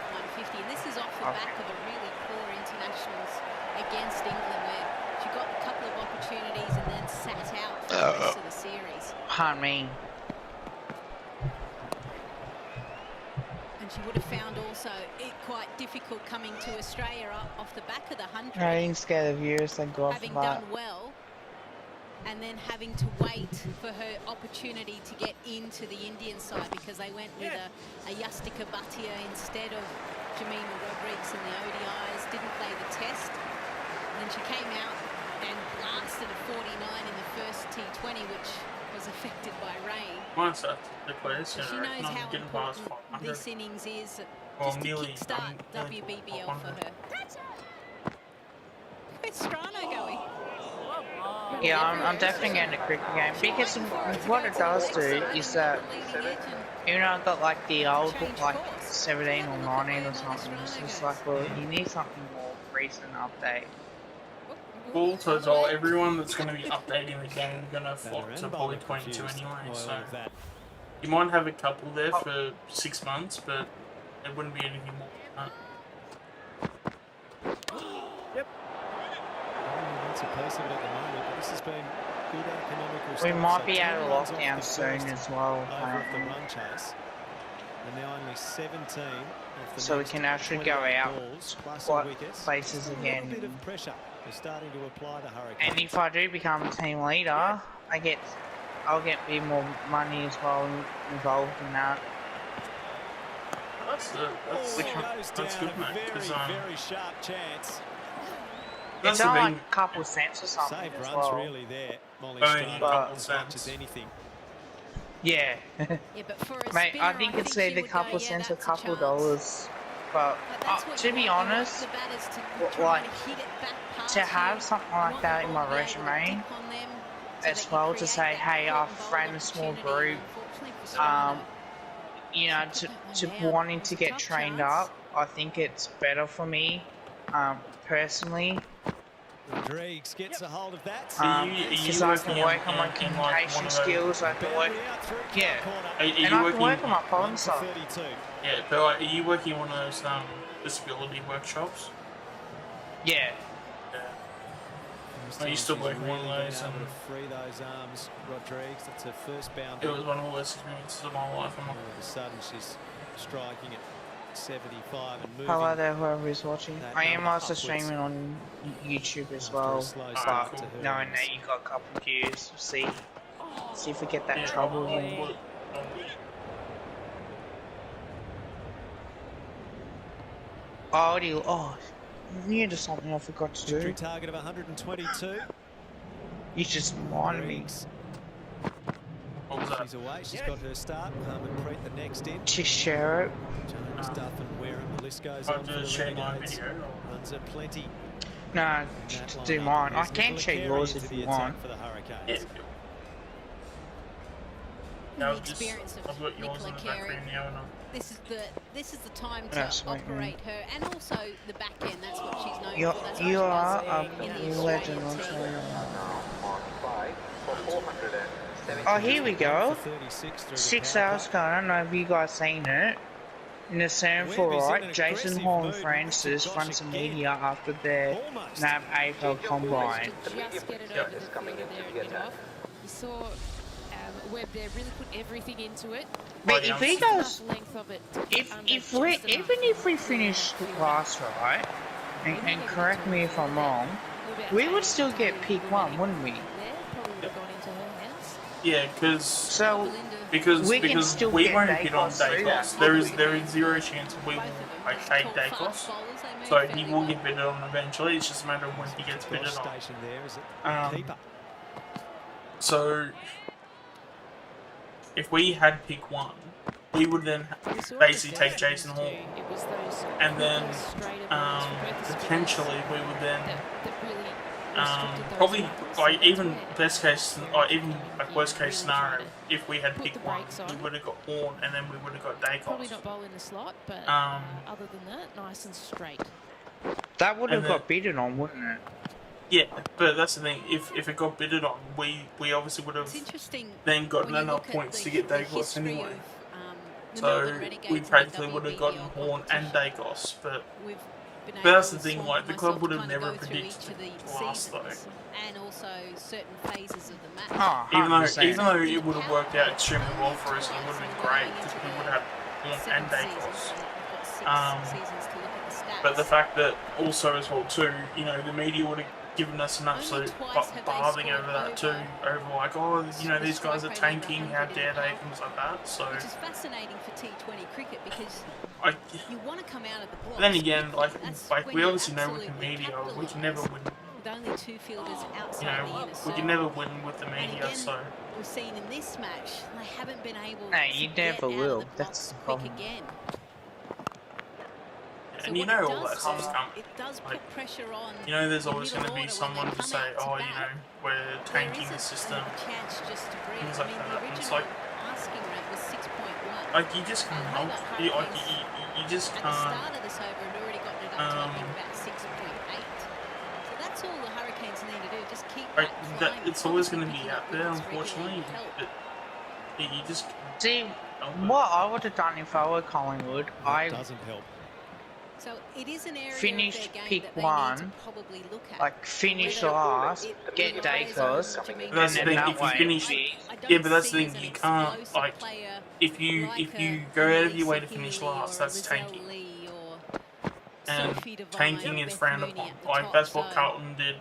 this is off the back of a really poor internationals against England, where she got a couple of opportunities and then sat out for the rest of the series. Pardon me. And she would have found also it quite difficult coming to Australia off the back of the 100. I ain't scared of yours, thank God for that. Having done well, and then having to wait for her opportunity to get into the Indian side because they went with a Yastika Bhatia instead of Jemima Rodriguez in the ODIs, didn't play the test. And then she came out and blasted a 49 in the first T20, which was affected by rain. Once that's the place, so she knows how important this innings is just to kickstart WBBL for her. Where's Strano going? Yeah, I'm definitely getting a cricket game because what it does do is that even though I've got like the old like 17 or 19 or something, it's just like, well, you need something more recent update. Well, so it's all everyone that's going to be updating the game is going to flock to probably 22 anyway, so you might have a couple there for 6 months, but it wouldn't be anything more than that. Yep. That's a piece of it at the moment, but this has been good economical stuff. We might be out of lockdown soon as well. Over the run chase. And now only 17 of the so we can actually go out places again. A bit of pressure is starting to apply to Hurricanes. And if I do become team leader, I'll get a bit more money as well involved in that. That's good, mate. Very sharp chance. It's only like a couple of cents or something Save as runs well. really there, Molly as much as anything. Yeah. But for a mate, spinner, I think it's either a couple of cents or a couple of dollars. But to be honest, like to have something like that in my resume as well, to say, hey, I've ran a small group, you know, to wanting to get trained up, I think it's better for me, personally. Rodriguez gets a hold of that. Because I can work on my communication skills, I can work, and I can work on my problem solving. Yeah, but like, are you working on those disability workshops? Yeah. I used to work on one of those. To free those arms, Rodriguez. That's her first boundary. It was one of the worst experiences of my life. All of a sudden, she's striking at 75 and moving. Hello there, whoever is watching. I am also streaming on YouTube as well, but knowing that you got a couple of views, see if we get that trouble again. Near to something I forgot to do. Victory target of 122. You just reminded me. She's away. She's got her start. Harmonpreet the next in. To share it. Jones, Duff and Wareham. The list goes on for the Renegades. Runs are plenty. No, do mine. I can share yours if you want. For the Hurricanes. The experience of Nicola Carey. This is the time to operate her, and also the back end. That's what she's known for. That's you are a legend. Oh, here we go. 6 hours ago. I don't know if you guys seen it. In the semi-final, right? Jason Hall and Francis run some media after their NAB AFL combine. Just get it over the field there and get off. You saw Webb there really put everything into it. But if he goes, even if we finish the class right, and correct me if I'm wrong, we would still get pick 1, wouldn't we? Yeah, because we won't hit on Dacos. There is zero chance we will take Dacos. So he will get bidded on eventually. It's just a matter of when he gets bidded on. So if we had pick 1, we would then basically take Jason Hall, and then potentially we would then Probably like even best case, or even like worst case scenario, if we had picked one, we would have got Horn and then we would have got Dacos. Probably not bowling the slot, but other than that, nice and straight. That would have got bidded on, wouldn't it? Yeah, but that's the thing. If it got bidded on, we obviously would have then gotten enough points to get Dacos anyway. So we practically would have gotten Horn and Dacos, but that's the thing. Like the club would have never predicted last though. And also certain phases of the match. Even though it would have worked out extremely well for us, and it would have been great because we would have Horn and Dacos. But the fact that also as well too, you know, the media would have given us an absolute bathing over that too, over like, oh, you know, these guys are tanking, how dare they, things like that. So which is fascinating for T20 cricket because you want to come out of the blocks. Then again, like we obviously know with the media, we can never win. With only 2 fielders outside you know, the inner we can never win with the media, again, so we've seen in this match they haven't been able no, to you get never out will. of the That's the quick problem. again. and you know all that stuff's coming. It does put pressure on. You know, there's always going to be someone to say, oh, you know, we're tanking the system, things like that. And it's like, asking rate was 6.1. like you just can't help. You just can't. At the start of this over, had already gotten it up to I think about 6.8. So that's all the Hurricanes need to do. Just keep that it's always going to be out there, unfortunately. You just see what I would have done if I were Collingwood. I doesn't help. So it is an area finish of their game pick that they one, need to probably look at. like finish last, get Dacos, that's the and thing. then If you finish, yeah, but that's the thing. You can't like if you go out of your way to finish last, that's tanking. And tanking is frowned upon. Like that's what Carlton did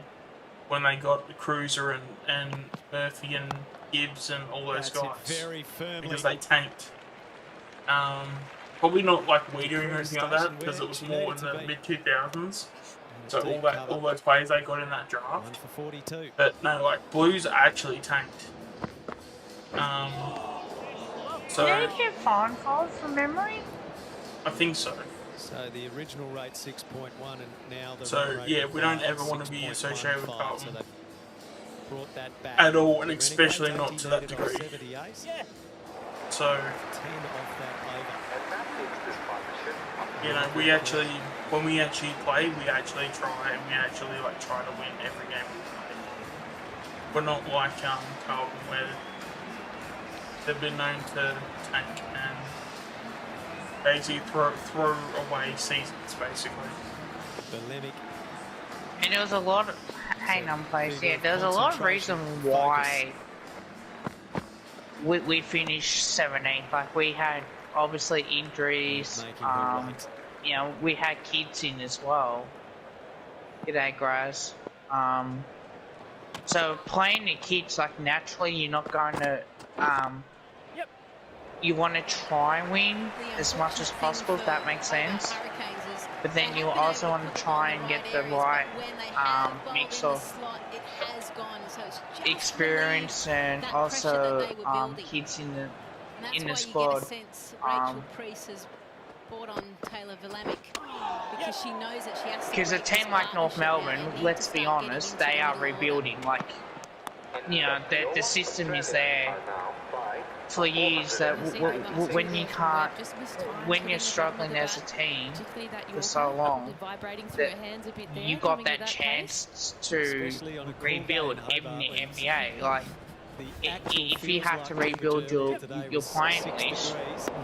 when they got the Cruiser and Murphy and Gibbs and all those guys because they tanked. Probably not like Weedering or anything like that because it was more in the mid 2000s. So all those players they got in that draft. But no, like Blues actually tanked. So did you get fine calls from memory? I think so. So the original rate 6.1 and now the so rate yeah, we don't ever want to be associated with 6.15, Carlton so brought that back. at all, and especially not to that degree. So you know, we actually, when we actually play, we actually try and we actually like try to win every game we play. We're not like Carlton where they've been known to tank and basically throw away seasons, basically. And there was a lot of, hang on please, yeah, there's a lot of reason why we finished 17th. Like we had obviously injuries, you know, we had kids in as well. G'day, Graz. So playing the kids, like naturally you're not going to, you want to try and win as much as possible, if that makes sense. But then you also want to try and get the right mix of experience and also kids in the squad. Because a team like North Melbourne, let's be honest, they are rebuilding. Like, you know, the system is there for years that when you can't, when you're struggling as a team for so long, that you got that chance to rebuild in the NBA. Like, if you have to rebuild your playing list,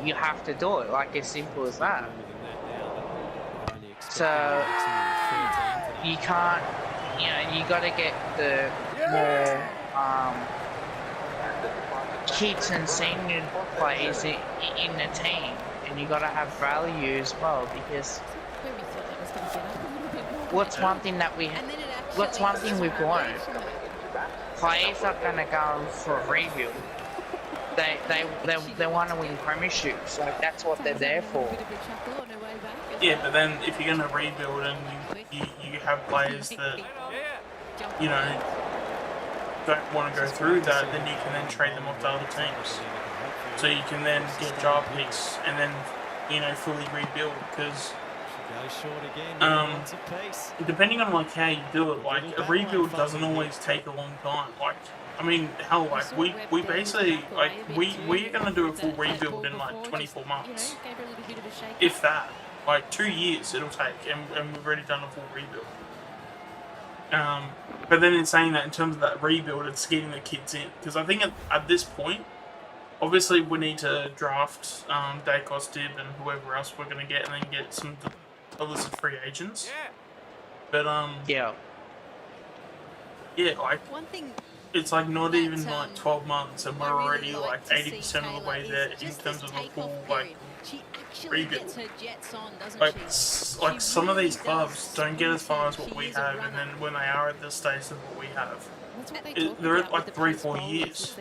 you have to do it. Like, as simple as that. So you can't, you know, you got to get the more kids and senior players in the team, and you got to have value as well, because what's one thing we've learned? Players are going to go for a rebuild. They want to win premierships. Like, that's what they're there for. Yeah, but then if you're going to rebuild and you have players that, you know, don't want to go through that, then you can then trade them off to other teams. So you can then get draft picks and then, you know, fully rebuild, because Depending on like how you do it, like a rebuild doesn't always take a long time. Like, I mean, hell, like we basically like we're gonna do a full rebuild in like 24 months, if that. Like 2 years it'll take, and we've already done a full rebuild. But then in saying that, in terms of that rebuild, it's getting the kids in, because I think at this point, obviously we need to draft Dacos, Dib, and whoever else we're gonna get, and then get some illicit free agents. But yeah, like one thing. It's like not even like 12 months, and we're already like 80% of the way there in terms of a full like rebuild. Like some of these clubs don't get as far as what we have, and then when they are at this stage of what we have, they're at like 3-4 years.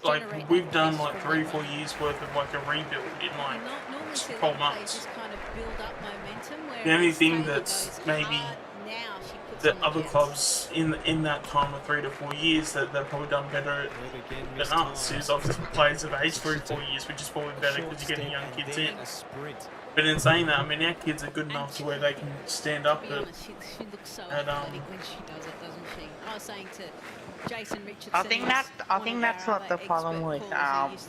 Like we've done like 3-4 years worth of like a rebuild in like 12 months. The only thing that's maybe that other clubs in that time of 3 to 4 years that they've probably done better than us is obviously players have aged 3-4 years, which is probably better because you're getting young kids in. But in saying that, I mean, our kids are good enough to where they can stand up at I think that's what the problem with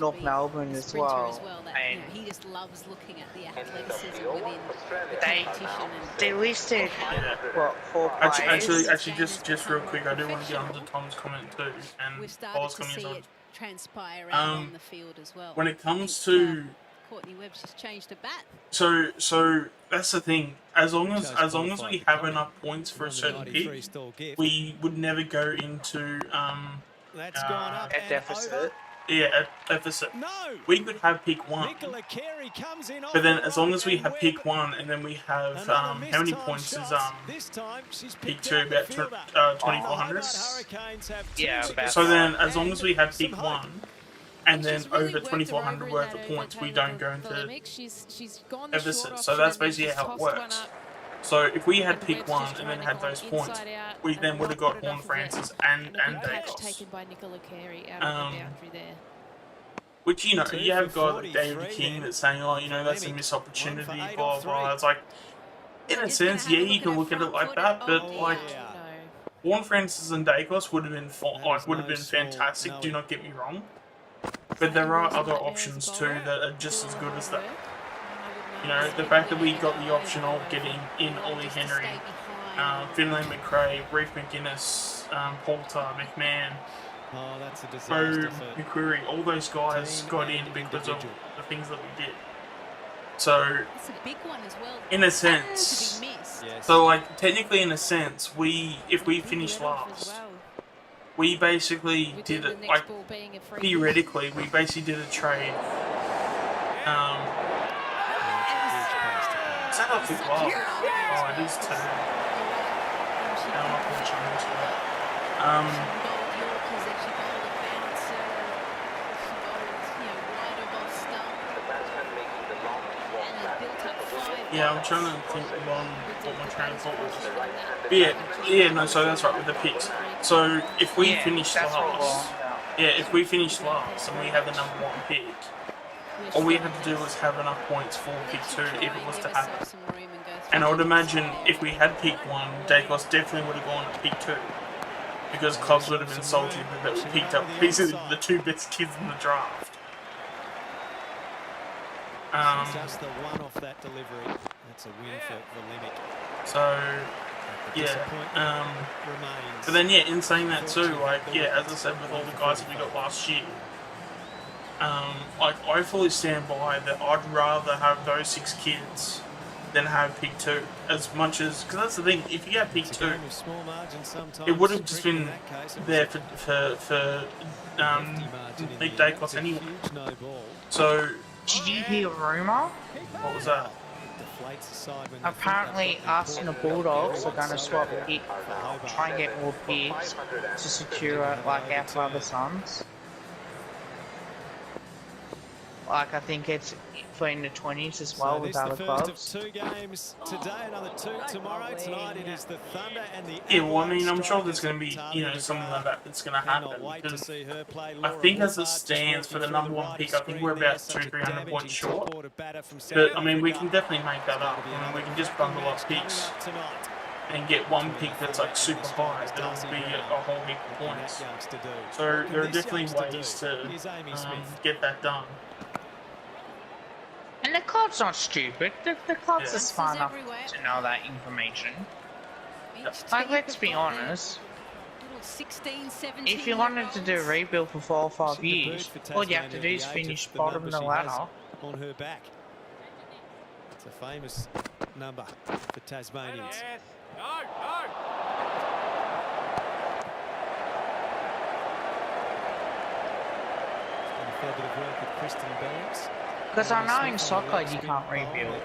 North Melbourne as well. And he just loves looking at the athleticism within the competition. They listed what 4 players. Actually, just real quick, I do want to get onto Tom's comment too, and Paul's comments on. Transpire out on the field as well. When it comes to Courtney Webb's just changed a bat. So that's the thing. As long as we have enough points for a certain pick, we would never go into a deficit. Yeah, a deficit. No. We could have pick 1, but then as long as we have pick 1, and then we have how many points is pick 2? About 2400. Yeah. So then, as long as we have pick 1. And then over 2,400 worth of points, we don't go into deficit. So that's basically how it works. So if we had pick 1 and then had those points, we then would have got Horn Francis and Dacos. Which, you know, you have guys like David King that's saying, oh, you know, that's a missed opportunity, blah, blah. It's like, in a sense, yeah, you can look at it like that, but like, Horn Francis and Dacos would have been fantastic. Do not get me wrong. But there are other options too that are just as good as that. You know, the fact that we got the option of getting in Ollie Henry, Finlay McRae, Reef McGuinness, Poulter, McMahon, McQuarrie, all those guys got in because of the things that we did. So, in a sense, so like technically in a sense, if we finished last, we basically did it, like, theoretically, we basically did a trade. Is that not too low? Oh, it is too. I'm not going to change that. Yeah, I'm trying to think along what my train of thought was. But yeah, no, so that's right, with the picks. So if we finish last, if we finish last and we have the number 1 pick, all we had to do was have enough points for pick 2 if it was to happen. And I would imagine if we had pick 1, Dacos definitely would have gone at pick 2. Because clubs would have been salty that we picked up basically the 2 best kids in the draft. Just the one off that delivery. That's a win for Lemick. So, yeah. But then, yeah, in saying that too, like, yeah, as I said, with all the guys that we got last year, like, I fully stand by that I'd rather have those 6 kids than have pick 2. As much as, because that's the thing, if you have pick 2, it would have just been there for Nick Dacos anyway. So, did you hear a rumour? What was that? Apparently, us and the Bulldogs are going to swap pick, try and get more picks to secure like our father sons. Like, I think it's for in the 20s as well with other clubs. So this the first of 2 games today, another 2 tomorrow. Tonight it is the Thunder and the Yeah, well, I mean, I'm sure there's going to be, you know, something like that that's going to happen. Because I think as it stands for the #1 pick, I think we're about 200-300 points short. But, I mean, we can definitely make that up. I mean, we can just bundle up picks and get one pick that's like super high. That'll be a whole heap of points. So there are definitely ways to get that done. And the club's not stupid. The club's are smart enough to know that information. Like, let's be honest. 16, 17 If you wanted to do a rebuild for 4 or 5 years, all you have to do is finish bottom of the ladder. On her back. It's a famous number for Tasmanians. A fair bit of work with Kristen Bellings. Because I know in soccer you can't rebuild.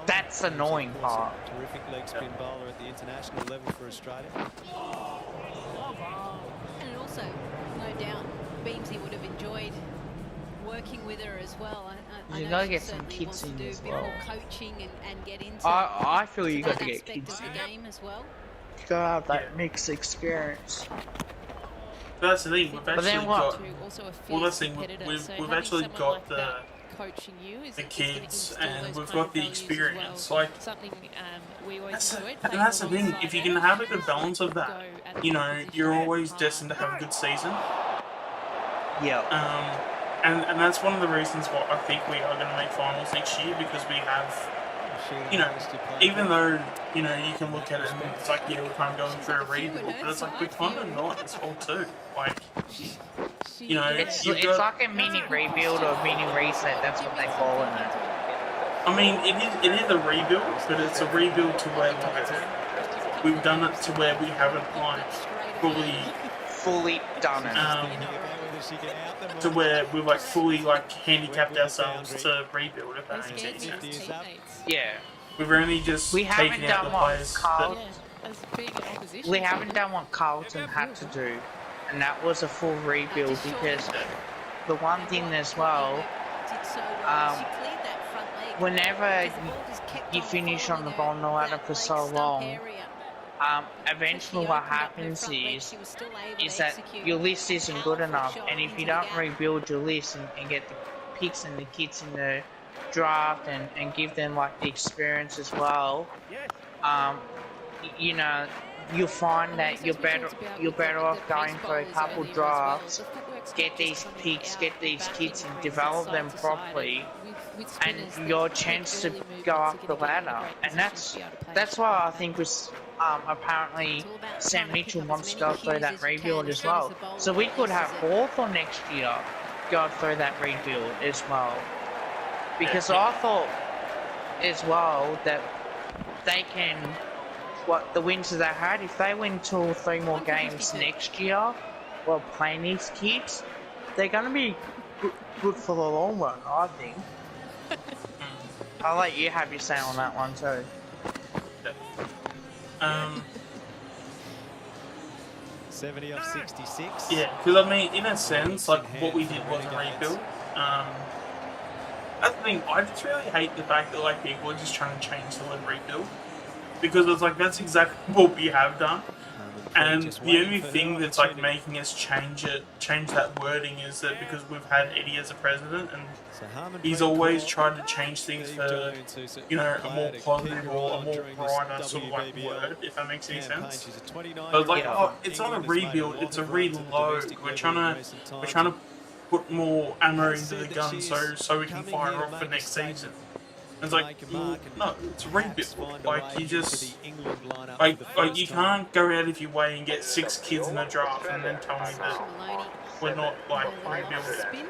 That's the annoying part. Terrific leg spin bowler at the international level for Australia. And also, no doubt, Beamsy would have enjoyed working with her as well. I You know gotta she get some certainly kids wants to in do as a bit well. more coaching and get into I feel you that gotta get aspect kids of in. the game as well. You gotta have that mixed experience. But that's the thing, we've actually got. Well, that's the thing, we've actually got the kids and we've got the experience. Like, that's the thing. If you can have a good balance of that, you know, you're always destined to have a good season. Yeah. And that's one of the reasons why I think we are going to make finals next year, because we have, you know, even though, you know, you can look at it and it's like, yeah, we're kind of going through a rebuild, but it's like we're kind of not as well too. Like, you know, it's like a mini rebuild or a mini reset. That's what they call it. I mean, it is a rebuild, but it's a rebuild to where like we've done it to where we haven't like fully done it. To where we've like fully like handicapped ourselves to rebuild, if that makes any sense. Yeah. We've only just taken out the players we haven't done what Carlton had to do, and that was a full rebuild, because the one thing as well, whenever you finish on the bottom of the ladder for so long, eventually what happens is that your list isn't good enough, and if you don't rebuild your list and get the picks and the kids in the draft and give them like the experience as well, you know, you'll find that you're better off going for a couple drafts, get these picks, get these kids and develop them properly, and your chance to go up the ladder. And that's why I think was apparently Sam Mitchell wants to go through that rebuild as well. So we could have Hawthorn next year go through that rebuild as well. Because I thought as well that they can, what the wins that they had, if they win 2 or 3 more games next year while playing these kids, they're going to be good for the long run, I think. I'll let you have your say on that one too. 70 of 66. Yeah, because I mean, in a sense, like what we did was a rebuild. That's the thing. I just really hate the fact that like people are just trying to change the word rebuild, because it's like that's exactly what we have done. And the only thing that's like making us change that wording is that because we've had Eddie as a president, and he's always tried to change things for, you know, a more positive or a more brighter sort of like word, if that makes any sense. But like, oh, it's not a rebuild, it's a reload. We're trying to put more ammo into the gun so we can fire off for next season. It's like, well, no, it's a rebuild. Like, you just, like you can't go out of your way and get 6 kids in a draft and then tell me that we're not, like, rebuilding.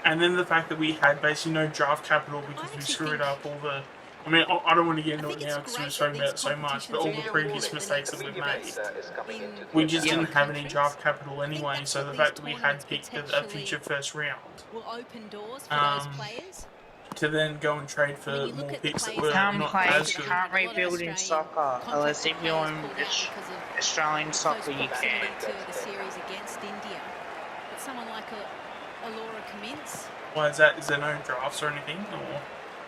And then the fact that we had basically no draft capital because we screwed up all the, I mean, I don't want to get into it now because we're talking about it so much, but all the previous mistakes that we've made, we just didn't have any draft capital anyway, so the fact that we had picked a future first round, to then go and trade for more picks that were not as good. Can't rebuild in soccer unless if you're in Australian soccer you can. The series against India, but someone like Alora Cummins. Why is that? Is there no drafts or anything? Or?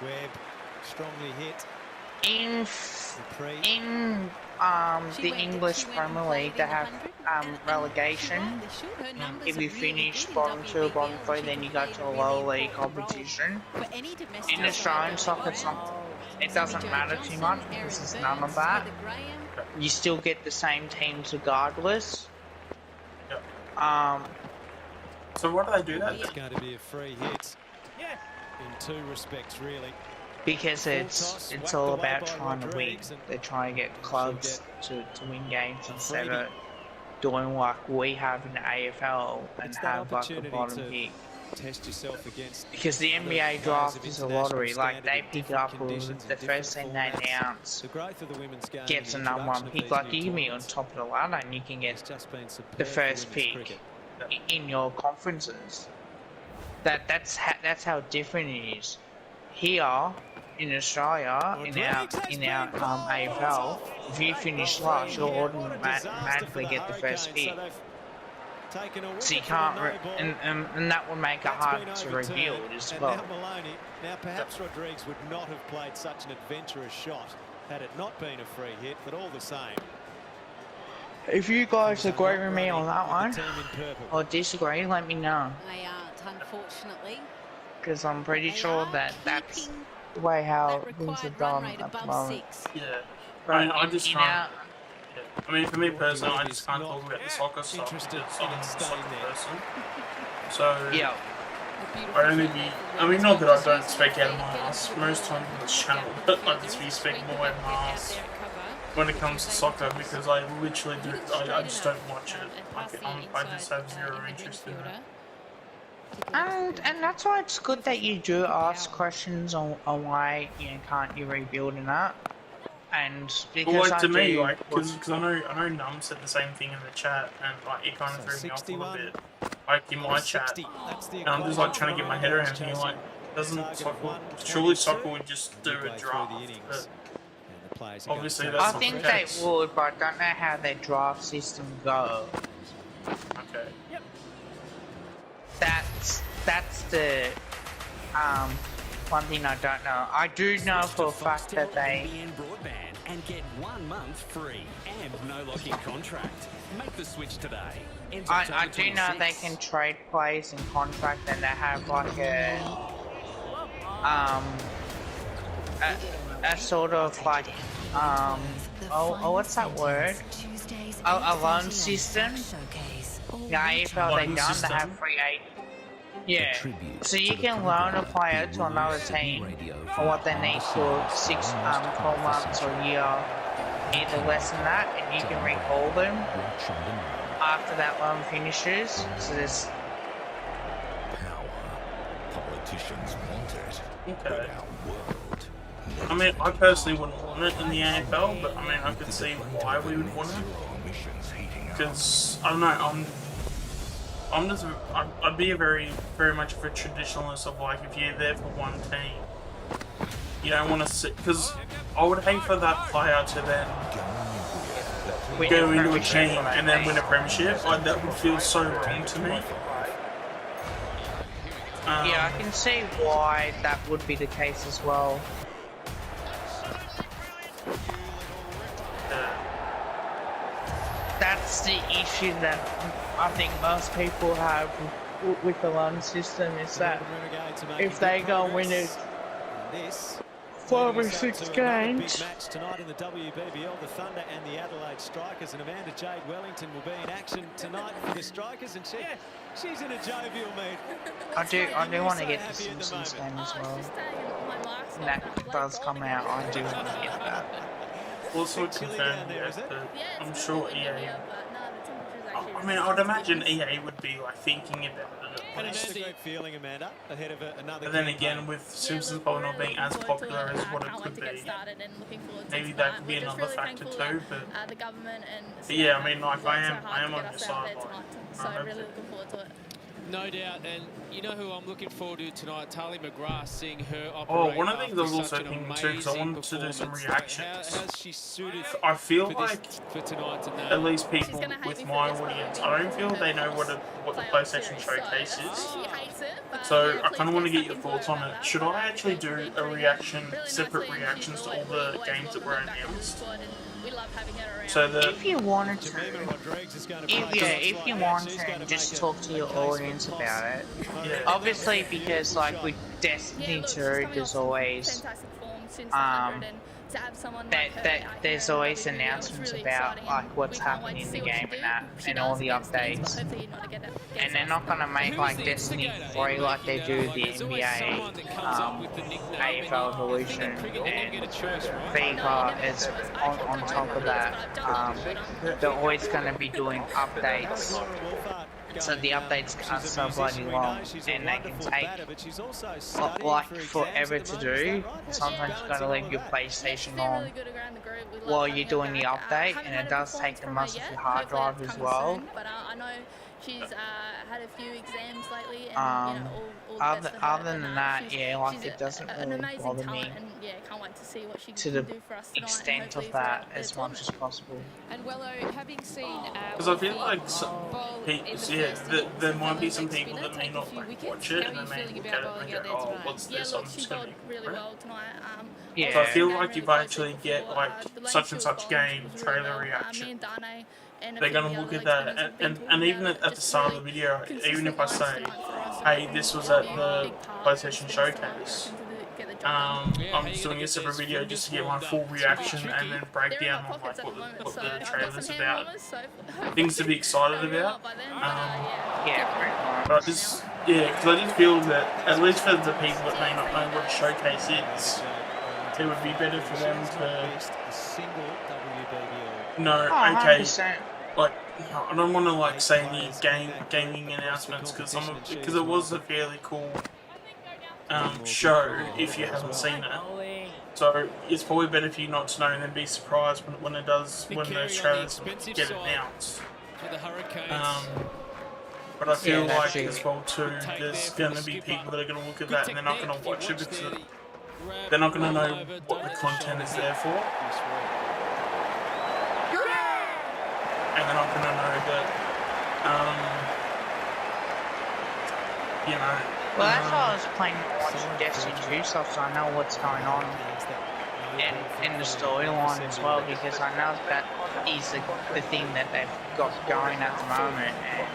Webb strongly hit. In the English Premier League, they have relegation. If you finish bottom 2 or bottom 3, then you go to a lower league competition. In Australian soccer, it doesn't matter too much because there's none of that. You still get the same teams regardless. Yep. So why do they do that? It's going to be a free hit in 2 respects, really. Because it's all about trying to win. They're trying to get clubs to win games instead of doing like we have in the AFL and have like the bottom pick. Test yourself against because the NBA draft is a lottery. Like they pick up the first thing they announce gets a #1 pick. Like you can be on top of the ladder and you can get the first pick in your conferences. That's how different it is. Here in Australia, in our AFL, if you finish last, you'll automatically get the first pick. So you can't, and that would make it hard to rebuild as well. Now perhaps Rodriguez would not have played such an adventurous shot had it not been a free hit, but all the same. If you guys agree with me on that one, or disagree, let me know. They aren't, unfortunately. Because I'm pretty sure that that's the way how things are done at the moment. Yeah. I just can't. I mean, for me personally, I just can't talk about the soccer stuff because I'm a soccer person. So, yeah. I mean, not that I don't speak out of my ass most times on this channel, but I just be speaking more out of my ass when it comes to soccer because I literally do, I just don't watch it. I just have zero interest in it. And that's why it's good that you do ask questions on why can't you rebuild in that. And because well, like, to me, like, because I know Num said the same thing in the chat, and like it kind of threw me off a little bit. Like in my chat, and I'm just like trying to get my head around thinking like, surely soccer would just do a draft? But obviously that's I not think the they case. would, but I don't know how their draft system goes. Okay. Yep. That's the one thing I don't know. I do know for a fact that they and get 1 month free and no lock-in contract. Make the switch today. I do know they can trade players in contract and they have like a sort of like what's that word? A loan system. The AFL they don't. They have free agents. Yeah, so you can loan a player to another team for what they need for 12 months or a year, either less than that, and you can recall them after that loan finishes. So there's politicians want it. Okay. I mean, I personally wouldn't want it in the AFL, but I mean, I could see why we would want it. Because I don't know, I'd be very much of a traditionalist of like if you're there for one team, you don't want to sit because I would hate for that player to then go into a team and then win a premiership. Like that would feel so wrong to me. Yeah, I can see why that would be the case as well. That's the issue that I think most people have with the loan system is that if they go and win it 5 or 6 games. Match tonight in the WBBL, the Thunder and the Adelaide Strikers, and Amanda Jade Wellington will be in action tonight for the Strikers, and she's in a jovial mood. I do want to get the Simpsons game as well. When that does come out, I do want to get that. Also confirmed yet, but I'm sure EA. I mean, I would imagine EA would be like thinking about it. That's a great feeling, Amanda, ahead of another. But then again, with Simpsons probably not being as popular as what it could be, maybe that could be another factor too. But yeah, I mean, like I am on your side. So really looking forward to it. No doubt, and you know who I'm looking forward to tonight? Tali McGrath, seeing her operate. One of the things I was also thinking too, because I wanted to do some reactions. How's she suited I feel like, for tonight to at least people with my audience, I don't feel they know what the PlayStation Showcase is. So I kind of want to get your thoughts on it. Should I actually do a reaction, separate reactions to all the games that were announced? So that if you wanted to, if you want to just talk to your audience about it, obviously because like with Destiny 2, there's always there's always announcements about like what's happening in the game and that, and all the updates. And they're not gonna make like Destiny 3 like they do the NBA, AFL Evolution, and FIFA is on top of that. They're always gonna be doing updates. So the updates aren't so bloody long, and they can take like forever to do. Sometimes you gotta leave your PlayStation on while you're doing the update, and it does take the most of your hard drive as well. She's had a few exams lately, and other than that, yeah, like it doesn't really bother me can't wait to see what she to the extent of that as much as possible. And Wello, having seen because I feel like there might be some people that may not like watch it, and they may look at it and go, "Oh, what's this? I'm just gonna." So I feel like if I actually get like such and such game trailer reaction, they're going to look at that, and even at the start of the video, even if I say, hey, this was at the PlayStation Showcase, I'm just doing a separate video just to get my full reaction and then break down on like what the trailer's about, things to be excited about. But because I just feel that, at least for the people that may not know what a showcase is, it would be better for them to know, okay, like, I don't want to like say any gaming announcements because it was a fairly cool show if you haven't seen it. So it's probably better for you not to know and then be surprised when the trailers get announced. But I feel like as well too, there's going to be people that are going to look at that and they're not going to watch it because they're not going to know what the content is there for. And they're not going to know that, Well, that's why I was playing watching Destiny 2 stuff, so I know what's going on in the storyline as well, because I know that is the thing that they've got going at the moment. And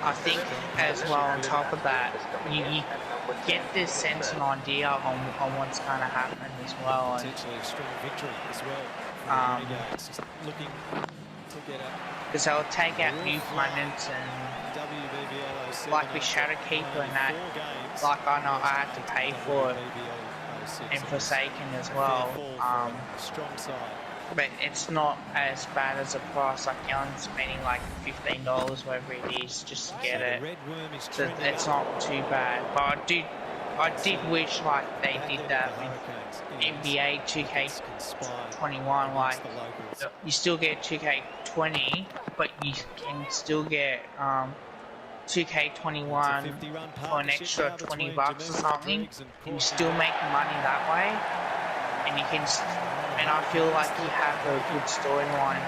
I think as well on top of that, you get this sense and idea on what's going to happen as well. Potentially a strong victory as well. Renegades just looking to get up. Because they'll take out new planets and WBBL like with Shadowkeeper and that, like I know I had to pay for it, and Forsaken as well. Strong side. But it's not as bad as a price, like you're only spending like $15, whatever it is, just to get it. So it's not too bad. But I did wish like they did that with NBA 2K21, like you still get 2K20, but you can still get 2K21 for an extra $20 or something, and you still make money that way. And you can, and I feel like you have a good storyline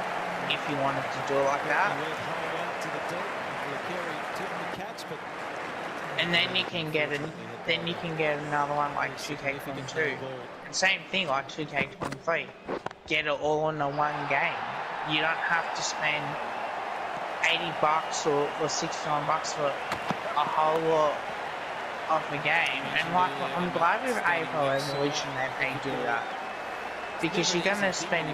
if you wanted to do it like that. And then you can get another one like 2K22. And same thing like 2K23. Get it all in the one game. You don't have to spend $80 or $69 for a whole lot of the game. And like, I'm glad with AFL Evolution that they do that, because you're gonna spend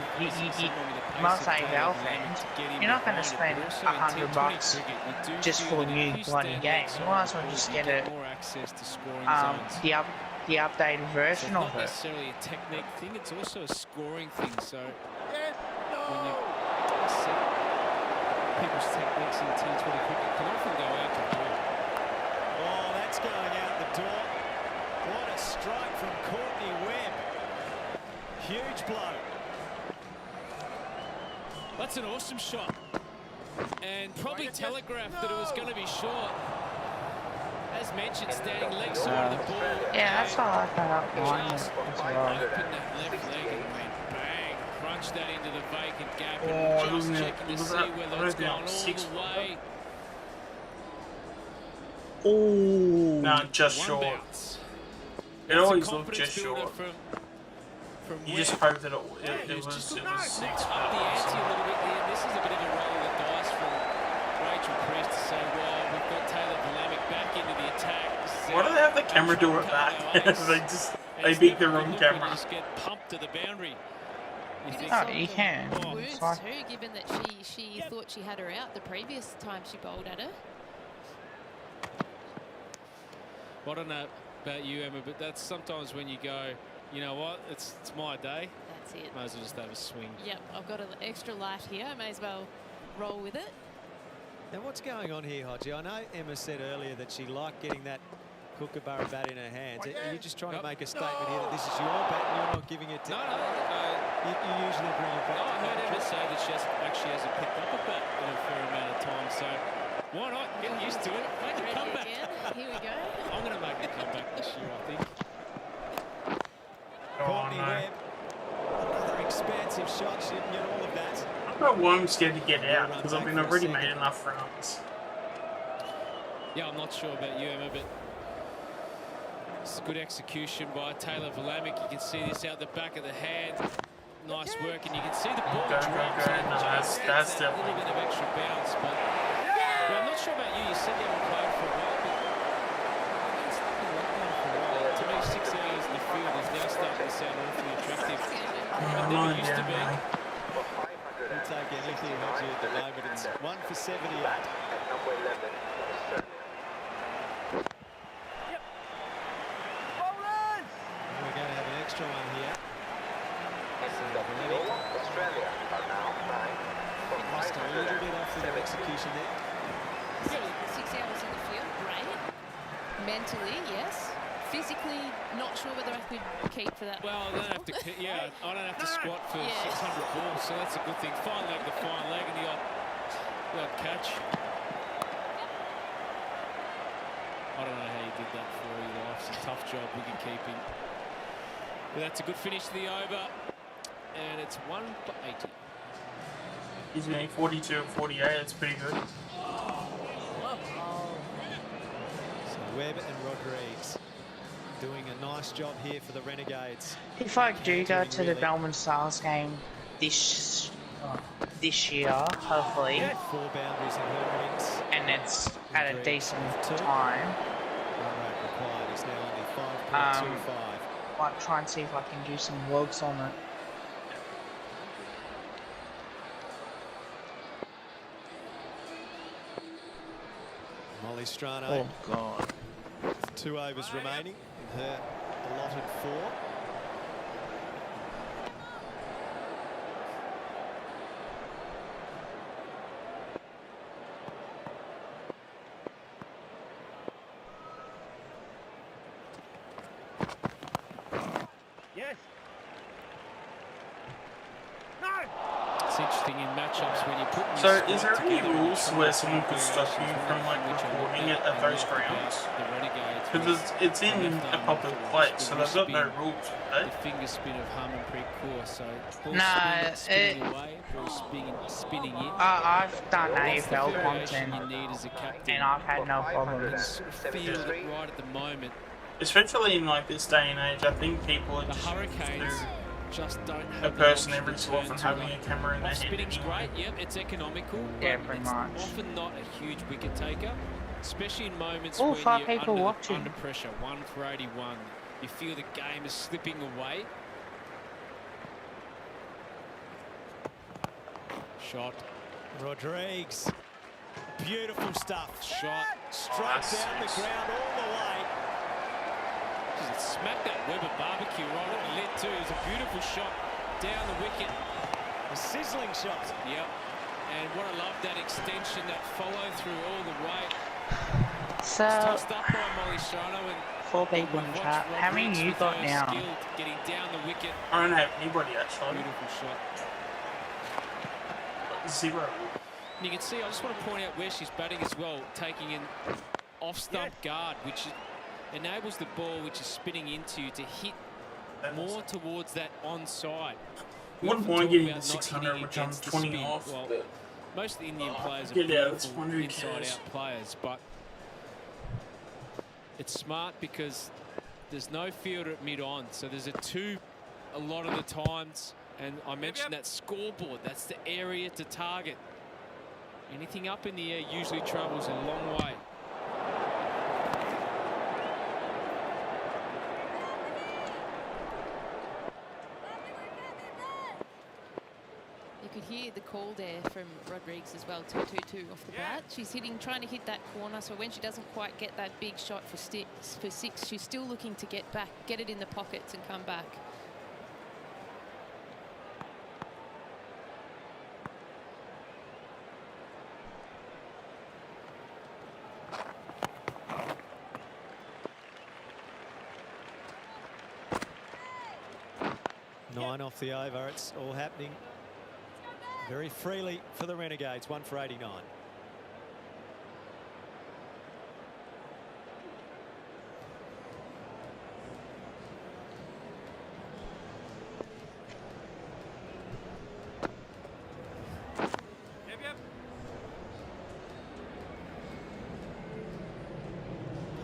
most AFL fans, you're not gonna spend $100 just for a new bloody game. You might as well just get it the updated version of it. It's not necessarily a technique thing, it's also a scoring thing. So when you see people's techniques in T20 cricket can often go out the door. Oh, that's going out the door. What a strike from Courtney Webb. Huge blow. That's an awesome shot. and probably telegraphed that it was going to be short. As mentioned, standing leg side of the ball. Yeah, that's all I thought line as well. Opened that left leg and went bang, crunched that into the vacant gap, Oh, and just look at checking to that. see whether it's gone all Six. the way. Oh, no, just short. Bounce. It always looked just short. From You just hope that it was 6. Up the ante a little bit there. This is a bit of a roll of the dice from Rachel Priest to say, well, we've got Taylor Valamic back into the attack. Why do they have the camera do it back? they beat the wrong camera. Just get pumped to the boundary. Oh, you can. Words too, given that she thought she had her out the previous time she bowled at her. Well, I don't know about you, Emma, but that's sometimes when you go, you know what, it's my day. That's it. Might as well just have a swing. Yep, I've got an extra light here. I may as well roll with it. Now, what's going on here, Hodgie? I know Emma said earlier that she liked getting that Kookaburra bat in her hands. Are you just trying to make a statement here that this is your bat and you're not giving it to... No. You usually bring it back. I heard Emma say that she actually hasn't picked up a bat in a fair amount of time, so why not? Get used to it. Make a comeback. Here we go. I'm going to make a comeback this year, I think. Courtney Webb, another expansive shot. She didn't get all of that. I don't know why I'm scared to get out, because I've already made enough runs. Yeah, I'm not sure about you, Emma, but it's good execution by Taylor Valamic. You can see this out the back of the hand. Nice work, and you can see the ball drops. No, that's a little bit of extra bounce, but well, I'm not sure about you. You said you haven't played for a while, but it's not been lockdown for a while. To me, 6 hours in the field is now starting to sound awfully attractive. It never used to be. We'll take anything, Hodgie, at the moment. It's 1 for 78. Number 11. We're going to have an extra one here. Australia are now 9 for Lost a little bit off the execution there. 6 hours in the field, great. Mentally, yes. Physically, not sure whether I could keep for that. Well, I don't have to. Yeah, I don't have to squat for 600 balls, so that's a good thing. Fine leg to fine leg, and the odd catch. I don't know how you did that for your life. It's a tough job wicket keeping. But that's a good finish to the over, and it's 1 for 80. He's getting 42 and 48. That's pretty good. So Webb and Rodrigues doing a nice job here for the Renegades. If I do go to the Bellman Stars game this year, hopefully, 4 boundaries in her innings, and it's at a decent time, run rate required is now only 5.25. might try and see if I can do some logs on it. Molly Strano. Oh God. 2 overs remaining in her allotted 4. Yes. It's interesting in matchups when you put. So, is there any rules where someone could stop you from like recording it at those grounds? Because it's in a public place, so they've got no rules, right? The finger spin of Harmonpreet Kaur, so ball Nah, spinning away, ball spinning in. I've done AFL once You need as a captain. and I've had no problems. Feel it right at the moment. Especially in like this day and age, I think people are The just Hurricanes just don't have a the person option every to so turn often to having one. a camera in their Off hand. spinning's great, yep, it's economical, Yeah, but pretty it's much. often not a huge wicket taker, especially in moments Oh, when 5 you're people under, watching. under pressure. 1 for 81. You feel the game is slipping away. Shot. Rodrigues. Beautiful stuff. Shot. Straight down the ground all the way. Smack that Weber barbecue right at the lid too. It's a beautiful shot down the wicket. A sizzling shot. Yep. And what I love, that extension, that follow through all the way. So, It's tossed up by Molly Strano, and 4 people in chat. How many you got now? skilled, getting down the wicket. I don't have anybody actually. Beautiful shot. 0. And you can see, I just want to point out where she's batting as well, taking an off-stump guard, which enables the ball, which is spinning into you, to hit more towards that onside. One point getting to 600, which I'm 20 off. Well, most of the Indian players are beautiful inside-out players, but it's smart because there's no fielder at mid-on, so there's a 2 a lot of the times. And I mentioned that scoreboard, that's the area to target. Anything up in the air usually travels a long way. You could hear the call there from Rodrigues as well, 2-2-2 off the bat. She's trying to hit that corner, so when she doesn't quite get that big shot for six, she's still looking to get back, get it in the pockets and come back. Nine off the over. It's all happening very freely for the Renegades. 1 for 89.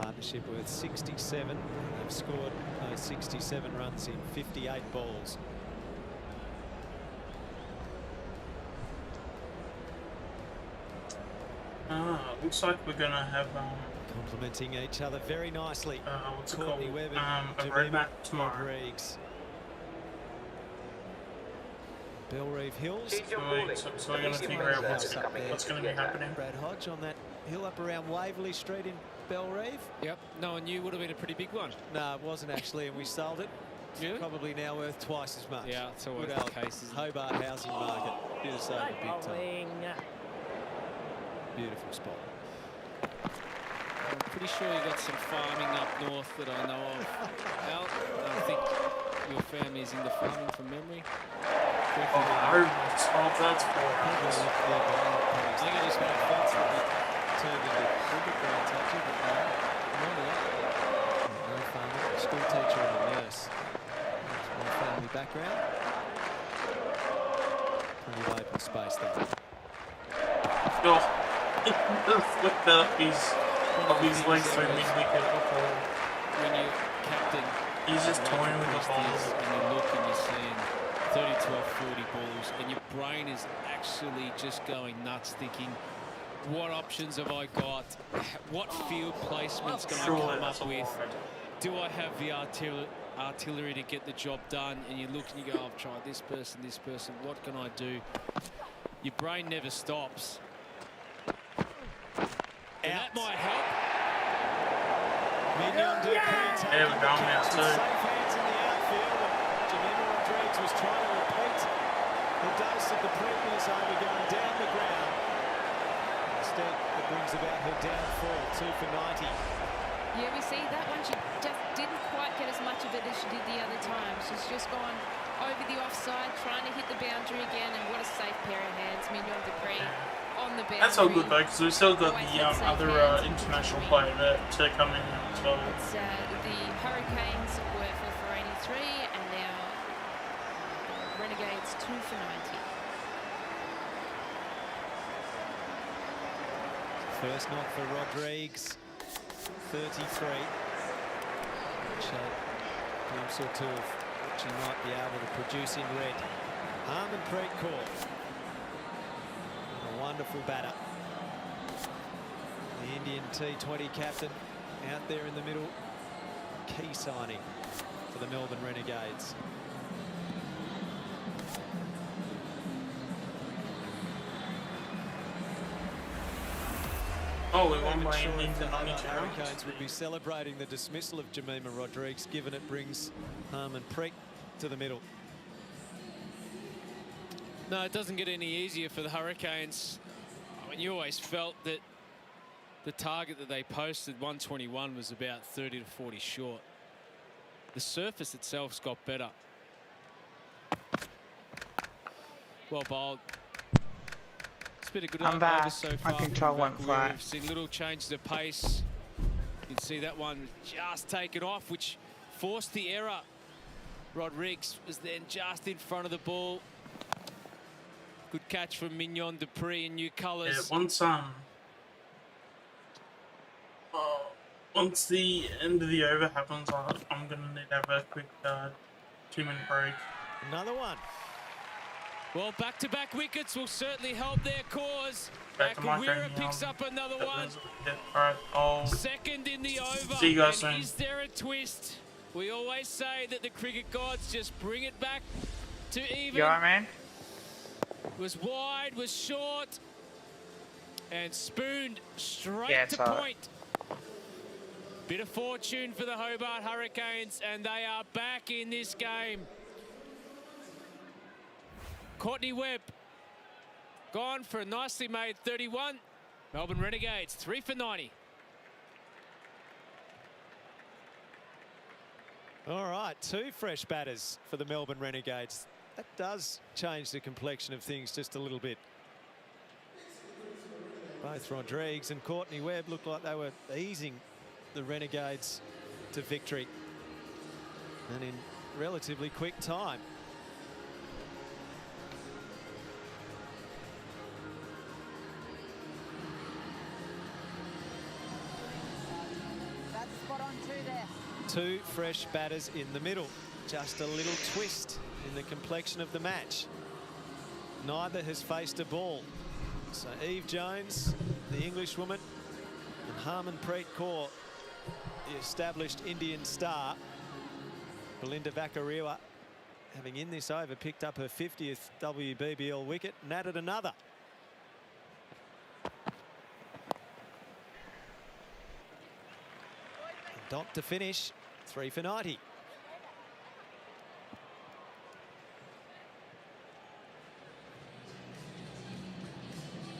Partnership worth 67. They've scored those 67 runs in 58 balls. Looks like we're gonna have complementing each other very nicely. What's it Courtney called? Webb A and roadmap tomorrow. Rodrigues. Belrive Hills. So we're going to figure out what's going to be happening. Brad Hodge on that hill up around Waverley Street in Belrive. Yep, no one knew would have been a pretty big one. No, it wasn't actually, and we sold it. Really? Probably now worth twice as much. Yeah, it's always Good the old case, isn't it? Hobart housing market. Did us over big time. Beautiful spot. I'm pretty sure you got some farming up north that I know of. Al, I think your family is into farming from memory. That's 4 hours. I think I just made a fence that turned into cricket grounds actually, but no farming. School teacher and a nurse. That's my family background. Plenty of open space there. Flipped that up his legs through mid-wicket. When you're captain, he's just toying with the ball. And you look and you're seeing 32 or 40 balls, and your brain is actually just going nuts, thinking, what options have I got? What field placement's going to come up with? Do I have the artillery to get the job done? And you look and you go, I've tried this person, what can I do? Your brain never stops. And that might help. Yeah, we're going out too. Safe hands in the outfield, and Jemima Rodrigues was trying to repeat the dose of the previous over going down the ground. Instead, it brings about her downfall, 2 for 90. Yeah, we see that one. She just didn't quite get as much of it as she did the other time. She's just gone over the offside, trying to hit the boundary again, and what a safe pair of hands. Mignon Dupree on the boundary. That's all good though, because we've still got the other international player there to come in as well. It's, the Hurricanes were 4 for 83, and now Renegades 2 for 90. First knock for Rodrigues, 33. Which glimpse or two of what she might be able to produce in red. Harmanpreet Kaur, a wonderful batter. The Indian T20 captain out there in the middle. Key signing for the Melbourne Renegades. Oh, we won by sure if the Hurricanes Hurricanes would be celebrating the dismissal of Jemima Rodrigues, given it brings Harmanpreet to the middle. No, it doesn't get any easier for the Hurricanes. I mean, you always felt that the target that they posted, 121, was about 30 to 40 short. The surface itself's got better. Well bowled. been a good I'm back. over so far. I can try one flight. We've seen little changes of pace. You can see that one just taken off, which forced the error. Rodriguez was then just in front of the ball. Good catch from Mignon Dupree in new colours. Yeah, once the end of the over happens, I'm going to need to have a quick 2-minute break. Another one. Well, back-to-back wickets will certainly help their cause. Back to my Akawira picks up another one. Yeah, alright, I'll Second in the over. see you guys soon. Is there a twist? We always say that the cricket gods just bring it back to even. You alright, man? Was wide, was short, and spooned straight to point. Bit of fortune for the Hobart Hurricanes, and they are back in this game. Courtney Webb gone for a nicely made 31. Melbourne Renegades 3 for 90. All right, 2 fresh batters for the Melbourne Renegades. That does change the complexion of things just a little bit. Both Rodriguez and Courtney Webb looked like they were easing the Renegades to victory, and in relatively quick time. That's spot on 2 there. 2 fresh batters in the middle. Just a little twist in the complexion of the match. Neither has faced a ball. So Eve Jones, the Englishwoman, and Harmanpreet Kaur, the established Indian star. Belinda Vakariwa, having in this over picked up her 50th WBBL wicket and added another. And dot to finish, 3 for 90.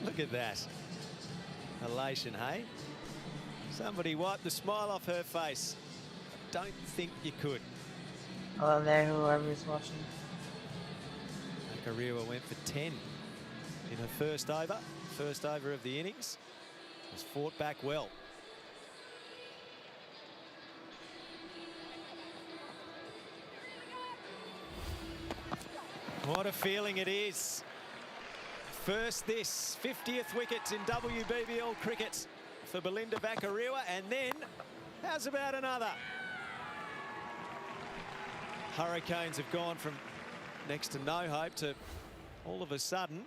Look at that. Elation, hey? Somebody wiped the smile off her face. I don't think you could. Hello there, whoever's watching. Vakariwa went for 10 in her first over of the innings. Was fought back well. What a feeling it is. First this 50th wicket in WBBL cricket for Belinda Vakariwa, and then how's about another? Hurricanes have gone from next to no hope to all of a sudden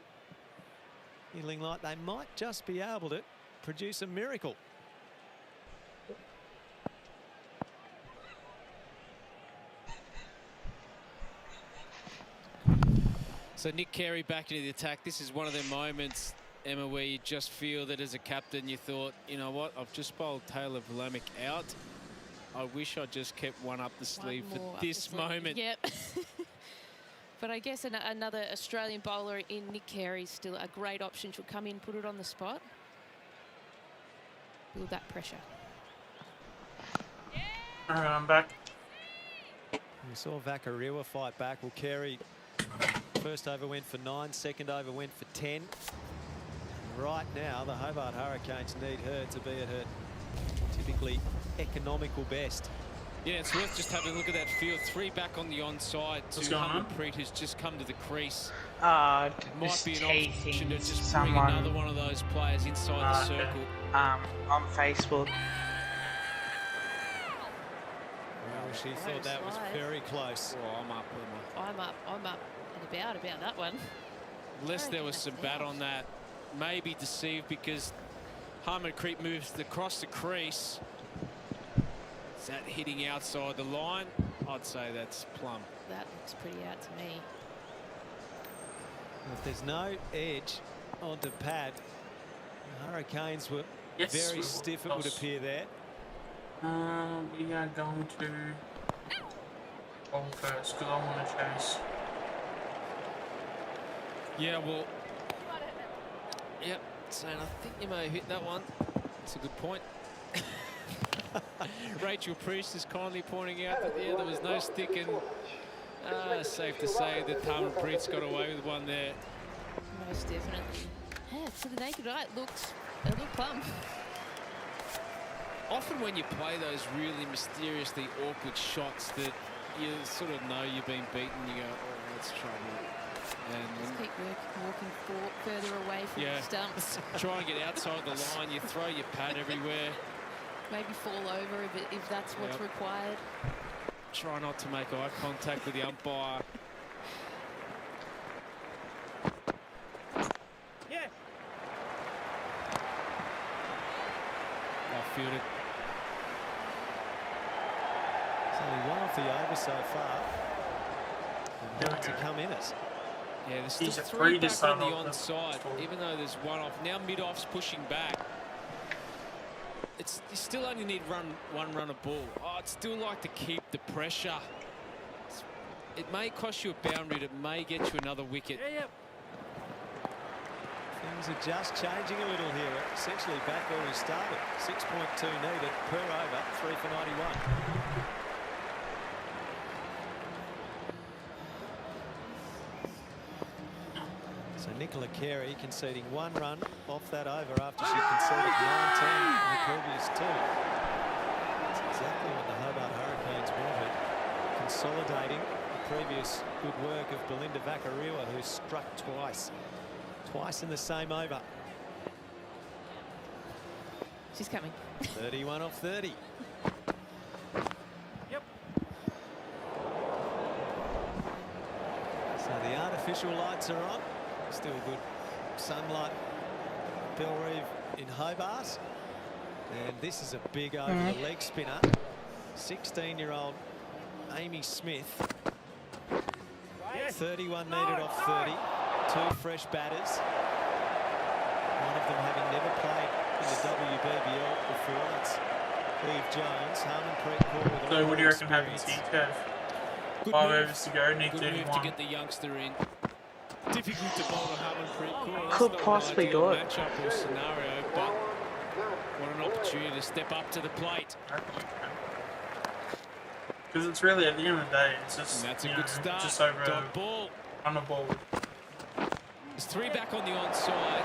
feeling like they might just be able to produce a miracle. So Nick Carey back into the attack. This is one of the moments, Emma, where you just feel that as a captain you thought, you know what, I've just bowled Taylor Vlamic out. I wish I just kept one up the sleeve for this moment. Yep. But I guess another Australian bowler in Nick Carey is still a great option. She'll come in, put it on the spot. Build that pressure. All right, I'm back. We saw Vakariwa fight back. Well, Carey, first over went for 9, second over went for 10. And right now, the Hobart Hurricanes need her to be at her typically economical best. Yeah, it's worth just having a look at that field. 3 back on the onside to Harmanpreet, who's just come to the crease. Might be an option to just bring another one of those players inside the circle. On Facebook. Well, she thought that was very close. Oh, I'm up. I'm up and about that one. Unless there was some bat on that, maybe deceived because Harmanpreet moves across the crease. Is that hitting outside the line? I'd say that's plumb. That looks pretty out to me. If there's no edge onto pad, the Hurricanes were very stiff, it would appear there. We are going to bowl first because I want to chase. Yeah, well, yep, so I think you may have hit that one. That's a good point. Rachel Priest is kindly pointing out that there was no stick, and safe to say that Harmanpreet's got away with one there. Most definitely. Yeah, to the naked eye, it looked plumb. Often when you play those really mysteriously awkward shots that you sort of know you've been beaten, you go, oh, that's trouble. And Just keep walking further away from the stumps. try and get outside the line. You throw your pad everywhere. Maybe fall over if that's what's required. Try not to make eye contact with the umpire. Yeah. Well fielded. It's only one off the over so far. And one to come in it. Yeah, there's still three back on the onside, even though there's one off. Now mid-off's pushing back. You still only need one run of ball. Oh, I'd still like to keep the pressure. It may cost you a boundary. It may get you another wicket. Things are just changing a little here. Essentially back where we started. 6.2 needed per over, 3 for 91. So Nicola Carey conceding 1 run off that over after she conceded 19 in the previous 2. That's exactly what the Hobart Hurricanes wanted. Consolidating the previous good work of Belinda Vakariwa, who struck twice in the same over. She's coming. 31 off 30. Yep. So the artificial lights are on. Still good sunlight. Bellerive in Hobart. And this is a big over the leg spinner. 16-year-old Amy Smith. 31 needed off 30. 2 fresh batters. One of them having never played in the WBBL before. That's Eve Jones. Harmanpreet Kaur with So what do you reckon happens here, Kev? 5 overs to go, need 31. Move to get the youngster in. Difficult to bowl to Harmanpreet Kaur. Could possibly do it. Matchup or scenario, but what an opportunity to step up to the plate. Because it's really, at the end of the day, it's just, that's a good start. Just over Dot ball. On the ball. There's 3 back on the onside.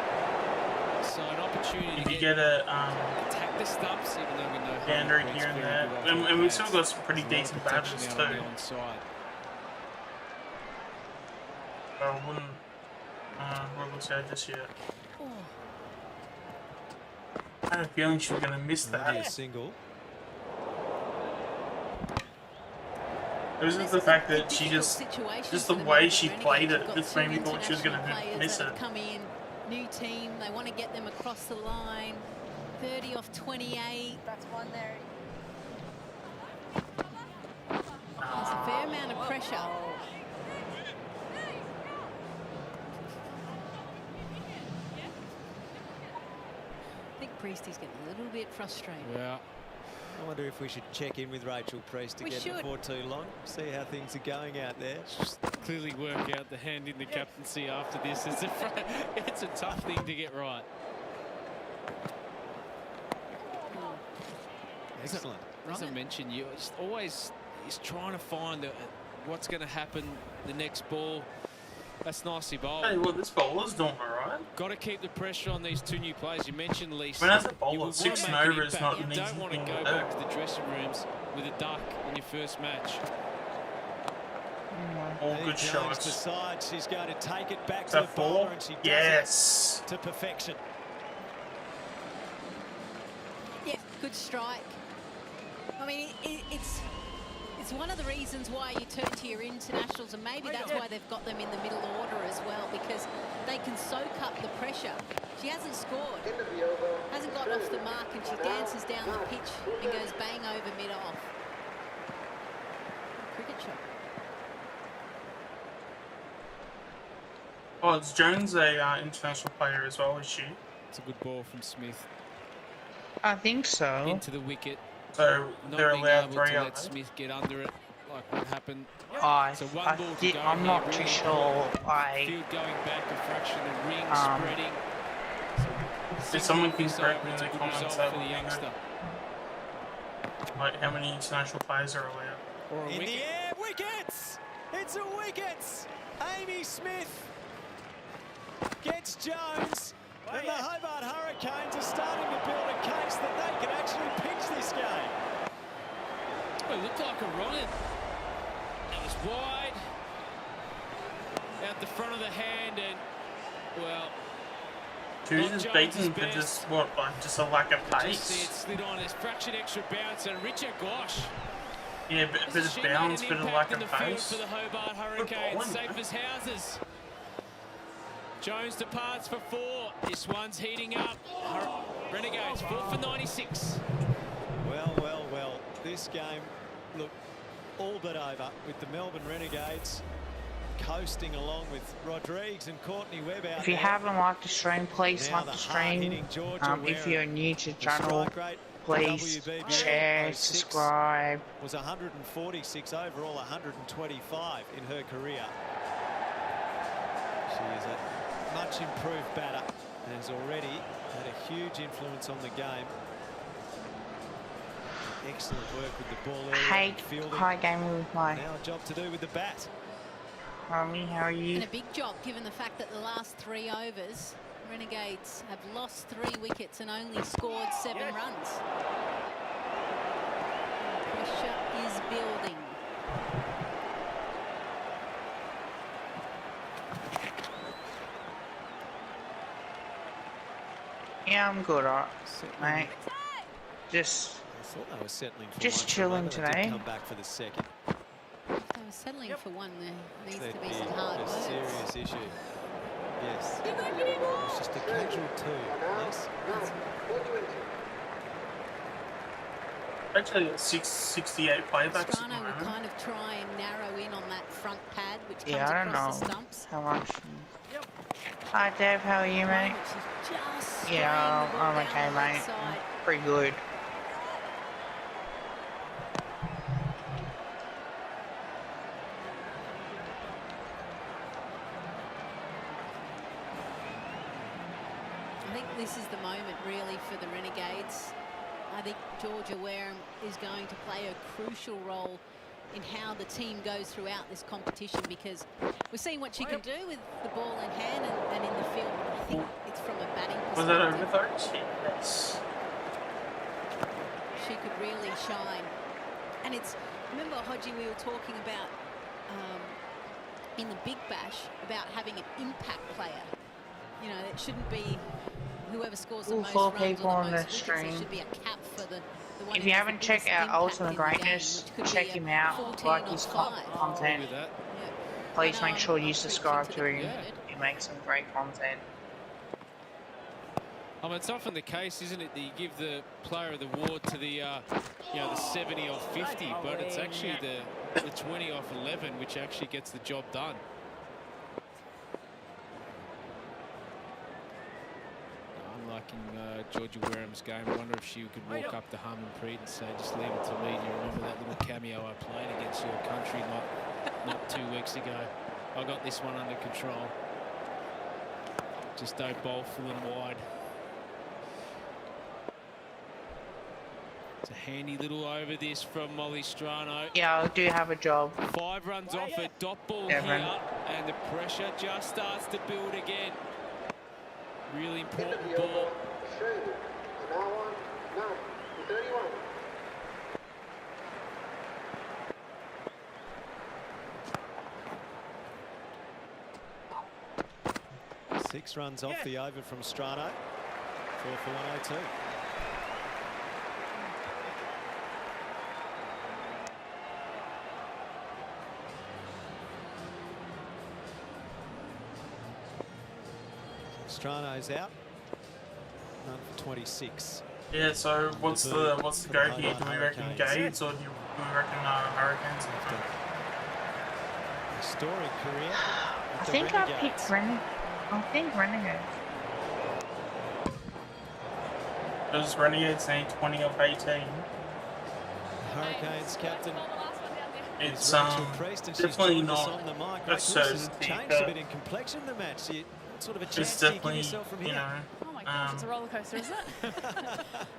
So an opportunity if to you get a attack the stumps, even though we know boundary here and there. And we've still got some pretty decent batters too. I wouldn't rule us out just yet. I had a feeling she was going to miss that. A single. It was just the fact that she just the way she played it, just made me thought she was going to miss it. Come in, new team, they want to get them across the line. 30 off 28. That's one there. There's a fair amount of pressure. I think Priesty's getting a little bit frustrated. Yeah. I wonder if we should check in with Rachel Priest again before too long, see how things are going out there. Just clearly work out the hand in the captaincy after this. It's a tough thing to get right. Excellent. As I mentioned, you're just always trying to find what's going to happen the next ball. That's nicely bowled. Hey, well, this bowler's doing alright. Got to keep the pressure on these 2 new players. You mentioned Lisa. I mean, as a bowler, 6 and over is not an easy thing to do. You don't want to go back to the dressing rooms with a duck in your first match. All good shots. Decides she's going to take it back to the bowler, and she does it to perfection. Yeah, good strike. I mean, it's one of the reasons why you turn to your internationals, and maybe that's why they've got them in the middle order as well, because they can soak up the pressure. She hasn't scored, hasn't got off the mark, and she dances down the pitch and goes bang over mid-off. Cricket shot. Oh, is Jones a international player as well, is she? It's a good ball from Smith. I think so. Into the wicket. So they're allowed 3 to let Smith get under it, like what happened. I'm not too sure. Field going back a fraction, the ring spreading. If someone can correct me in the comments, that would be youngster. Like how many international players are allowed? In the air, wickets! It's a wicket! Amy Smith gets Jones And the Hobart Hurricanes are starting to build a case that they can actually pinch this game. It looked like a run. It was wide. Out the front of the hand and, well... Who's beaten for just, what, like just a lack of pace? Just see it slid on. There's fractured extra bounce and Richard Gosh. Yeah, but a bit of bounce, bit of lack of pace. For the Hobart Hurricanes, safe as houses. Jones departs for 4. This one's heating up. Renegades 4 for 96. Well, well, well. This game looked all but over with the Melbourne Renegades coasting along with Rodrigues and Courtney Webb out If you haven't liked the stream, please like the stream. If you're new to the channel, please share, subscribe. Was 146 overall, 125 in her career. She is a much improved batter and has already had a huge influence on the game. Excellent work with the ball earlier. High game with my. Now a job to do with the bat. Mommy, how are you? And a big job given the fact that the last 3 overs, Renegades have lost 3 wickets and only scored 7 runs. Pressure is building. Yeah, I'm good, mate. Just I thought they were settling for just one chilling today. today. Come back for the second. They were settling for one. There needs to be some hard work. A serious issue. Yes. It's just a casual 2. Yes. Actually, 68 playbacks. Strano will kind of try and narrow in on that front pad, which comes Yeah, I don't across know the stumps. how much. Hi, Dev. How are you, mate? Yeah, I'm okay, mate. Pretty good. I think this is the moment really for the Renegades. I think Georgia Wareham is going to play a crucial role in how the team goes throughout this competition, because we've seen what she can do with the ball in hand and in the field. I think it's from a batting perspective. Was that over 30? Yes. She could really shine. And it's, remember, Hodgie, we were talking about in the Big Bash about having an impact player. You know, it shouldn't be whoever scores the most 4 runs people or on the the most wickets. stream. There should be a cap for the one If who you has haven't the checked biggest out impact Ultimate in the game, Greatness, which could check be him a out. 14 Like or his 5. content. That. Please I know make sure I'm you preaching subscribe to to the him. converted. He makes some great content. I mean, it's often the case, isn't it, that you give the player of the award to the, you know, the 70 off 50, but it's actually the 20 off 11 which actually gets the job done. I'm liking Georgia Wareham's game. I wonder if she could walk up to Harmanpreet and say, just leave it to me. Do you remember that little cameo I played against your country not 2 weeks ago? I got this one under control. Just don't bowl full and wide. It's a handy little over this from Molly Strano. Yeah, I do have a job. 5 runs off a dot ball Evan. here, and the pressure just starts to build again. Really important ball. Six runs off the over from Strano. 4 for 102. Strano's out. None for 26. Yeah, so what's the go here? Do we reckon Gades or do we reckon Hurricanes? Historic career. I think I picked Renegades. Does Renegades need 20 off 18? Hurricanes captain. It's definitely not a certainty. Changed a bit in complexion the match. Sort of a chance to give yourself from here. Oh my gosh, it's a roller coaster, isn't it?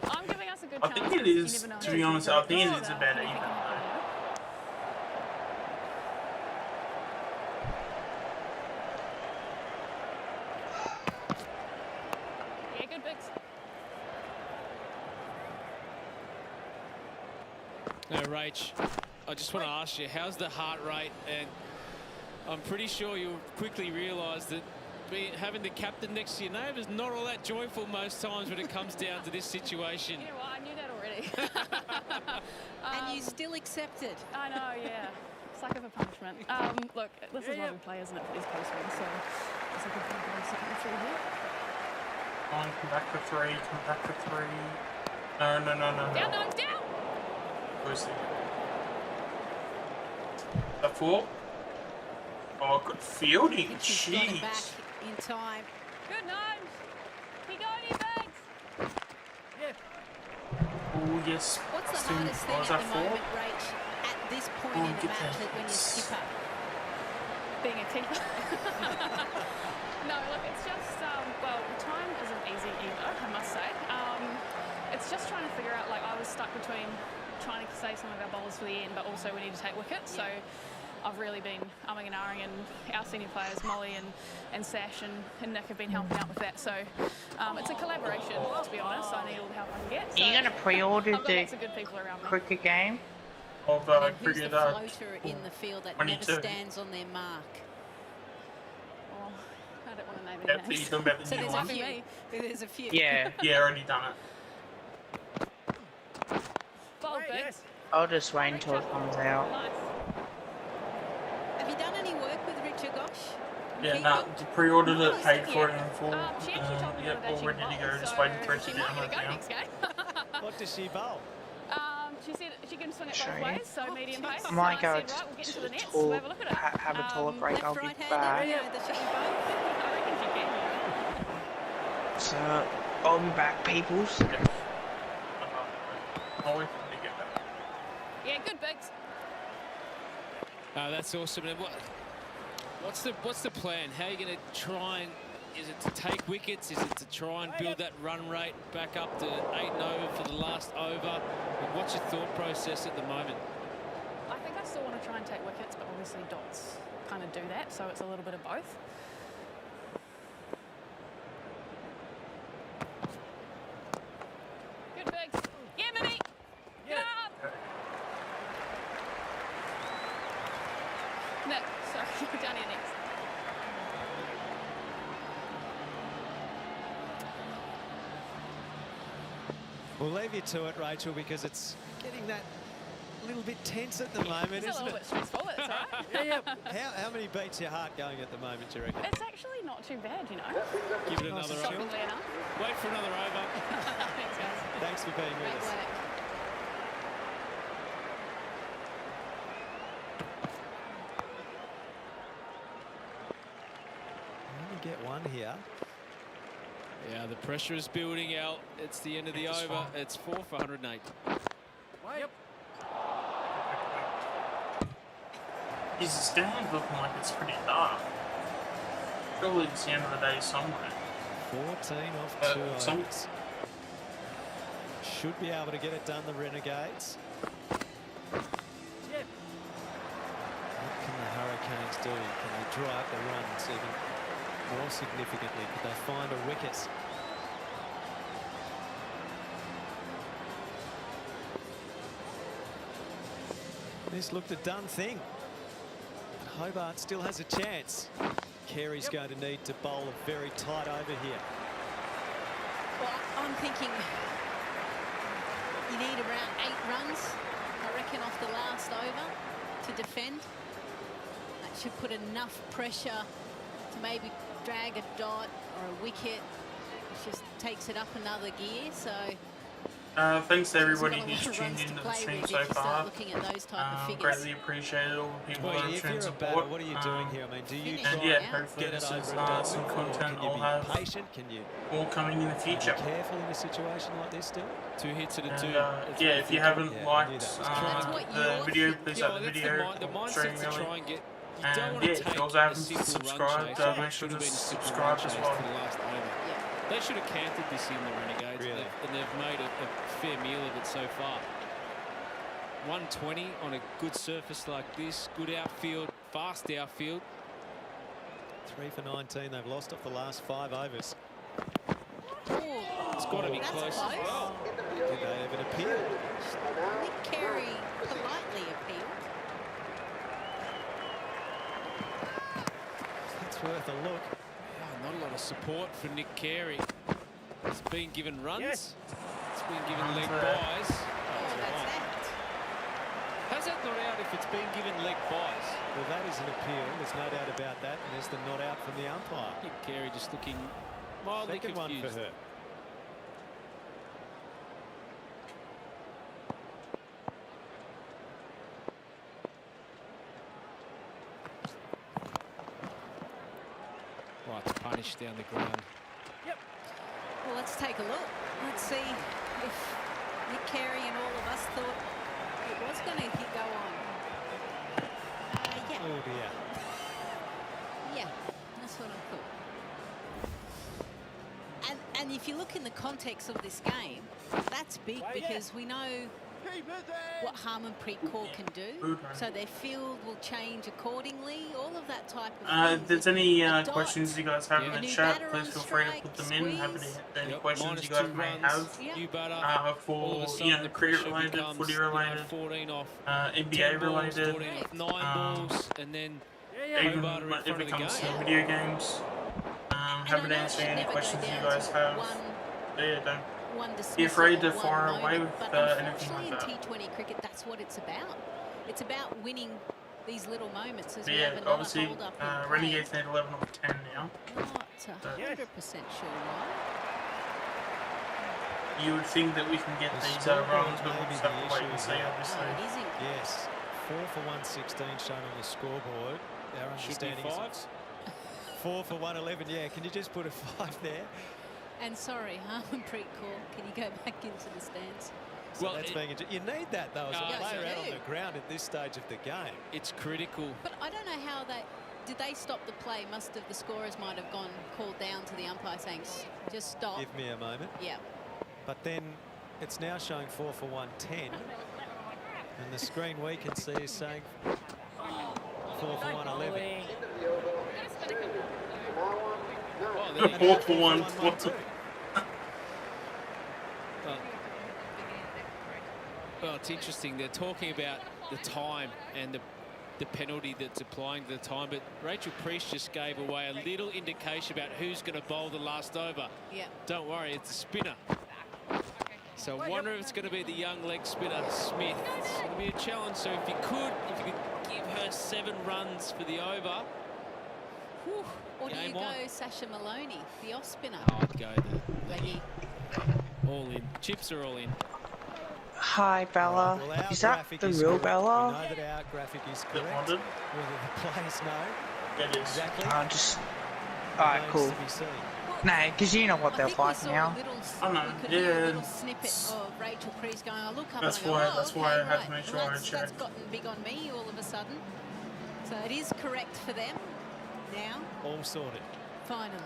I'm giving us a good I chance. think it is, to be honest, I think it is about even though. Now, Rach, I just want to ask you, how's the heart rate? And I'm pretty sure you'll quickly realise that having the captain next to your name is not all that joyful most times when it comes down to this situation. You know what? I knew that already. And you still accept it. I know, yeah. Sucker for punishment. Look, this is why we play, isn't it, for these close ones? So it's a good thing to second and through here. Come back for 3. Come back for 3. No. Down, down, down. Where's the 4? Oh, good fielding. Jeez. Back in time. Good nose. He got you, Bags. Oh, yes. What's the hardest thing at the moment, Rach, at this point in the match when you skip up? Being a keeper. No, look, it's just, well, the time isn't easy either, I must say. It's just trying to figure out, like, I was stuck between trying to save some of our bowlers for the end, but also we need to take wickets, so I've really been umming and ahhing, and our senior players, Molly and Sash and Nick, have been helping out with that, so it's a collaboration, to be honest. I need all the help I can get. Are you going to pre-order the cricket game? Of who's the floater in the field that never stands on their mark? Oh, I don't want to name any names. You're talking about the So new there's one? a few. There's a few. Yeah. Yeah, already done it. Bold, Biggs. I'll just wait until it comes out. Have you done any work with Richard Gosh? Yeah, no, pre-ordered it, paid for it in full. Yep, all ready to go, just waiting for it to download now. What does she bowl? She said she can swing it both ways, so medium pace. I might go right, we'll get into the nets, to we'll have a look at it. have a toilet break. I'll be back. I reckon she can. So I'll be back, peoples. I'll wait for them to get back. Yeah, good, Biggs. That's awesome. And what's the plan? How are you going to try and... Is it to take wickets? Is it to try and build that run rate back up to 8 and over for the last over? And what's your thought process at the moment? I think I still want to try and take wickets, but obviously dots kind of do that, so it's a little bit of both. Good, Biggs. Yeah, Minnie. Get up. Nick, sorry, down here next. We'll leave you to it, Rachel, because it's getting that little bit tense at the moment, It's isn't a little bit stressful, that's all right. How many beats your heart going at the moment, do you reckon? It's actually not too bad, you know. Give it another over. Shockingly enough. Wait for another over. Thanks, guys. Thanks for being with us. Only get one here. Yeah, the pressure is building out. It's the end of the over. It's 4 for 108. Yep. Is the stand looking like it's pretty dark? Surely it's the end of the day somewhere. 14 off 2 some... overs. Should be able to get it done, the Renegades. Yep. What can the Hurricanes do? Can they dry up the runs even more significantly? Could they find a wicket? This looked a done thing. Hobart still has a chance. Carey's going to need to bowl a very tight over here. Well, I'm thinking you need around 8 runs, I reckon, off the last over to defend. That should put enough pressure to maybe drag a dot or a wicket. It just takes it up another gear. So thanks to everybody who's tuned in to the stream so far. Greatly appreciated all the people that have shown support. What are you doing here? I mean, do you and yeah, hopefully this is some content I'll have all coming in the future. Be careful in a situation like this still. 2 hits at a 2. Yeah, if you haven't liked the video, please like the video, stream really. And yeah, if you also haven't subscribed, make sure to subscribe as well. They should have canted this in, the Renegades, really? And they've made a fair meal of it so far. 120 on a good surface like this, good outfield, fast outfield. 3 for 19. They've lost off the last 5 overs. Oh, It's got to be close as well. Did they even appeal? Nick Carey politely appealed. That's worth a look. Yeah, not a lot of support for Nick Carey. He's been given runs. Yes. It's been given leg buys. How's that not out if it's been given leg buys? Well, that is an appeal. There's no doubt about that. And there's the not out from the umpire. Nick Carey just looking mildly Second confused. one for her. Right to punish down the ground. Well, let's take a look. Let's see if Nick Carey and all of us thought it was going to go on. Yeah. Oh dear. Yeah, that's what I thought. And if you look in the context of this game, that's big because we know what Harmanpreet Kaur can do. So their field will change accordingly. All of that type of If there's any questions you guys have in the chat, please feel free to put them in. Happy to hit any questions you guys may have for cricket related, footy related, 14 off, NBA related, 9 balls, and then even if it comes to video games. Happy to answer any questions you guys have. Yeah, don't be afraid to fire away with anything like that. In T20 cricket, that's what it's about. It's about winning these little moments. As But we yeah, have another obviously, hold up in play. Renegades need 11 off 10 now. Not 100% sure why. You would think that we can get these runs, but we'll just have to wait and see, obviously. Yes. 4 for 116 shown on the scoreboard. Our understanding is 4 for 111. Yeah, can you just put a 5 there? And sorry, Harmanpreet Kaur, can you go back into the stands? So well, you need that though as a player out on the ground at this stage of the game. It's critical. But I don't know how did they stop the play? The scorers might have called down to the umpire saying, just stop. Give me a moment. Yeah. But then it's now showing 4 for 110. And the screen we can see is saying 4 for 111. The 4 for 1. Well, it's interesting. They're talking about the time and the penalty that's applying to the time, but Rachel Priest just gave away a little indication about who's going to bowl the last over. Yeah. Don't worry, it's a spinner. So I wonder if it's going to be the young leg spinner, Smith. It's going to be a challenge. So if you could give her 7 runs for the over. Whew, or do you go Sasha Maloney, the off spinner? Oh, I'd go the all in. Chips are all in. Hi, Bella. Well, is that the real Bella? We know that our graphic is correct. Whether the players know. It is. Exactly. Alright, cool. Nah, because you know what they're like now. I know. Yeah. A little snippet of Rachel Priest going, I look up that's and I why, go, oh, that's okay, why I had right. to make sure I checked. That's gotten big on me all of a sudden. So it is correct for them now. All sorted. Finally.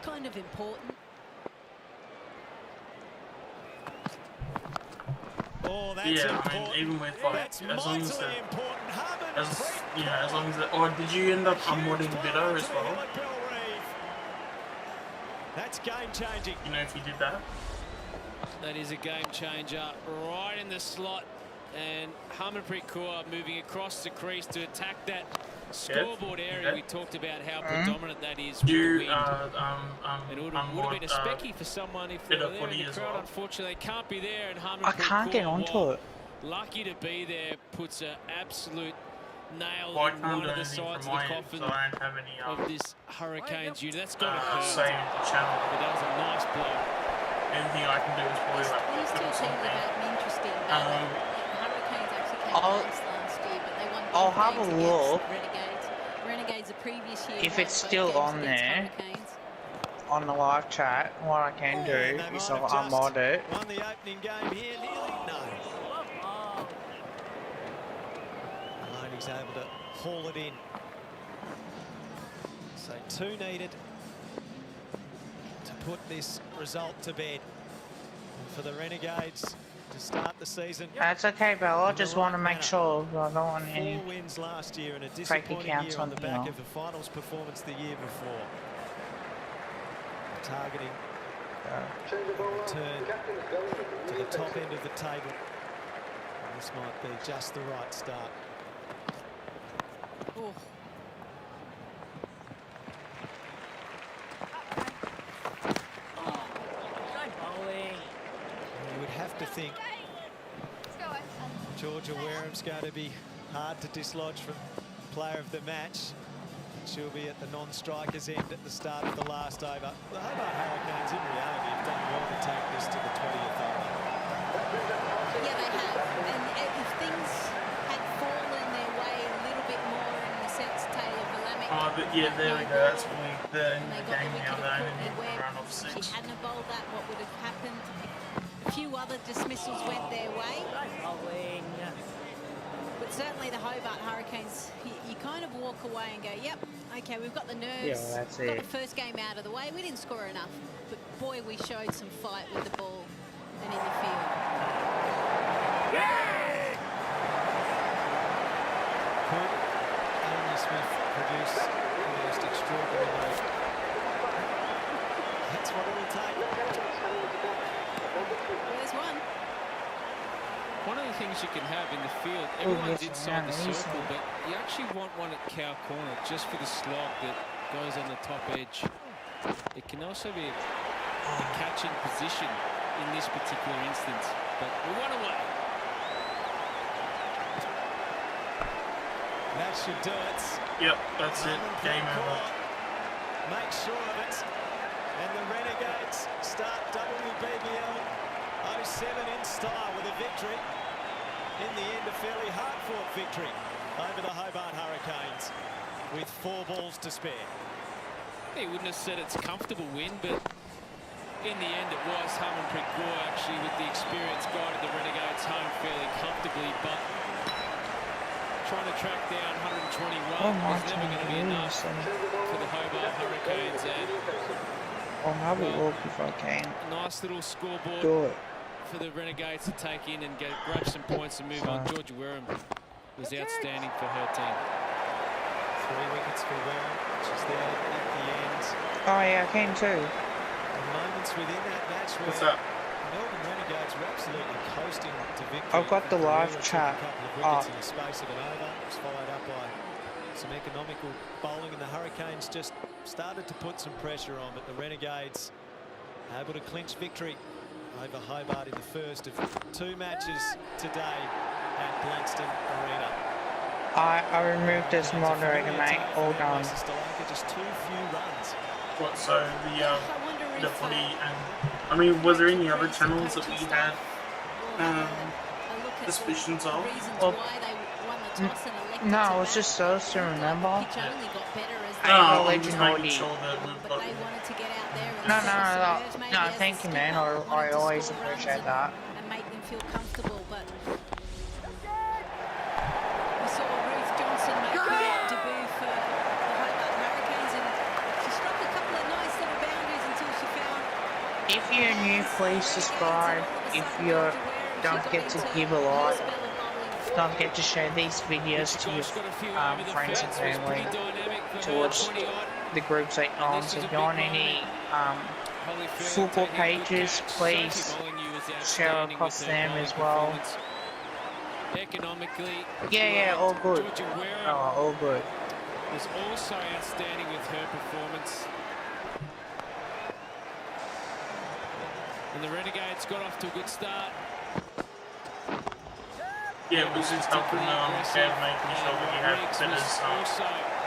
Kind of important. Oh, that's important. I mean, even with like, as long as or did you end up unmodding Bitter as well? That's game changing. You know, if you did that. That is a game changer right in the slot, and Harmanpreet Kaur moving across the crease to attack that scoreboard area. We talked about how predominant that is for the wind. It would have been a specky for someone if they were there in the crowd. Unfortunately, they can't be there, and Harmanpreet I can't get onto it. Lucky to be there, puts an absolute nail in one of the sides of the coffin of this Hurricanes unit. That's got to hurt. Same channel. But that was a nice blow. Anything I can do is probably like. These two teams have had an interesting battle. Hurricanes actually came close last year, but they won I'll have a look. Renegades the previous year. If it's still on there, on the live chat, what I can do is I'll unmod it. Won the opening game here, nearly no. Maloney's able to haul it in. So 2 needed to put this result to bed. And for the Renegades to start the season. That's okay, Bella. I just want to make sure I don't want any 4 wins last year and a disappointing year on the back of the finals performance the year before. targeting return to the top end of the table. And this might be just the right start. Oh. You would have to think Georgia Wareham's going to be hard to dislodge from player of the match. She'll be at the non-strikers end at the start of the last over. The Hobart Hurricanes, in reality, have done well to take this to the 20th over. Yeah, they have. And if things had fallen their way a little bit more in the sense, Taylor Valamic. Oh, but yeah, there we go. That's when they're in the game now. They only need to run off 6. If she hadn't have bowled that, what would have happened? A few other dismissals went their way. But certainly the Hobart Hurricanes, you kind of walk away and go, yep, okay, we've got the nerves. Yeah, well, that's got it. the first game out of the way. We didn't score enough, but boy, we showed some fight with the ball and in the field. Could Amy Smith produce the most extraordinary move? That's what it will take. There's one. One of the things you can have in the field, everyone's inside the circle, but you actually want one at cow corner just for the slog that goes on the top edge. It can also be a catching position in this particular instance, but we want away. That should do it. Yep, that's it. Game over. Make sure of it. And the Renegades start WBBL 07 in style with a victory. In the end, a fairly hard-fought victory over the Hobart Hurricanes with 4 balls to spare. He wouldn't have said it's a comfortable win, but in the end it was. Harmanpreet Kaur actually with the experience guided the Renegades home fairly comfortably, but trying to track down 121 was never going to be enough for the Hobart Hurricanes. And I'll have a look if I can. Nice little scoreboard. Do it. For the Renegades to take in and grab some points and move on. Georgia Wareham was outstanding for her team. 3 wickets for Wareham. She's there at the end. Oh yeah, I can too. The moments within that match where Melbourne Renegades were absolutely coasting to victory. I've got the live chat. A couple of wickets in the space of an over. It was followed up by some economical bowling, and the Hurricanes just started to put some pressure on, but the Renegades able to clinch victory over Hobart in the first of 2 matches today at Blenkston Arena. I removed this moderator, mate. All done. Just 2 few runs. What, so the footy and... I mean, was there any other channels that we had suspicions of? Well, no, it was just those to remember. I'm just making sure that we've got... No, thank you, man. I always appreciate that. And make them feel comfortable, but we saw Ruth Johnson make her debut for the Hobart Hurricanes, and she struck a couple of nice little boundaries until she found... If you're new, please subscribe. If you don't get to give a like, don't get to share these videos to your friends and family, to watch the groups that you're on. So if you're on any football pages, please share across them as well. Economically, yeah, all good. Oh, all good. Was also outstanding with her performance. And the Renegades got off to a good start. Yeah, it was just helping Kev making sure that you had bidders,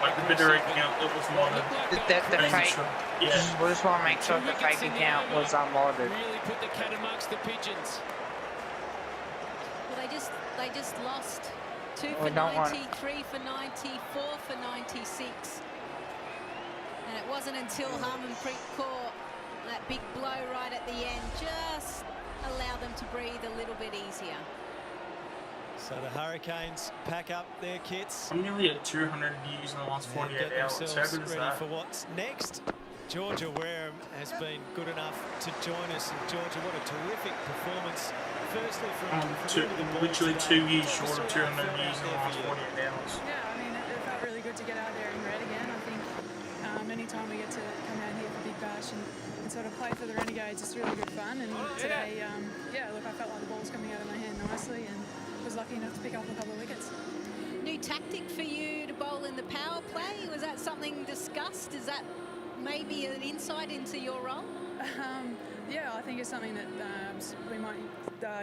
like the bidder account that was modded. The fake, yeah. We just want to make sure the fake account was unmodded. Really put the cat amongst the pigeons. Well, they just lost 2 for 90, 3 for 90, 4 for 96. And it wasn't until Harmanpreet Kaur, that big blow right at the end, just allowed them to breathe a little bit easier. So the Hurricanes pack up their kits. I'm nearly at 200 views in the last 48 hours. How good is ready that? For what's next. Georgia Wareham has been good enough to join us. And Georgia, what a terrific performance. Firstly, from literally 2 views short of 200 views in the last 48 hours. Yeah, I mean, it felt really good to get out there in red again. I think anytime we get to come out here for Big Bash and sort of play for the Renegades. It's really good fun. And today, yeah, look, I felt like the ball was coming out of my hand nicely and was lucky enough to pick up a couple of wickets. New tactic for you to bowl in the power play? Was that something discussed? Is that maybe an insight into your role? Yeah, I think it's something that we might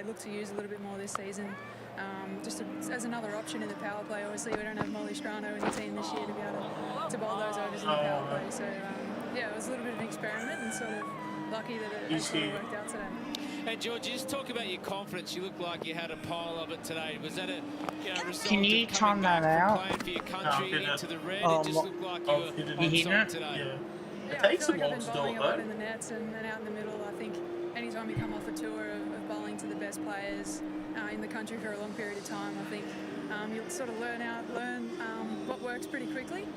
look to use a little bit more this season. Just as another option in the power play. Obviously, we don't have Molly Strano in the team this year to be able to bowl those overs in the power play. So, yeah, it was a little bit of an experiment and sort of lucky that it sort of worked out today. Hey, George, just talk about your confidence. You look like you had a pile of it today. Was that a result Can you of turn coming that back out? from playing for your country into the red? Oh, It just looked like you were on hitting side it? today. Yeah, I feel like I've been bowling a lot in the nets and out in the middle. I think anytime you come off a tour of bowling to the best players in the country for a long period of time, I think you'll sort of learn what works pretty quickly.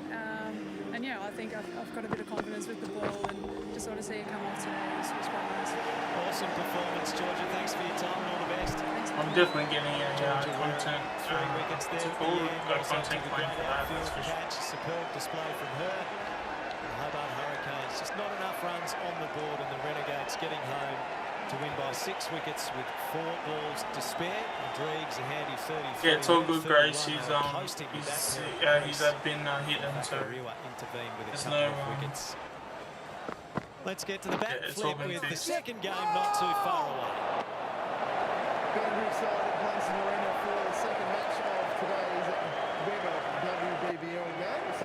And yeah, I think I've got a bit of confidence with the ball, and to sort of see it come off today was quite nice. Awesome performance, Georgia. Thanks for your time and all the best. I'm definitely getting a content claim for that. That's for sure. Superb display from her. The Hobart Hurricanes, just not enough runs on the board, and the Renegades getting home to win by 6 wickets with 4 balls to spare. Driggs a handy 33. Yeah, it's all good, Grace. He's been hidden, so there's no wickets. Let's get to the back flip with the fixed. second game not too far away. Very excited at Blundstone Arena for the second match of today's WBBL games.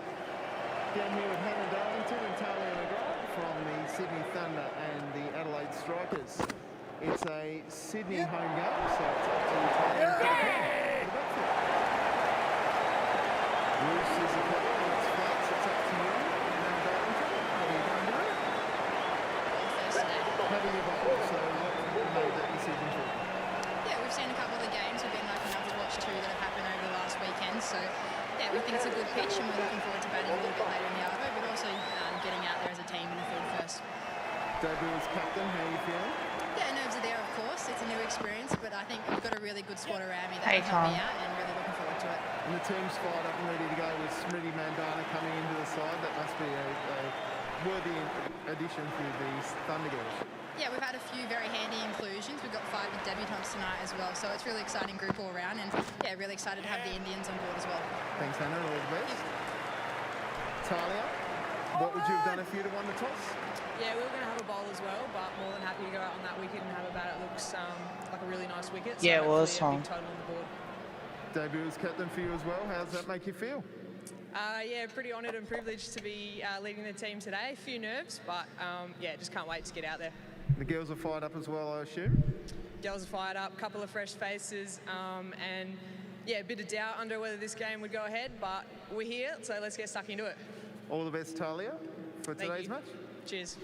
Down here with Hannah Darlington and Talia McGrath from the Sydney Thunder and the Adelaide Strikers. It's a Sydney home game, so it's up to Talia for the back flip. Bruce is the player, and it's flat, so it's up to you. Hannah Darlington, how are you going to do it? Having a bowl, so what made that decision for you? Yeah, we've seen a couple of the games. We've been lucky enough to watch 2 that have happened over the last weekend. So, yeah, we think it's a good pitch, and we're looking forward to batting a little bit later in the arvo, but also getting out there as a team in the field first. Debut as captain, how are you feeling? Yeah, nerves are there, of course. It's a new experience, but I think we've got a really good squad around me that Hey, will help me Tom. out, and really looking forward to it. And the team's fired up and ready to go with Smriti Mandana coming into the side. That must be a worthy addition for these Thunder girls. Yeah, we've had a few very handy inclusions. We've got 5 debutants tonight as well, so it's a really exciting group all around, and yeah, really excited to have the Indians on board as well. Thanks, Hannah. All the best. Talia, what would you have done if you'd have won the toss? Yeah, we were going to have a bowl as well, but more than happy to go out on that wicket and have a bat. It looks like a really nice wicket. So Yeah, it was, hopefully a big total on the board. Debut as captain for you as well. How does that make you feel? Yeah, pretty honoured and privileged to be leading the team today. A few nerves, but yeah, just can't wait to get out there. The girls are fired up as well, I assume? Girls are fired up, a couple of fresh faces, and yeah, a bit of doubt under whether this game would go ahead, but we're here, so let's get stuck into it. All the best, Talia, for today's match. Cheers.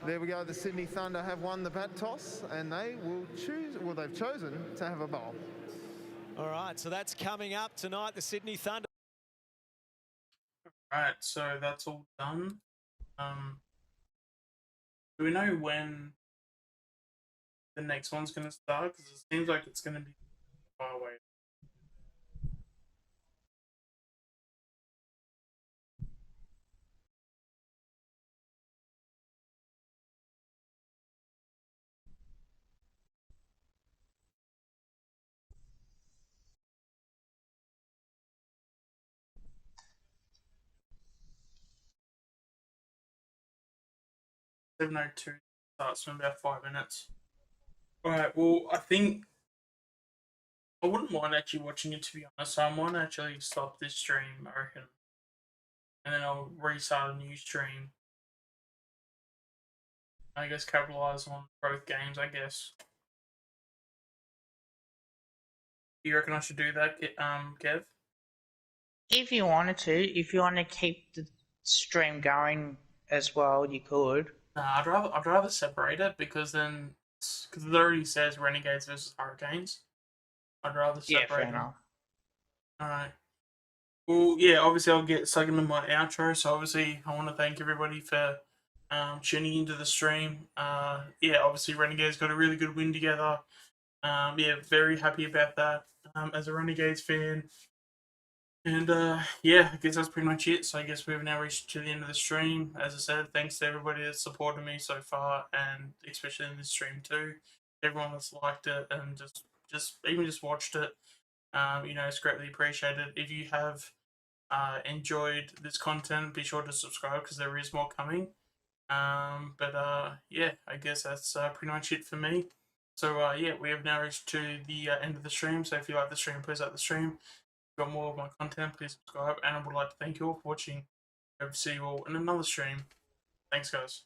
There we go. The Sydney Thunder have won the bat toss, and they will choose, well, they've chosen to have a bowl. All right, so that's coming up tonight, the Sydney Thunder. Alright, so that's all done. Do we know when the next one's going to start? Because it seems like it's going to be far away. (7:02) starts in about 5 minutes. Alright, well, I think I wouldn't mind actually watching it, to be honest. So I might actually stop this stream, I reckon. And then I'll restart a new stream. I guess capitalize on both games, I guess. Do you reckon I should do that, Kev? If you wanted to, if you want to keep the stream going as well, you could. Nah, I'd rather separate it because then, because it already says Renegades versus Hurricanes. I'd rather separate fair them. enough. Alright. Well, yeah, obviously I'll get stuck into my outro, so obviously I want to thank everybody for tuning into the stream. Yeah, obviously Renegades got a really good win together. Yeah, very happy about that as a Renegades fan. And yeah, I guess that's pretty much it. So I guess we've now reached to the end of the stream. As I said, thanks to everybody that's supported me so far, and especially in this stream too. Everyone that's liked it and just watched it. You know, it's greatly appreciated. If you have enjoyed this content, be sure to subscribe because there is more coming. Yeah, I guess that's pretty much it for me. So yeah, we have now reached to the end of the stream. So if you like the stream, please like the stream. If you got more of my content, please subscribe. And I would like to thank you all for watching. Hope to see you all in another stream. Thanks, guys.